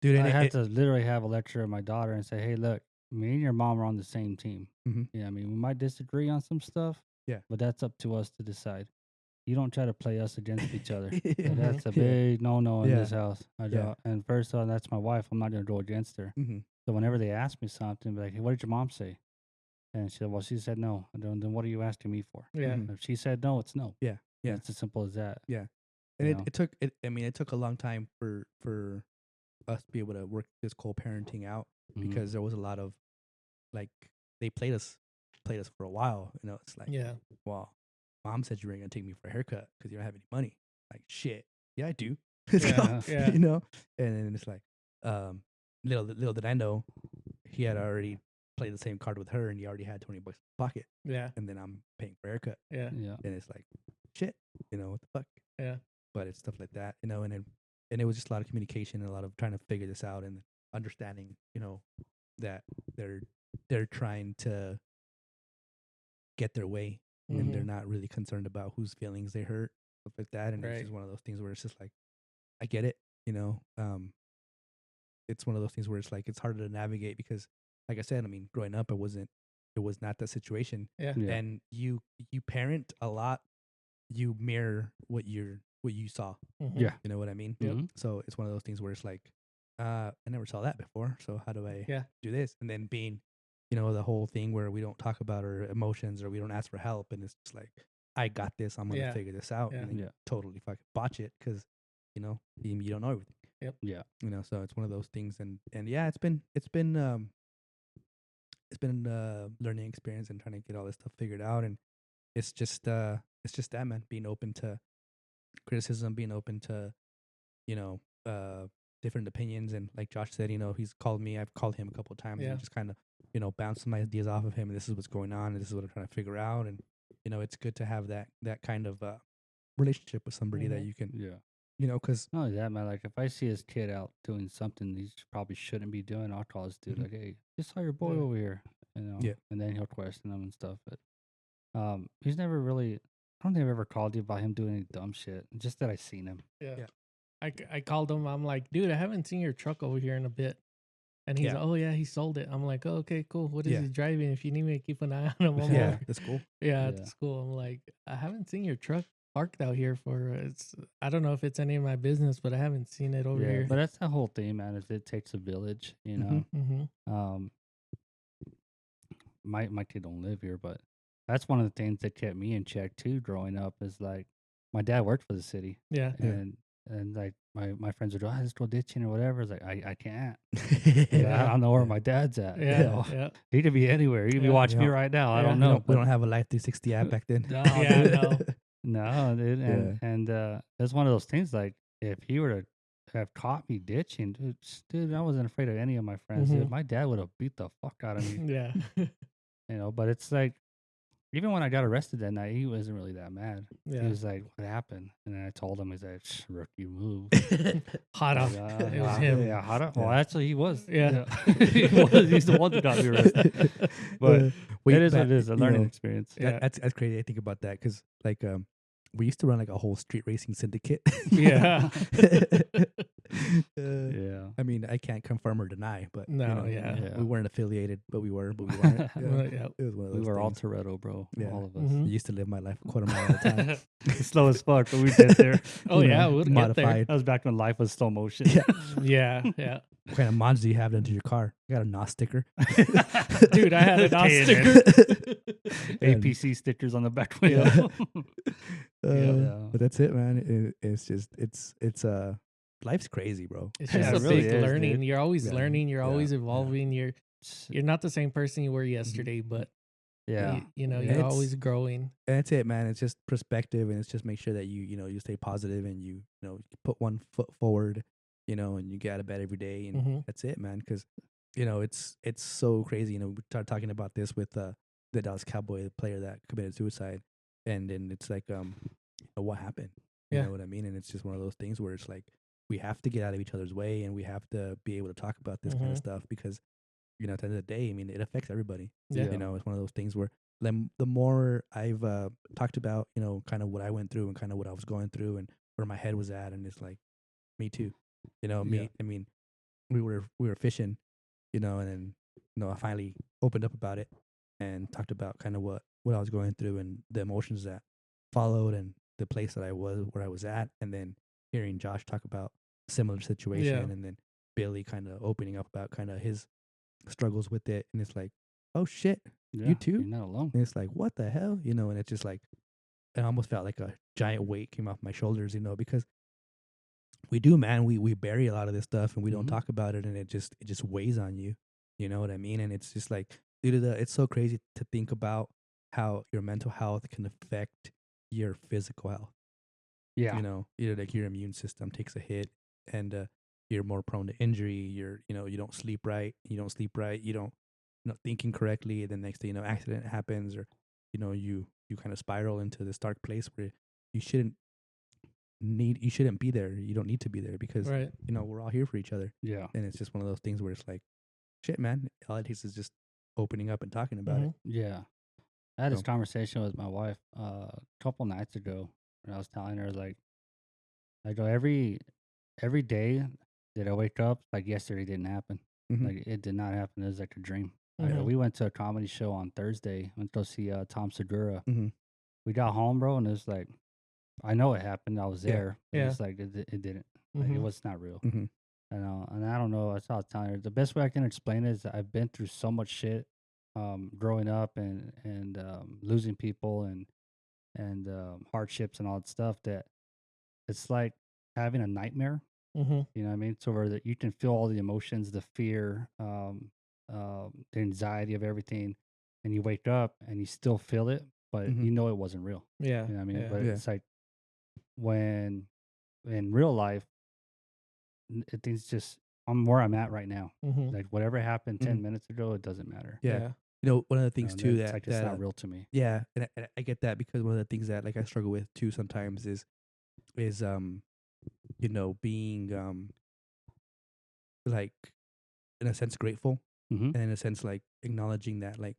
Dude, and I it, had it, to literally have a lecture of my daughter and say, hey, look, me and your mom are on the same team. Mhm. Yeah, I mean, we might disagree on some stuff. Yeah. But that's up to us to decide. You don't try to play us against each other. Yeah. Like, that's a Yeah. big no in Yeah. this house. Yeah. And first, that's my wife. I'm not going to go against her. Mhm. So whenever they ask me something, be like, hey, what did your mom say? And she said, well, she said no. Then what are you asking me for? Yeah. Mhm. If she said no, it's no. Yeah. Yeah. It's as simple as that. Yeah. And You know? it took it. I mean, it took a long time for us to be able to work this co-parenting out, Mhm. because there was a lot of, like, they played us for a while. It's like, Yeah. well, mom said you weren't gonna take me for a haircut because you don't have any money. Like, shit, yeah, I do. Yeah, yeah. And then it's like, little did I know, he had already played the same card with her, and he already had $20 in his pocket, Yeah. and then I'm paying for a haircut, Yeah. Yeah. and it's like, shit, what the fuck? Yeah. But it's stuff like that, and it was just a lot of communication and a lot of trying to figure this out, and understanding, that they're trying to get their way, and they're Mhm. not really concerned about whose feelings they hurt, stuff like that. And it's Right. just one of those things where it's just like, I get it, it's one of those things where it's like, it's harder to navigate because, like I said, I mean, growing up, it was not that situation. Yeah. Yeah. And you parent a lot, you mirror what you saw. Mhm. Yeah. You know what I mean? Yep. Mhm. So it's one of those things where it's like, I never saw that before. So how do I Yeah. do this? And then being, the whole thing where we don't talk about our emotions, or we don't ask for help. And it's just like, I got this. I'm going to Yeah. figure this out. Yeah. And then you Yeah. totally fucking botch it because, you don't know everything. Yeah. So it's one of those things. And yeah, it's been learning experience and trying to get all this stuff figured out. And it's just that, man, being open to criticism, being open to, different opinions. And like Josh said, he's called me. I've called him a couple of times and just kind of, bounce some ideas off of him. And this is what's going on. And this is what I'm trying to figure out. And, it's good to have that kind of relationship with somebody that you can, because. No, yeah, man. Like if I see his kid out doing something he probably shouldn't be doing, I'll call his dude like, "Hey, just saw your boy over here," Yeah. And then he'll question him and stuff. But he's never really. I don't think I've ever called you about him doing any dumb shit. Just that I seen him. Yeah. I called him. I'm like, dude, I haven't seen your truck over here in a bit. And he's like, oh, yeah, he sold it. I'm like, oh, okay, cool. What is he driving? If you need me to keep an eye on him, I'm Yeah, like, that's cool. Yeah, that's cool. I'm like, I haven't seen your truck parked out here for I don't know if it's any of my business, but I haven't seen it over here. But that's the whole thing, man. Is it takes a village, My kid don't live here, but that's one of the things that kept me in check too. Growing up is like my dad worked for the city, and like my friends would go, I just go ditching or whatever. It's like I can't. I don't know where my dad's at. He could be anywhere. He could be watching me right now. I don't know. We don't have a Life 360 app back then. No, dude. And that's one of those things. Like if he were to have caught me ditching, dude, I wasn't afraid of any of my friends. Dude, my dad would have beat the fuck out of me. But it's like, even when I got arrested that night, he wasn't really that mad. He was like, what happened? And then I told him, he's like, rookie move. Hada. It was him. Yeah, Hada. Well, actually, he was. Yeah. He's the one that got me arrested. But it is what it is, a learning experience. That's crazy. I think about that because, like, we used to run like a whole street racing syndicate. I mean, I can't confirm or deny, but we weren't affiliated, but we were. But we weren't. It was one of those we were all things. Toretto, bro. Yeah. All of us. I used to live my life a quarter mile at a time. Slow as fuck, but we get there. We'll get there. Modified. That was back when life was slow motion. Yeah. What kind of mods do you have into your car? I got a NOS sticker. Dude, I had a NOS sticker. APC stickers on the back window. But that's it, man. It's just life's crazy, bro. It's just a really big is, learning. dude. You're always learning. You're always evolving. You're not the same person you were yesterday, but you're always growing. And that's it, man. It's just perspective, and it's just make sure that you stay positive and you put one foot forward, and you get out of bed every day, and that's it, man. Because it's so crazy. We started talking about this with the Dallas Cowboy player that committed suicide, and then it's like, what happened? You know what I mean? And it's just one of those things where it's like we have to get out of each other's way, and we have to be able to talk about this kind of stuff because at the end of the day, I mean, it affects everybody. It's one of those things where the more I've talked about, kind of what I went through and kind of what I was going through and where my head was at, and it's like, me too. I mean, we were fishing, and then I finally opened up about it and talked about kind of what I was going through and the emotions that followed and the place that I was where I was at, and then hearing Josh talk about a similar situation, and then Billy kind of opening up about kind of his struggles with it, and it's like, oh shit, you too? You're not alone. And it's like, what the hell, and it's just like, I almost felt like a giant weight came off my shoulders, because we do, man, we bury a lot of this stuff and we don't talk about it, and it just weighs on you. You know what I mean? And it's just like, dude, it's so crazy to think about how your mental health can affect your physical health. Yeah. Either like your immune system takes a hit and you're more prone to injury. You don't sleep right. You don't thinking correctly. And then next thing you know, accident happens, or, you kind of spiral into this dark place where you shouldn't be there. You don't need to be there because, we're all here for each other. Yeah. And it's just one of those things where it's like, shit, man, all it takes is just opening up and talking about it. Yeah. I had this conversation with my wife a couple nights ago, and I was telling her, like, I go, every day that I wake up, like yesterday didn't happen. Like, it did not happen. It was like a dream. We went to a comedy show on Thursday. Went to go see Tom Segura. We got home, bro, and it's like, I know it happened. I was there. But it's like, it didn't. Like, it was not real. And I don't know. I was telling her, the best way I can explain it is that I've been through so much shit growing up and losing people and hardships and all that stuff, that it's like having a nightmare. You know what I mean? So where that you can feel all the emotions, the fear, the anxiety of everything, and you wake up and you still feel it, but you know it wasn't real. Yeah. You know what I mean? But it's like when in real life, things just I'm where I'm at right now. Mm-hmm. Like whatever happened 10 Mhm. minutes ago, it doesn't matter. Yeah. You know, one of the things too It's like it's not real to me. yeah, and I get that because one of the things that like I struggle with too sometimes is you know, being like in a sense grateful, Mm-hmm. and in a sense like acknowledging that like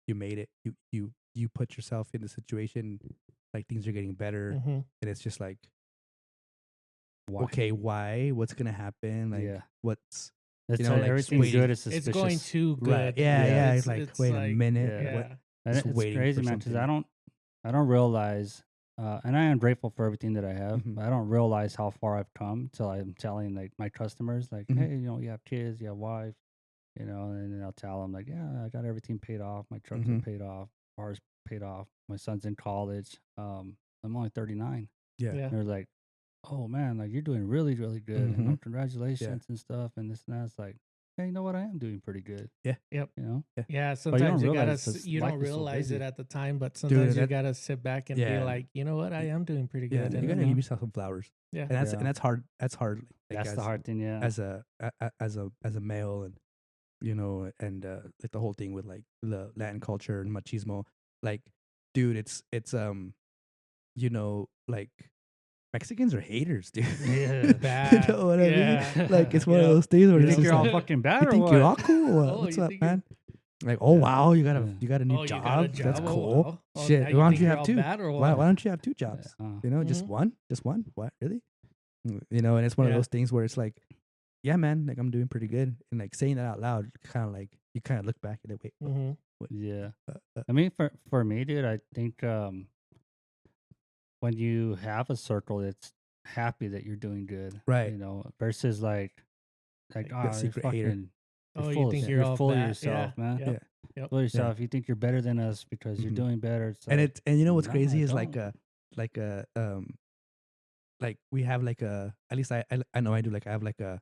you made it, you put yourself in the situation, like things are getting better, Mm-hmm. and it's just like Why? okay, why? What's gonna happen? Like Yeah. what's It's you know, like everything waiting. good is suspicious. It's going too good. Right? Yeah. It's like It's wait a like, minute. Yeah. What? And Just it's waiting crazy, for man, because something. I don't realize, and I am grateful for everything that I have. Mhm. But I don't realize how far I've come till I'm telling like my customers, like, Mhm. hey, you know, you have kids, you have wife, you know, and then I'll tell them like, yeah, I got everything paid off, my trucks are Mhm. paid off, cars paid off, my son's in college. I'm only 39. Yeah. yeah. They're like, oh man, like you're doing really, really good. You know, Mhm. congratulations and stuff and this and that. It's like, hey, you know what? I am doing pretty good. Yeah. Yep. You know? Yeah, don't sometimes you gotta realize 'cause you life don't is so realize it busy. at the time, but sometimes you that gotta sit back and be yeah. like, you know what, I am doing pretty Yeah, good. you And gotta know? give yourself some flowers, yeah, and Yeah. that's hard. That's hard. Like That's as, the hard thing, yeah. as a male, and you know, and like the whole thing with like the Latin culture and machismo. Like, dude, it's you know, like Mexicans are haters, dude. Yeah. You bad. know what I Yeah. mean? Like it's one of Yep. those things where You it's think just you're all like, fucking bad you or think what? you're all cool? What? Oh, What's you up, think you're- man? Like, oh Yeah. wow, you got a new Oh, you job. got a That's job? Oh, cool. wow. Oh, Shit, now why you don't think you you're have all two? bad or Why what? don't you have two jobs? You know, just Mhm. one, just one. What really? You know, and it's one of Yeah. those things where it's like, yeah, man, like I'm doing pretty good, and like saying that out loud, kind of like you kind of look back and wait, Mhm. Yeah. uh, I mean, for me, dude, I think when you have a circle that's happy that you're doing good, right? you know, versus like The you're secret hater. fucking, Oh, you think you're all full of bad? yourself, Yeah. man. Yep. Yeah, Yep. Full of yourself. You think you're better than us because you're Mhm. doing better. It's and like, you know what's nah, crazy I is don't. like we have like at least I know I do, like I have like a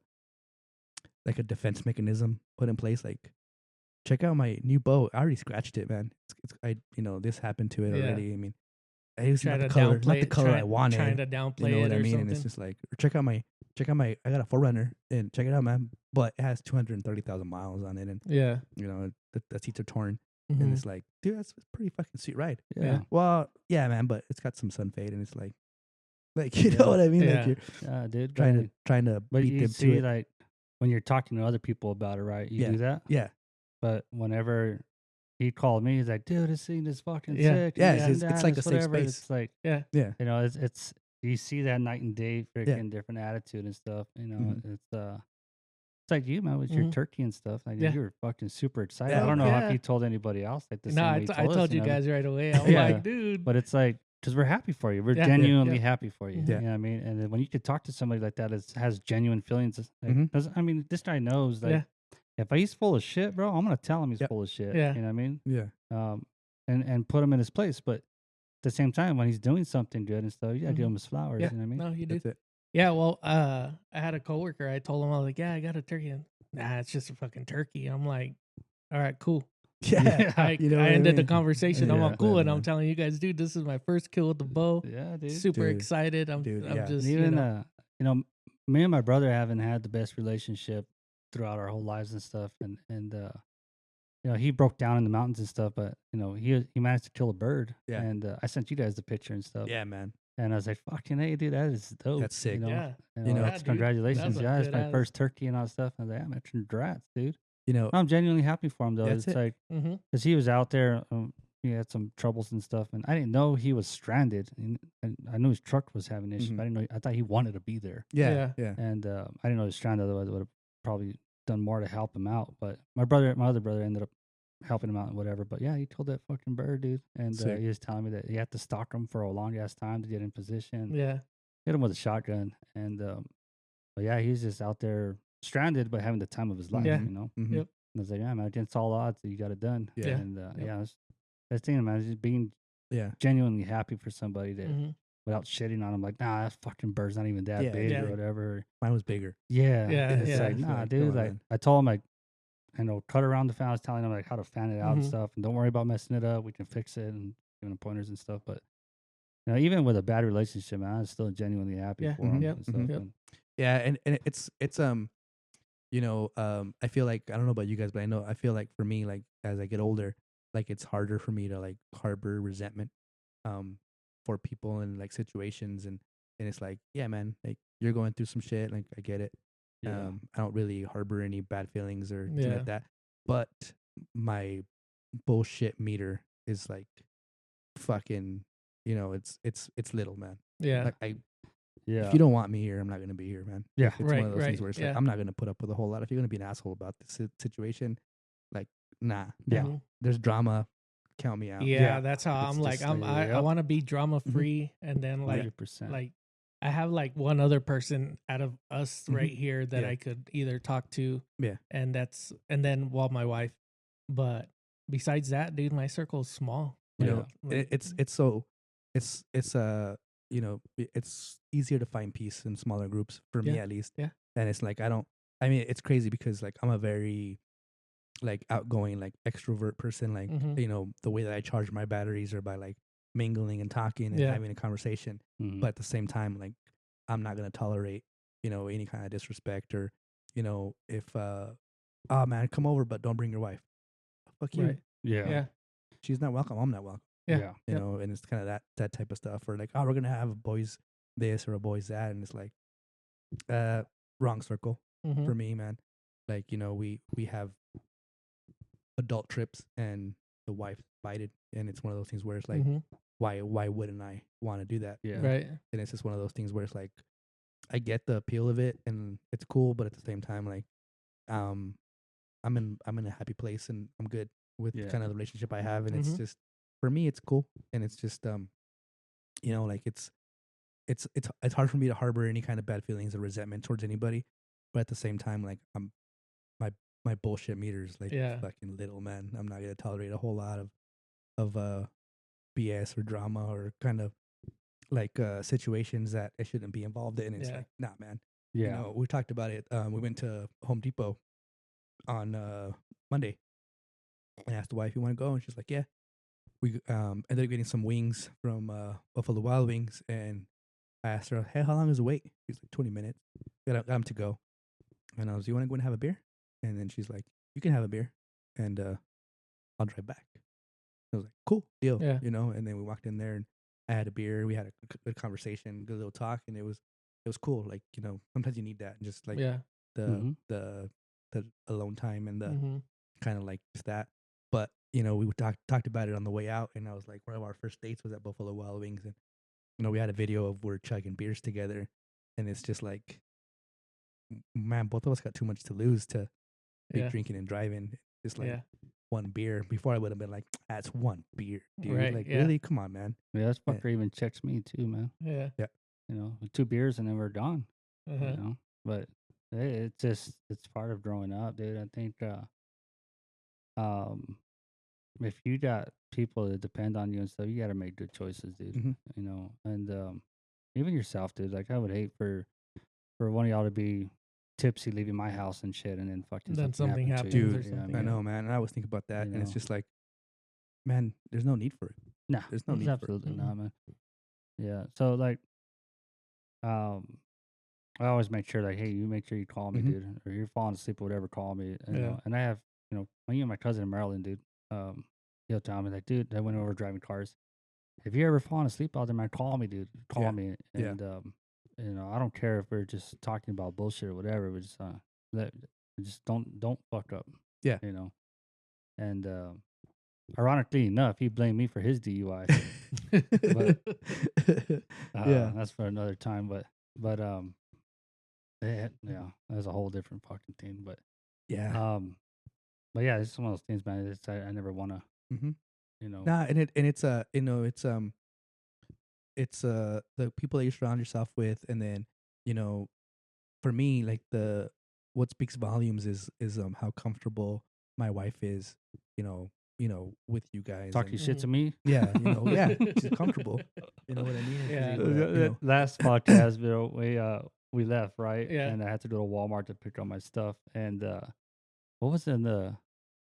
defense mechanism put in place. Like, check out my new boat. I already scratched it, man. You know, this happened to it Yeah. already. I mean, it's Try not the to color, downplay not the it, color I trying wanted. to downplay You know what it I or mean? And it's something. just like, check out my. I got a 4Runner, and check it out, man. But it has 230,000 miles on it, and Yeah. you know the seats are torn, Mhm. and it's like, dude, that's a pretty fucking sweet ride. Yeah. Well, yeah, man, but it's got some sun fade, and it's like you know Yeah. what I mean? Yeah. Like you're Yeah, dude. trying to But beat you them to see, it. like when you're talking to other people about it, right? You Yeah. do that. Yeah, But whenever he called me, he's like, "Dude, this thing is fucking Yeah. sick." yeah, and this and it's that, like a safe whatever. space. It's like, Yeah. Yeah, you know, it's you see that night and day, freaking different attitude and stuff. You know, Mhm. it's like you, man, with your Mhm. turkey and stuff. Like Yeah. you were fucking super excited. Yeah, I don't know yeah. if you told anybody else like the No, same way you I told us. told you know what I mean? guys right away. I'm Yeah. like, dude. But it's like, because we're happy for you. We're Yeah. genuinely Yeah. happy for you. Mhm. Yeah. You know what I mean? And then when you could talk to somebody like that, has genuine feelings. Mhm. Because, I mean, this guy knows, like, Yeah. if he's full of shit, bro, I'm going to tell him he's Yep. full of shit. Yeah. You know what I mean? yeah, And put him in his place. But at the same time, when he's doing something good and stuff, you got to give Mhm. him his flowers. Yeah. You know what I mean? No, you do. that's it. Yeah, well, I had a coworker. I told him, I was like, yeah, I got a turkey. And, nah, it's just a fucking turkey. I'm like, all right, cool. Yeah, I you know what I ended the mean? conversation. I'm Yeah. all cool, Whatever, and I'm man. telling you guys, dude, this is my first kill with the bow. Yeah, dude. Super Dude. excited. I'm Dude, yeah. just, And you even, know, you know, me and my brother haven't had the best relationship throughout our whole lives and stuff. And you know, he broke down in the mountains and stuff, but you know, he managed to kill a bird. Yeah. And I sent you guys the picture and stuff. Yeah, man. And I was like, "Fucking hey, dude, that is dope." That's sick. You know, yeah. You know, that's Yeah, dude. congratulations. That's a Yeah, it's good my ass- first turkey and all that stuff. I was like, "Yeah, man, congrats, dude." You know, I'm genuinely happy for him though. That's It's it. like Mm-hmm. because he was out there, he had some troubles and stuff, and I didn't know he was stranded. And I knew his truck was having issues, Mhm. but I didn't know. I thought he wanted to be there, yeah. and I didn't know he was stranded. Otherwise, I would have probably done more to help him out. But my other brother, ended up helping him out and whatever. But yeah, he killed that fucking bird, dude. And Sick. he was telling me that he had to stalk him for a long ass time to get in position. Yeah. Hit him with a shotgun, and but yeah, he's just out there stranded, but having the time of his life. Yeah. You know. Mhm. Yep. And I was like, yeah, man, against all odds, you got it done. Yeah. And Yep. yeah, that's the thing, man. Just being Yeah. genuinely happy for somebody that Mm-hmm. without shitting on him, like, nah, that fucking bird's not even that Yeah, big yeah. or whatever. Mine was bigger. Yeah. Yeah, It's yeah. like, It's nah, like, dude. come on, Like, man. I told him, like, cut around the fan. I was telling him, like, how to fan it out and Mhm. stuff. And don't worry about messing it up. We can fix it and giving him pointers and stuff. But, you know, even with a bad relationship, man, I'm still genuinely happy Yeah. for him Yep. and stuff. Mhm. Yep. And Yeah, and it's I feel like, I don't know about you guys, but I feel like for me, like as I get older, like it's harder for me to like harbor resentment um for people and like situations, and it's like, yeah, man, like you're going through some shit, like I get it. Yeah. I don't really harbor any bad feelings or anything Yeah. like that. But my bullshit meter is like fucking, it's little, man. Yeah. Like if Yeah. you don't want me here, I'm not gonna be here, man. Yeah. Like, it's one of Right, those things right, where it's yeah. like I'm not gonna put up with a whole lot. If you're gonna be an asshole about this situation, like, nah. Yeah. Mhm. There's drama. Count me out. Yeah, Yeah. that's how It's I'm like. just I Yep. want to be drama free, and then like 100%. like I have like one other person out of us Mhm. right here that Yeah. I could either talk to, Yeah. and then my wife. But besides that, dude, my circle is small. You Yeah. know, Like, it's so it's it's easier to find peace in smaller groups for me, Yeah, at least. yeah. And it's like I mean, it's crazy because like I'm a very like outgoing, like extrovert person. Like, Mhm. the way that I charge my batteries are by like mingling and talking and Yeah. having a conversation. Mhm. But at the same time, like I'm not gonna tolerate, any kind of disrespect, or, if oh man, come over, but don't bring your wife. Fuck you. Right. Yeah. Yeah. She's not welcome. I'm not welcome. Yeah. Yeah. Yep. And it's kind of that type of stuff. Or like, oh, we're gonna have a boys this or a boys that, and it's like, wrong circle Mhm. for me, man. Like, we have adult trips, and the wife's invited, and it's one of those things where it's like, Mhm. why wouldn't I want to do that? Yeah. Right. And it's just one of those things where it's like, I get the appeal of it, and it's cool, but at the same time, like, um, I'm in a happy place, and I'm good with Yeah. kind of the relationship I have, and it's Mhm. just, for me, it's cool, and it's just like it's hard for me to harbor any kind of bad feelings or resentment towards anybody, but at the same time, like my my bullshit meter is like Yeah. fucking little, man. I'm not gonna tolerate a whole lot of BS or drama or kind of like situations that I shouldn't be involved in. It's Yeah. like, nah, man. Yeah. We talked about it. We went to Home Depot on Monday. I asked the wife, "You want to go?" And she's like, "Yeah." We ended up getting some wings from Buffalo Wild Wings, and I asked her, "Hey, how long is the wait?" She's like, 20 minutes. Got him to go. And I was, "You want to go and have a beer?" And then she's like, "You can have a beer, and I'll drive back." I was like, "Cool, deal." Yeah. And then we walked in there, and I had a beer. We had a good conversation, good little talk, and it was cool. Like, sometimes you need that, and just like Yeah. the Mhm. the alone time and the Mhm. kind of like just that. But we talked about it on the way out, and I was like, one of our first dates was at Buffalo Wild Wings, and we had a video of we're chugging beers together, and it's just like, man, both of us got too much to lose to be Yeah. drinking and driving. Just like Yeah. one beer. Before I would have been like, that's one beer, dude. Right, Like, yeah. really? Come on, man. Yeah. This Yeah. fucker even checks me too, man. Yeah. With 2 beers and then we're gone. Uh-huh. But it's part of growing up, dude. I think um if you got people that depend on you and stuff, you got to make good choices, dude. Mhm. And even yourself, dude. Like I would hate for one of y'all to be tipsy leaving my house and shit, and then fucking Then something happen to happens you. or Dude, something. I Yeah. know, man. And I always think about that, You and it's know. just like, man, there's no need for it. Nah, There's no there's need for it. absolutely Mm-mm. not, man. Yeah. So like, I always make sure like, hey, you make sure you call me, Mhm. dude, or you're falling asleep or whatever, call me. Yeah. And I have, me and my cousin in Maryland, dude. He'll tell me like, dude, I went over driving cars. If you ever fallen asleep out there, man, call me, dude. Call Yeah. me. Yeah. And I don't care if we're just talking about bullshit or whatever. We just just don't fuck up. Yeah. And ironically enough, he blamed me for his DUI. Yeah. That's for another time. But yeah, that's a whole different fucking thing. But Yeah. but yeah, it's one of those things, man. It's I never want to, Mhm. you know. Nah, and it's the people that you surround yourself with, and then for me, like what speaks volumes is how comfortable my wife is, with you guys. Talk your And shit to me. yeah, yeah, she's comfortable. You know what I mean? Yeah. Last podcast, we left, right? Yeah. And I had to go to Walmart to pick up my stuff. And what was in the?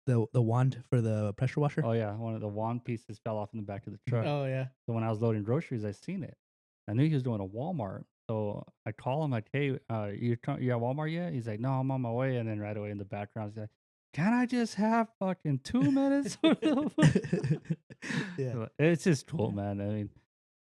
The wand for the pressure washer. Oh yeah, one of the wand pieces fell off in the back of the truck. Oh yeah. So when I was loading groceries, I seen it. I knew he was doing a Walmart. So I call him like, hey, you at Walmart yet? He's like, no, I'm on my way. And then right away in the background, he's like, can I just have fucking 2 minutes? Yeah. So it's just cool, man. I mean,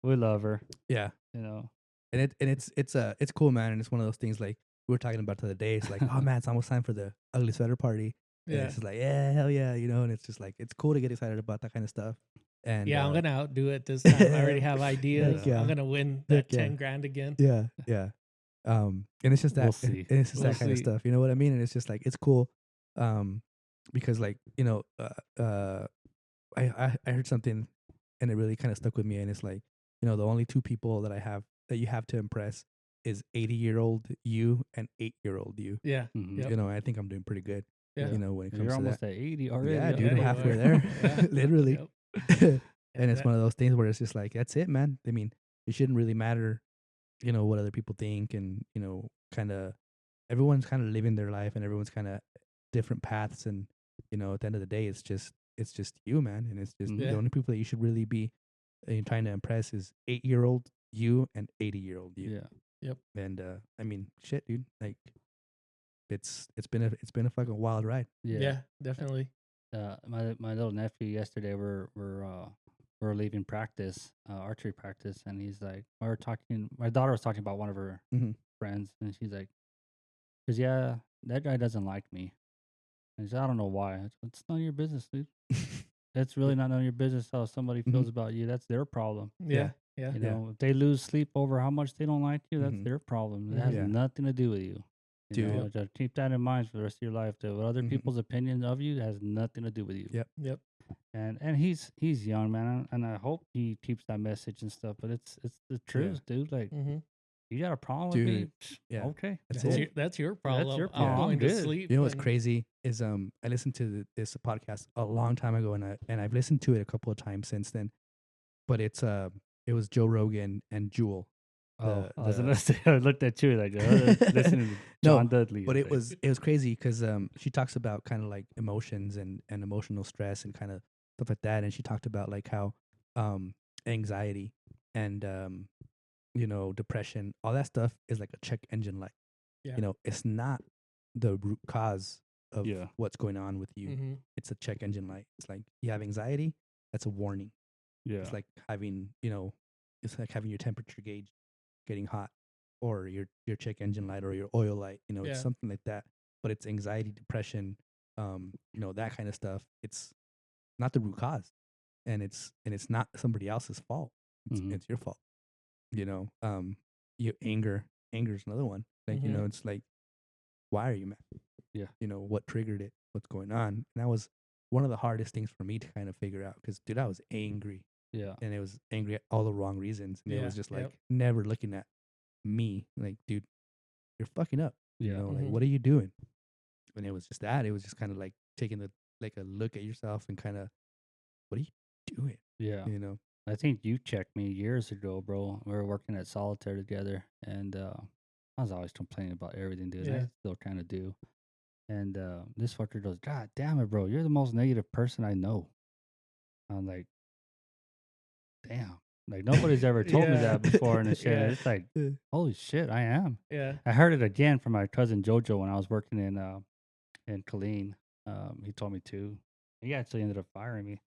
we love her, Yeah. you know. And it's cool, man. And it's one of those things like we were talking about the other day. It's like, oh man, it's almost time for the ugly sweater party. And Yeah. it's just like, yeah, hell yeah, you know. And it's just like it's cool to get excited about that kind of stuff. And Yeah, I'm gonna outdo it this time. I already have ideas. yeah. I'm gonna win Heck that yeah. 10 grand again. Yeah, yeah. And it's just that We'll see. and it's just We'll that kind of see. stuff. You know what I mean? And it's just like it's cool. Because like, you know, I heard something and it really kind of stuck with me, and it's like, you know, the only two people that you have to impress is 80-year-old you and 8-year-old you. Yeah. Mhm. Yep. You know, I think I'm doing pretty good. Yeah. You know, when it comes You're to almost that. at 80 already. Yeah, dude, Yeah, I'm you halfway are. there. Yeah. Literally. Yep. And it's that- one of those things where it's just like, that's it, man. I mean, it shouldn't really matter, you know, what other people think, and, you know, kind of everyone's kind of living their life and everyone's kind of different paths, and, you know, at the end of the day, it's just you, man. And it's just Yeah. the only people that you should really be trying to impress is 8-year-old you and 80-year-old you. Yeah. And I mean, shit, dude, like it's been a fucking wild ride. Yeah, definitely. My little nephew yesterday, we're leaving practice, archery practice, and he's like, we were talking. My daughter was talking about one of her Mhm. friends, and she's like, "Cause yeah, that guy doesn't like me." And he said, "I don't know why. It's none of your business, dude. It's really not none of your business how somebody Mhm. feels about you. That's their problem. Yeah. Yeah. You Yeah. know, if they lose sleep over how much they don't like you, that's Mhm. their problem. It Mhm. has Yeah. nothing to do with you. You Dude. know, just keep that in mind for the rest of your life. That what other Mhm. people's opinion of you has nothing to do with you. Yep. Yep. And he's young, man, and I hope he keeps that message and stuff. But it's the truth, dude. Like, Mm-hmm. you got a problem with me? Dude, yeah. Okay, That's cool. it. That's your problem. your I'm problem. going I'm to good. sleep. You know what's and- crazy is I listened to this podcast a long time ago, and I've listened to it a couple of times since then. But it was Joe Rogan and Jewel. Oh, I was gonna say, I looked at you like listening to No, John Dudley. But It's it was crazy because she talks about kind of like emotions and emotional stress and kind of stuff like that, and she talked about like how anxiety and you know, depression, all that stuff is like a check engine light. Yeah. You know, it's not the root cause of Yeah. what's going on with you. Mhm. It's a check engine light. It's like you have anxiety, that's a warning. yeah, It's like having, you know, it's like having your temperature gauge getting hot, or your check engine light or your oil light, you know, it's Yeah. something like that. But it's anxiety, depression, you know, that kind of stuff. It's not the root cause. And it's not somebody else's fault. Mhm. It's your fault. You know, you anger is another one. Like, you Mhm. know, it's like, why are you mad? Yeah. You know, what triggered it? What's going on? And that was one of the hardest things for me to kind of figure out, because dude, I was angry, yeah, and it was angry at all the wrong reasons. And it Yeah, was just like yep. never looking at me like, dude, you're fucking up. You Yeah. know, like, Mhm. what are you doing? And it was just that. It was just kind of like taking a look at yourself and kind of, what are you doing? yeah. You know? I think you checked me years ago, bro. We were working at Solitaire together, and I was always complaining about everything, dude. Yeah. I still kind of do. And this fucker goes, "God damn it, bro! You're the most negative person I know." I'm like, "Damn!" Like nobody's ever told me Yeah. that before, and shit. Yeah. It's like, holy shit, I am. Yeah. I heard it again from my cousin Jojo when I was working in Killeen. He told me to. He actually ended up firing me.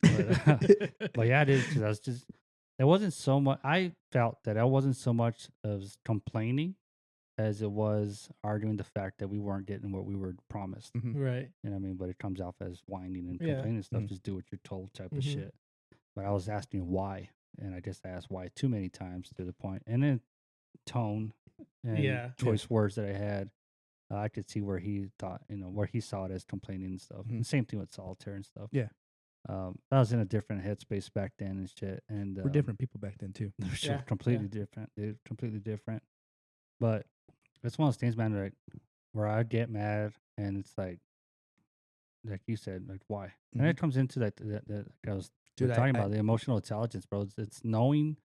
But yeah, it is. 'Cause I was just, it wasn't so much. I felt that I wasn't so much as complaining as it was arguing the fact that we weren't getting what we were promised. Mhm. Right. You know what I mean? But it comes off as whining and Yeah. complaining and stuff. Mhm. Just do what you're told type of Mhm. shit. But I was asking why, and I just asked why too many times to the point. And then tone and Yeah. choice words that I had, I could see where he thought, you know, where he saw it as complaining and stuff. Mhm. And same thing with Solitaire and stuff. Yeah. I was in a different headspace back then and shit. And We're different people back then too. They're so Yeah, completely different, dude. Completely different. But it's one of those things, man, like where I get mad and it's like you said, like why? And it comes into that I was Dude, talking about the emotional intelligence, bro. It's knowing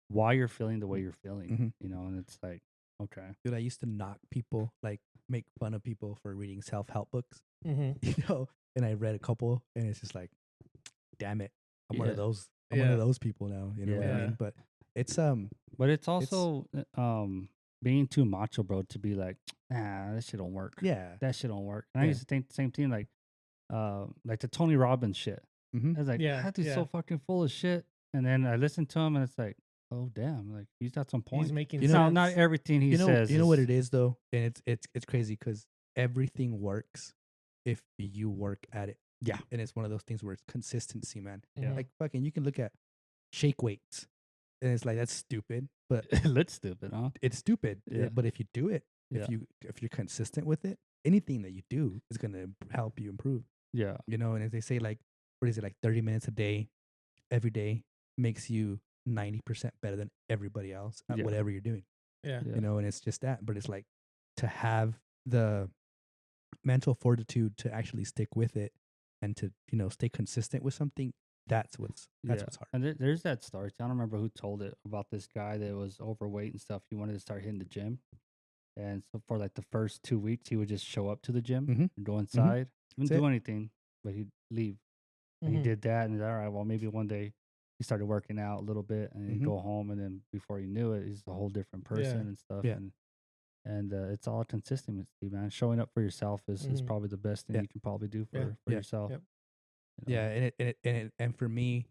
why you're feeling the way you're feeling, Mhm. you know. And it's like, okay, Dude, I used to knock people, like make fun of people for reading self-help books, Mhm. you know. And I read a couple, and it's just like, damn it, I'm one Yeah. of those. I'm one Yeah. of those people now. You know what I Yeah. mean? But it's But it's also being too macho, bro, to be like, nah, that shit don't work. yeah. That shit don't work. And I Yeah. used to think the same thing, like the Tony Robbins shit. Mm-hmm. I was like, Yeah, that dude's yeah. so fucking full of shit. And then I listened to him, and it's like, oh damn, like he's got some points. He's making You know- sense. Not everything he says. You know what it is though, and it's crazy because everything works if you work at it. Yeah. And it's one of those things where it's consistency, man. Yeah. Like fucking, you can look at shake weights, and it's like that's stupid, but It looks stupid, huh? it's stupid. Yeah. But if you do it, Yeah. if you're consistent with it, anything that you do is gonna help you improve. Yeah. You know, and as they say, like, what is it, like 30 minutes a day, every day makes you 90% better than everybody else at Yeah. whatever you're doing. Yeah. Yeah. You know, and it's just that. But it's like to have the mental fortitude to actually stick with it and to, stay consistent with something. That's what's hard. And there's that story. I don't remember who told it about this guy that was overweight and stuff. He wanted to start hitting the gym. And so for like the first 2 weeks, he would just show up to the gym Mhm. and go inside. He That's wouldn't do it. anything, but he'd leave. And he Mhm. did that. And he's all right, well, maybe one day he started working out a little bit and he'd Mhm. go home. And then before you knew it, he's a whole different person and stuff. Yeah. And it's all consistency, man. Showing up for yourself is Mhm. probably the best thing Yeah. you can probably do for, Yeah. for Yeah. yourself. Yep. you know? Yeah, and for me,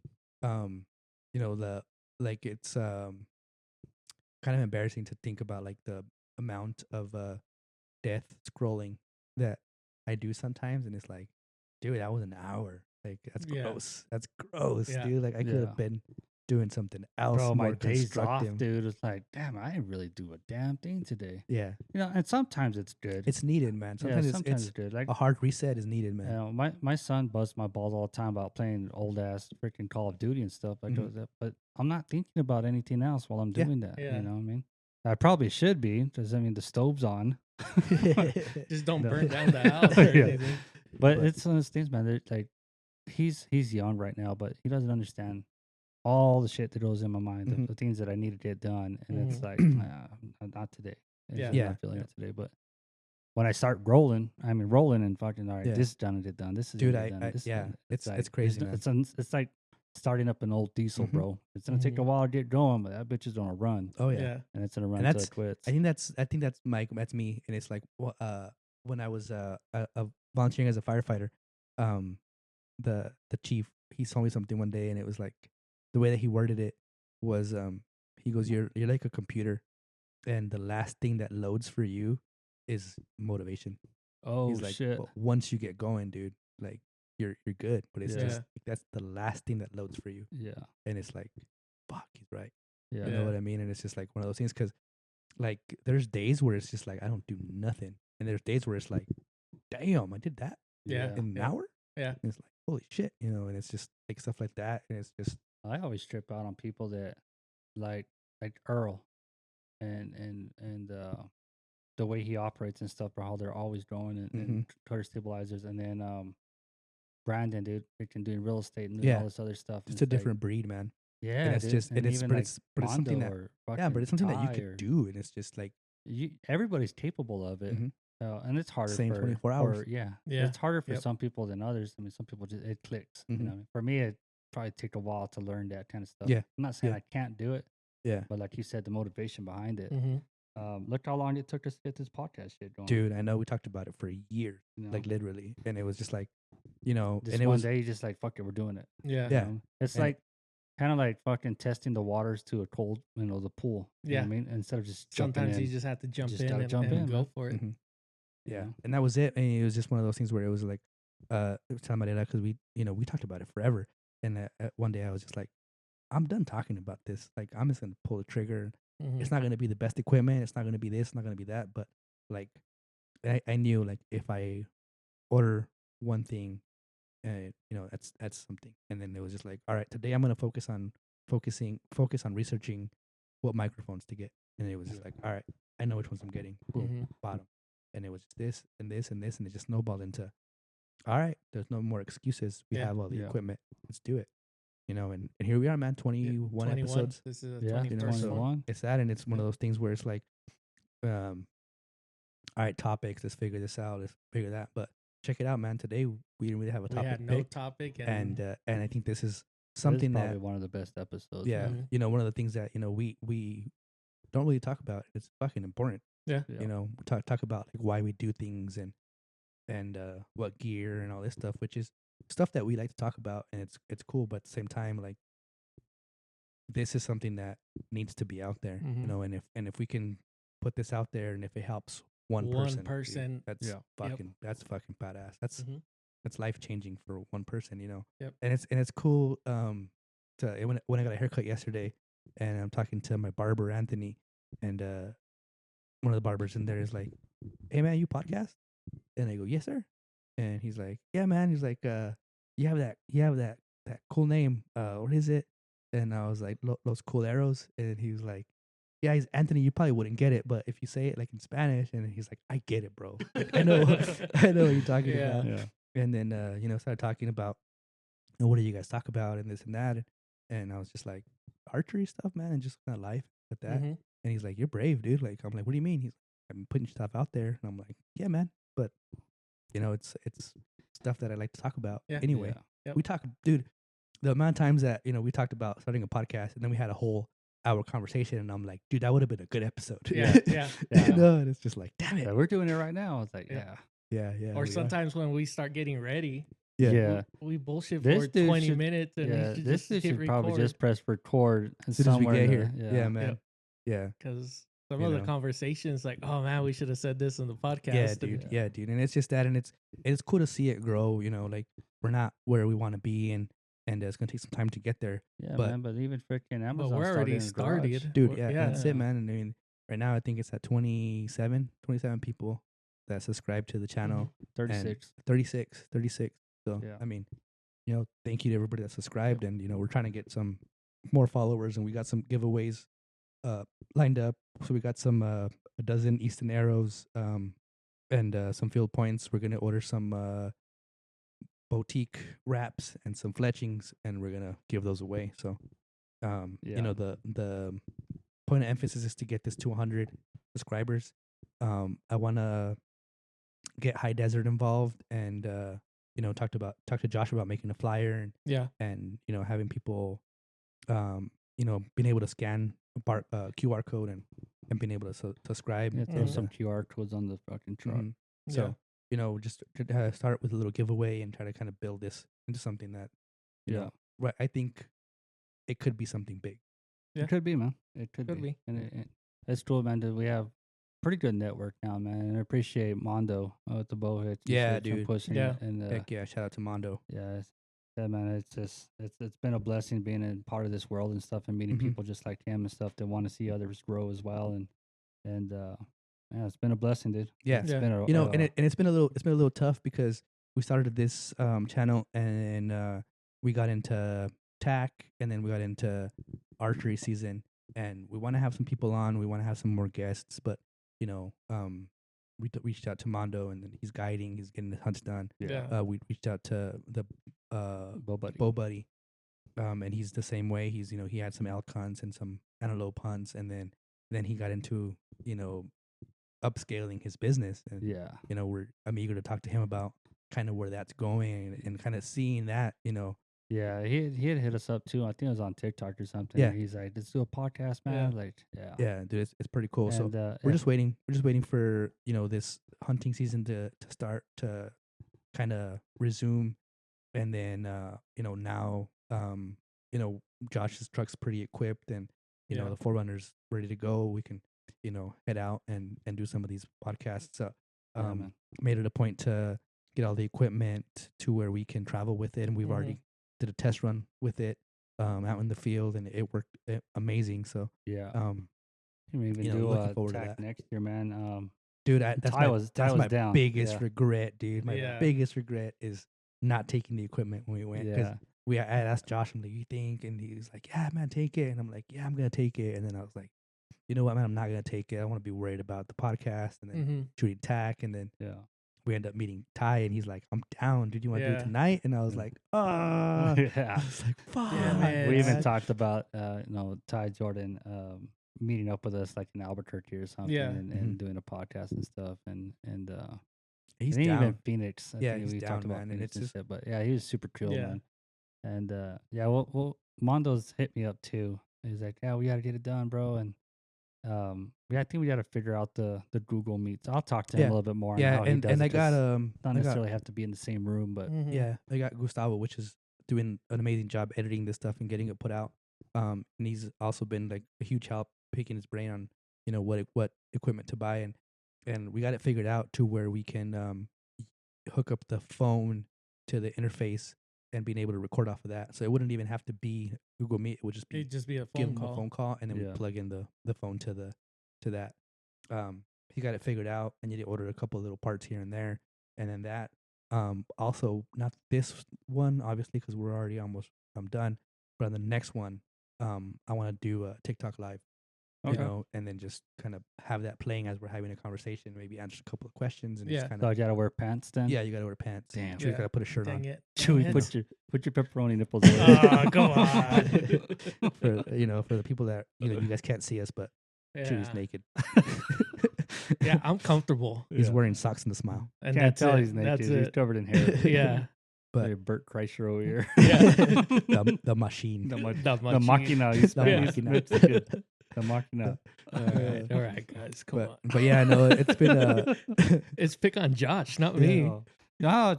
it's kind of embarrassing to think about like the amount of death scrolling that I do sometimes, and it's like, dude, that was an hour. Like that's Yeah. gross. That's gross, Yeah. dude. Like I could Yeah. have been doing something else Bro, my more days off, constructive. dude. It's like, damn, I didn't really do a damn thing today. Yeah, And sometimes it's good. it's needed, man. Sometimes, sometimes it's good. Like, a hard reset is needed, man. my son busts my balls all the time about playing old ass freaking Call of Duty and stuff. Like, Mhm. but I'm not thinking about anything else while I'm Yeah. doing that. Yeah. You know what I mean? I probably should be, because the stove's on. Just don't No. burn down the house or Yeah. anything. But But- it's one of those things, man. That, like, he's young right now, but he doesn't understand all the shit that goes in my mind, Mhm. the things that I need to get done, and it's Mhm. like, not today. Yeah. I'm Yeah. not feeling Yeah. it today. But when I start rolling and fucking, all right, Yeah. this is done and get done. This is Dude, gonna get done. This is yeah, done. it's like, crazy, man. It's like starting up an old diesel, Mhm. bro. It's gonna take a Mhm. while to get going, but that bitch is gonna run, Oh Yeah. yeah. and it's gonna run And till that's- it quits. I think that's me, and it's like when I was volunteering as a firefighter, the chief, he told me something one day, and it was like the way that he worded it was he goes, you're like a computer, and the last thing that loads for you is motivation. Oh He's like, shit! "But once you get going, dude, like you're good, but it's Yeah. just like, that's the last thing that loads for you." Yeah, And it's like, fuck, he's right. yeah, You know what I mean? And it's just like one of those things, because like there's days where it's just like I don't do nothing, and there's days where it's like, damn, I did that Yeah. in an Yeah. hour. Yeah. And it's like, holy shit, and it's just like stuff like that, and it's just I always trip out on people that like Earl and the way he operates and stuff, or how they're always growing and cutter stabilizers, and then Brandon, dude, freaking doing real estate and doing Yeah. all this other stuff. and just a it's like, different breed, man. yeah, And it's dude. just and it's even but like it's something Mondo that or but it's something that you Ty could or- do, and it's just like everybody's capable of it. Mhm. And it's harder Same for 24 hours. Yeah, Yeah. it's harder for Yep. some people than others. I mean, some people just it clicks. Mhm. You know, for me, it probably take a while to learn that kind of stuff. Yeah, I'm not saying yeah. I can't do it, yeah, but like you said, the motivation behind it. Mm-hmm. Look how long it took us to get this podcast shit going. dude. I know we talked about it for years, You know? like literally, and it was just like, Just and it one was day, just like fuck it, we're doing it. Yeah. you Yeah. know? It's And- like kind of like fucking testing the waters to a cold, the pool. You know Yeah. what I mean, instead of just jumping Sometimes in. you just have to jump just in gotta and, jump and in, go man. for it. Mhm. Yeah, know? and that was it. And it was just one of those things where it was like, telling my dad, because we talked about it forever, and one day I was just like, I'm done talking about this. Like I'm just gonna pull the trigger. Mhm. It's not gonna be the best equipment. It's not gonna be this. It's not gonna be that. But like, I knew like if I order one thing, that's something. And then it was just like, all right, today I'm gonna focus on researching what microphones to get. And it was just like, all right, I know which ones I'm getting. Boom, Mhm. bottom. And it was just this and this and this, and it just snowballed into, all right, there's no more excuses. We Yeah. have all the Yeah. equipment. Let's do it. And here we are, man. 21 episodes. This is Yeah, 21st one. 21. It's that, and it's one of those things where it's like, all right, topics. Let's figure this out. Let's figure that. But check it out, man. Today we didn't really have a We topic had no picked, topic, and I think this is something probably that one of the best episodes. yeah, man. one of the things that we don't really talk about. It's fucking important. Yeah. Yeah. We talk about like why we do things and what gear and all this stuff, which is stuff that we like to talk about, and it's cool. But at the same time, like this is something that needs to be out there, and if we can put this out there, and if it helps one person, dude, that's that's fucking badass. That's life changing for one person, Yep. And it's cool. When I got a haircut yesterday, and I'm talking to my barber Anthony, and one of the barbers in there is like, "Hey man, you podcast?" And I go, "Yes sir." And he's like, "Yeah man." He's like, you have that cool name. What is it?" And I was like, "Los Culeros." And he was like, "Yeah, he's Anthony. You probably wouldn't get it, but if you say it like in Spanish," and he's like, "I get it, bro. I know, I know what you're talking about." Yeah. And then started talking about, what do you guys talk about and this and that, and I was just like, archery stuff, man, and just kind of life with that. Mhm. And he's like, "You're brave, dude." Like, I'm like, "What do you mean?" He's like, "I'm putting stuff out there," and I'm like, "Yeah, man." But it's stuff that I like to talk about Yeah. anyway. Yeah. Yep. We talk, dude. The amount of times that we talked about starting a podcast, and then we had a whole hour conversation, and I'm like, "Dude, that would have been a good episode." Yeah. And it's just like, damn it. Yeah, we're doing it right now. It's like, Yeah. yeah. Yeah. Or we are. sometimes when we start getting ready, Yeah. we bullshit This for dude 20 should- minutes, and Yeah, we should this just dude hit should probably record. just press record As soon as we somewhere get in here. the- Yeah, man. Yep. Yeah. Because some You of the know. conversations, like, oh man, we should have said this in the podcast. Yeah, and- dude. Yeah, dude. And it's just that, and it's cool to see it grow. Like we're not where we want to be, and it's gonna take some time to get there. Yeah, But- man. But even freaking Amazon we're already in the garage. started. Dude, We're- yeah, yeah. that's it, man. And I mean, right now I think it's at 27 people that subscribe to the channel. 36. 36. So Yeah. I mean, thank you to everybody that subscribed, and we're trying to get some more followers, and we got some giveaways lined up. So we got some a dozen Easton arrows, and some field points. We're gonna order some boutique wraps and some fletchings, and we're gonna give those away. So Yeah. the point of emphasis is to get this to 100 subscribers. I want to get High Desert involved, and talk to Josh about making a flyer, Yeah. and having people being able to scan a QR code, and being able to subscribe. Yeah, throw and, some QR codes on the fucking truck. mhm. So just to start with a little giveaway and try to kind of build this into something that Yeah. right. I think it could be something big. Yeah. It could be, man. It could, Could be. And it's cool, man. That we have pretty good network now, man. And I appreciate Mondo with the bowheads. Yeah, for dude. pushing Yeah. it. And Heck yeah! Shout out to Mondo. yeah, man. It's just it's been a blessing being a part of this world and stuff, and meeting Mhm. people just like him and stuff that want to see others grow as well. And yeah, it's been a blessing, dude. Yeah. It's Yeah. been a And it's been a little tough because we started this channel, and we got into tack, and then we got into archery season, and we want to have some people on. We want to have some more guests, but we reached out to Mondo, and then he's guiding. He's getting the hunts done. Yeah. We reached out to the Bow Buddy. Bow Buddy, and he's the same way. He's he had some elk hunts and some antelope hunts, and then he got into upscaling his business, and Yeah. I'm eager to talk to him about kind of where that's going, and kind of seeing that Yeah, he had hit us up too. I think it was on TikTok or something. Yeah. He's like, "Let's do a podcast, man." Like, yeah. yeah, dude, it's pretty cool. So And, we're yeah. just waiting. We're just waiting for this hunting season to start to kind of resume, and then now Josh's truck's pretty equipped, and Yeah. the Forerunners ready to go. We can head out and do some of these podcasts. So Yeah, man. made it a point to get all the equipment to where we can travel with it, and we've Mhm. already did a test run with it out in the field, and it worked amazing. So Yeah. um You can even you know, do looking a forward to tack that. next year, man. dude, that's Ty my, was that's my down. biggest Yeah. regret, dude. My Yeah. biggest regret is not taking the equipment when we went, because Yeah. I asked Josh, I'm like, "You think?" And he was like, "Yeah, man, take it." And I'm like, "Yeah, I'm gonna take it." And then I was like, "You know what, man, I'm not gonna take it. I want to be worried about the podcast and then Mm-hmm. shooting tack." And then Yeah. we end up meeting Ty, and he's like, "I'm down. Dude, you want to do Yeah. it tonight?" And I was Yeah. like, "Ah." Yeah. I was like, "Fuck." man. We even man." talked about Ty Jordan meeting up with us like in Albuquerque or something, Yeah. and doing a podcast and stuff, and He's and down. even Phoenix. I Yeah, think he's we down, talked about man, and Phoenix it's just- shit, but yeah, he was super chill, Yeah. man. And yeah, well, Mondo's hit me up too. He's like, yeah, we got to get it done, bro. And yeah, I think we got to figure out the Google Meets. I'll talk to him a little bit more on how he does and it. I got Not necessarily have to be in the same room, but yeah, I got Gustavo, which is doing an amazing job editing this stuff and getting it put out. And he's also been like a huge help picking his brain on what equipment to buy, and we got it figured out to where we can hook up the phone to the interface and being able to record off of that. So it wouldn't even have to be Google Meet. It would just be It'd just be a give phone him a call. phone call, and then we plug in the phone to that. He got it figured out, and he ordered a couple of little parts here and there, and then that. Also not this one obviously because we're already almost done, but on the next one, I want to do a TikTok live, you know, and then just kind of have that playing as we're having a conversation, maybe answer a couple of questions and just kind so I of. gotta wear pants then. Yeah, you gotta wear pants. Damn. Chewy's gotta put a shirt Dang on. it. Chewy, Dang it. put your pepperoni nipples away. Oh, come on. For the people that you guys can't see us, but Chewy's naked. Yeah, I'm comfortable. He's wearing socks and a smile. And Can't that's tell it. he's naked. That's He's it. covered in hair. Yeah. But Like Bert Kreischer over here. Yeah. the machine. The machina. He's The Spanish. machina. That's good. The machina. All right, guys, come on. But yeah, no, it's been It's pick on Josh, not me. No,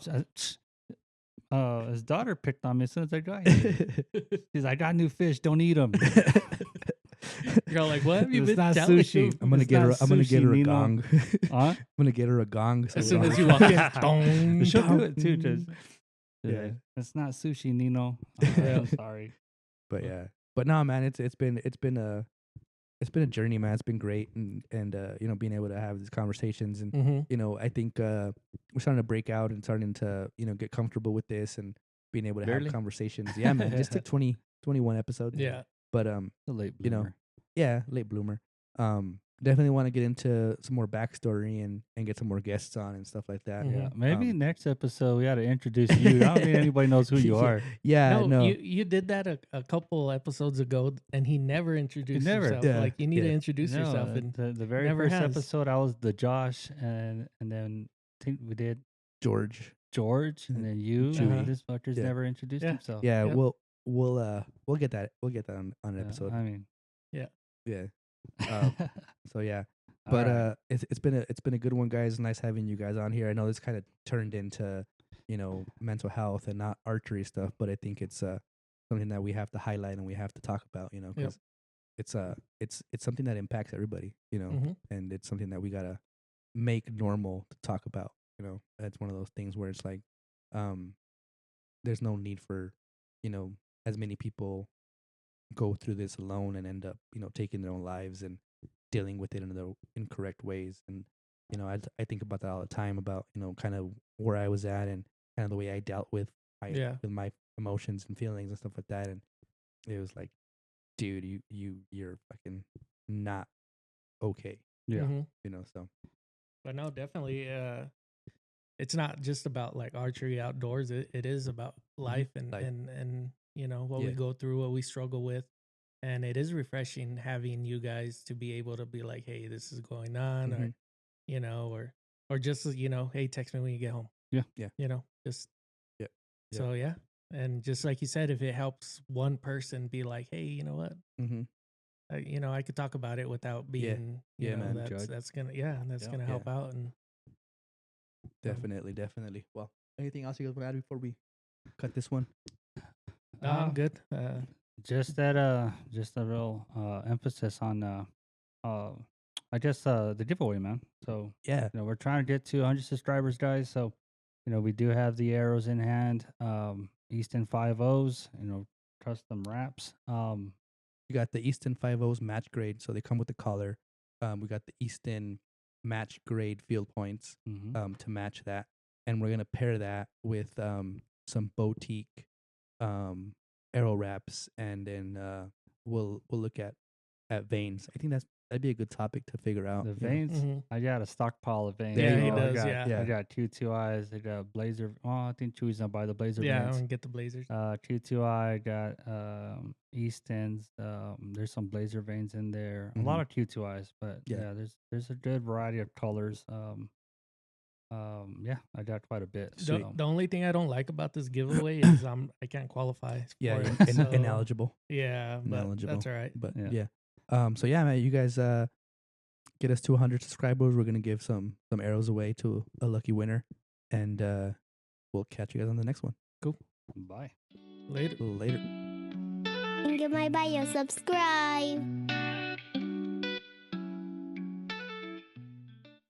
his daughter picked on me as soon as I got here. She's like, I got new fish. Don't eat them. You're all like, what have you It's been not telling sushi. you? I'm gonna It's get her. not I'm gonna get sushi, her a Nino. gong. Huh? I'm gonna get her a gong. So As we soon don't- as you walk in, dong, She'll do dong. it too. Just, Yeah. It's not sushi, Nino. I'm sorry. But yeah, but no, man, it's been a journey, man. It's been great, and being able to have these conversations, and Mhm. I think we're starting to break out and starting to get comfortable with this and being able to Barely. have conversations. Yeah, man, just took 21 episodes. Yeah. But The late You know, bloomer. yeah, late bloomer. Definitely want to get into some more backstory and get some more guests on and stuff like that. Yeah, maybe Um, next episode we got to introduce you. I don't think anybody knows who you are. Yeah, no. You did that a couple episodes ago, and he never introduced never. himself. Yeah, Like you need to yeah. introduce No, yourself, and the very never first has. episode, I was the Josh, and then I think we did George. George, and then you. Chewy. And this fucker's Yeah. never introduced Yeah. himself. Yeah, Yep. we'll get that on an Yeah, episode. I mean, Yeah. all So yeah. But right. it's been a good one, guys. Nice having you guys on here. I know this kind of turned into mental health and not archery stuff, but I think it's something that we have to highlight and we have to talk about. Because it's something that impacts everybody. Mhm. And it's something that we gotta make normal to talk about. It's one of those things where it's like, there's no need for as many people go through this alone and end up taking their own lives and dealing with it in the incorrect ways. And I think about that all the time about kind of where I was at and kind of the way I dealt with my emotions and feelings and stuff like that. And it was like, dude, you're fucking not okay. Yeah. Mhm. So But no, definitely. It's not just about like archery outdoors. It is about life and Life. and what we Yeah. go through, what we struggle with, and it is refreshing having you guys to be able to be like, hey, this is going on, Mhm. or just hey, text me when you get home. Yeah. Yeah. Just Yeah. So yeah, and just like you said, if it helps one person be like, hey, you know what, Mm-hmm. I could talk about it without being, Yeah, man. that's gonna help out. And Definitely. Well, anything else you guys want to add before we cut this one? no, I'm good. Just just a real emphasis on I guess the giveaway, man. So Yeah. we're trying to get to 100 subscribers, guys. So we do have the arrows in hand, Easton 5.0s, custom wraps. You got the Easton 5.0s match grade, so they come with the collar. We got the Easton match grade field points to match that, and we're gonna pair that with some boutique arrow wraps, and then we'll look at veins. I think that'd be a good topic to figure out. The veins, Mhm. I got a stockpile of veins. There Yeah, you he go. does. I got two eyes. I got blazer. Oh, I think Chewy's gonna buy the blazer Yeah, I'm veins. gonna get the Blazers. Two eye. Got Easton's. There's some blazer veins in there. A lot of Q2 eyes, but Yeah. there's a good variety of colors. Yeah, I got quite a bit. The only thing I don't like about this giveaway is I can't qualify. Yeah, for you're it, so, ineligible. Yeah, but Ineligible. that's all right. But Yeah. so yeah, man, you guys get us to 100 subscribers. We're gonna give some arrows away to a lucky winner, and we'll catch you guys on the next one. Cool. Bye. Later. Later. Link in my bio. Subscribe.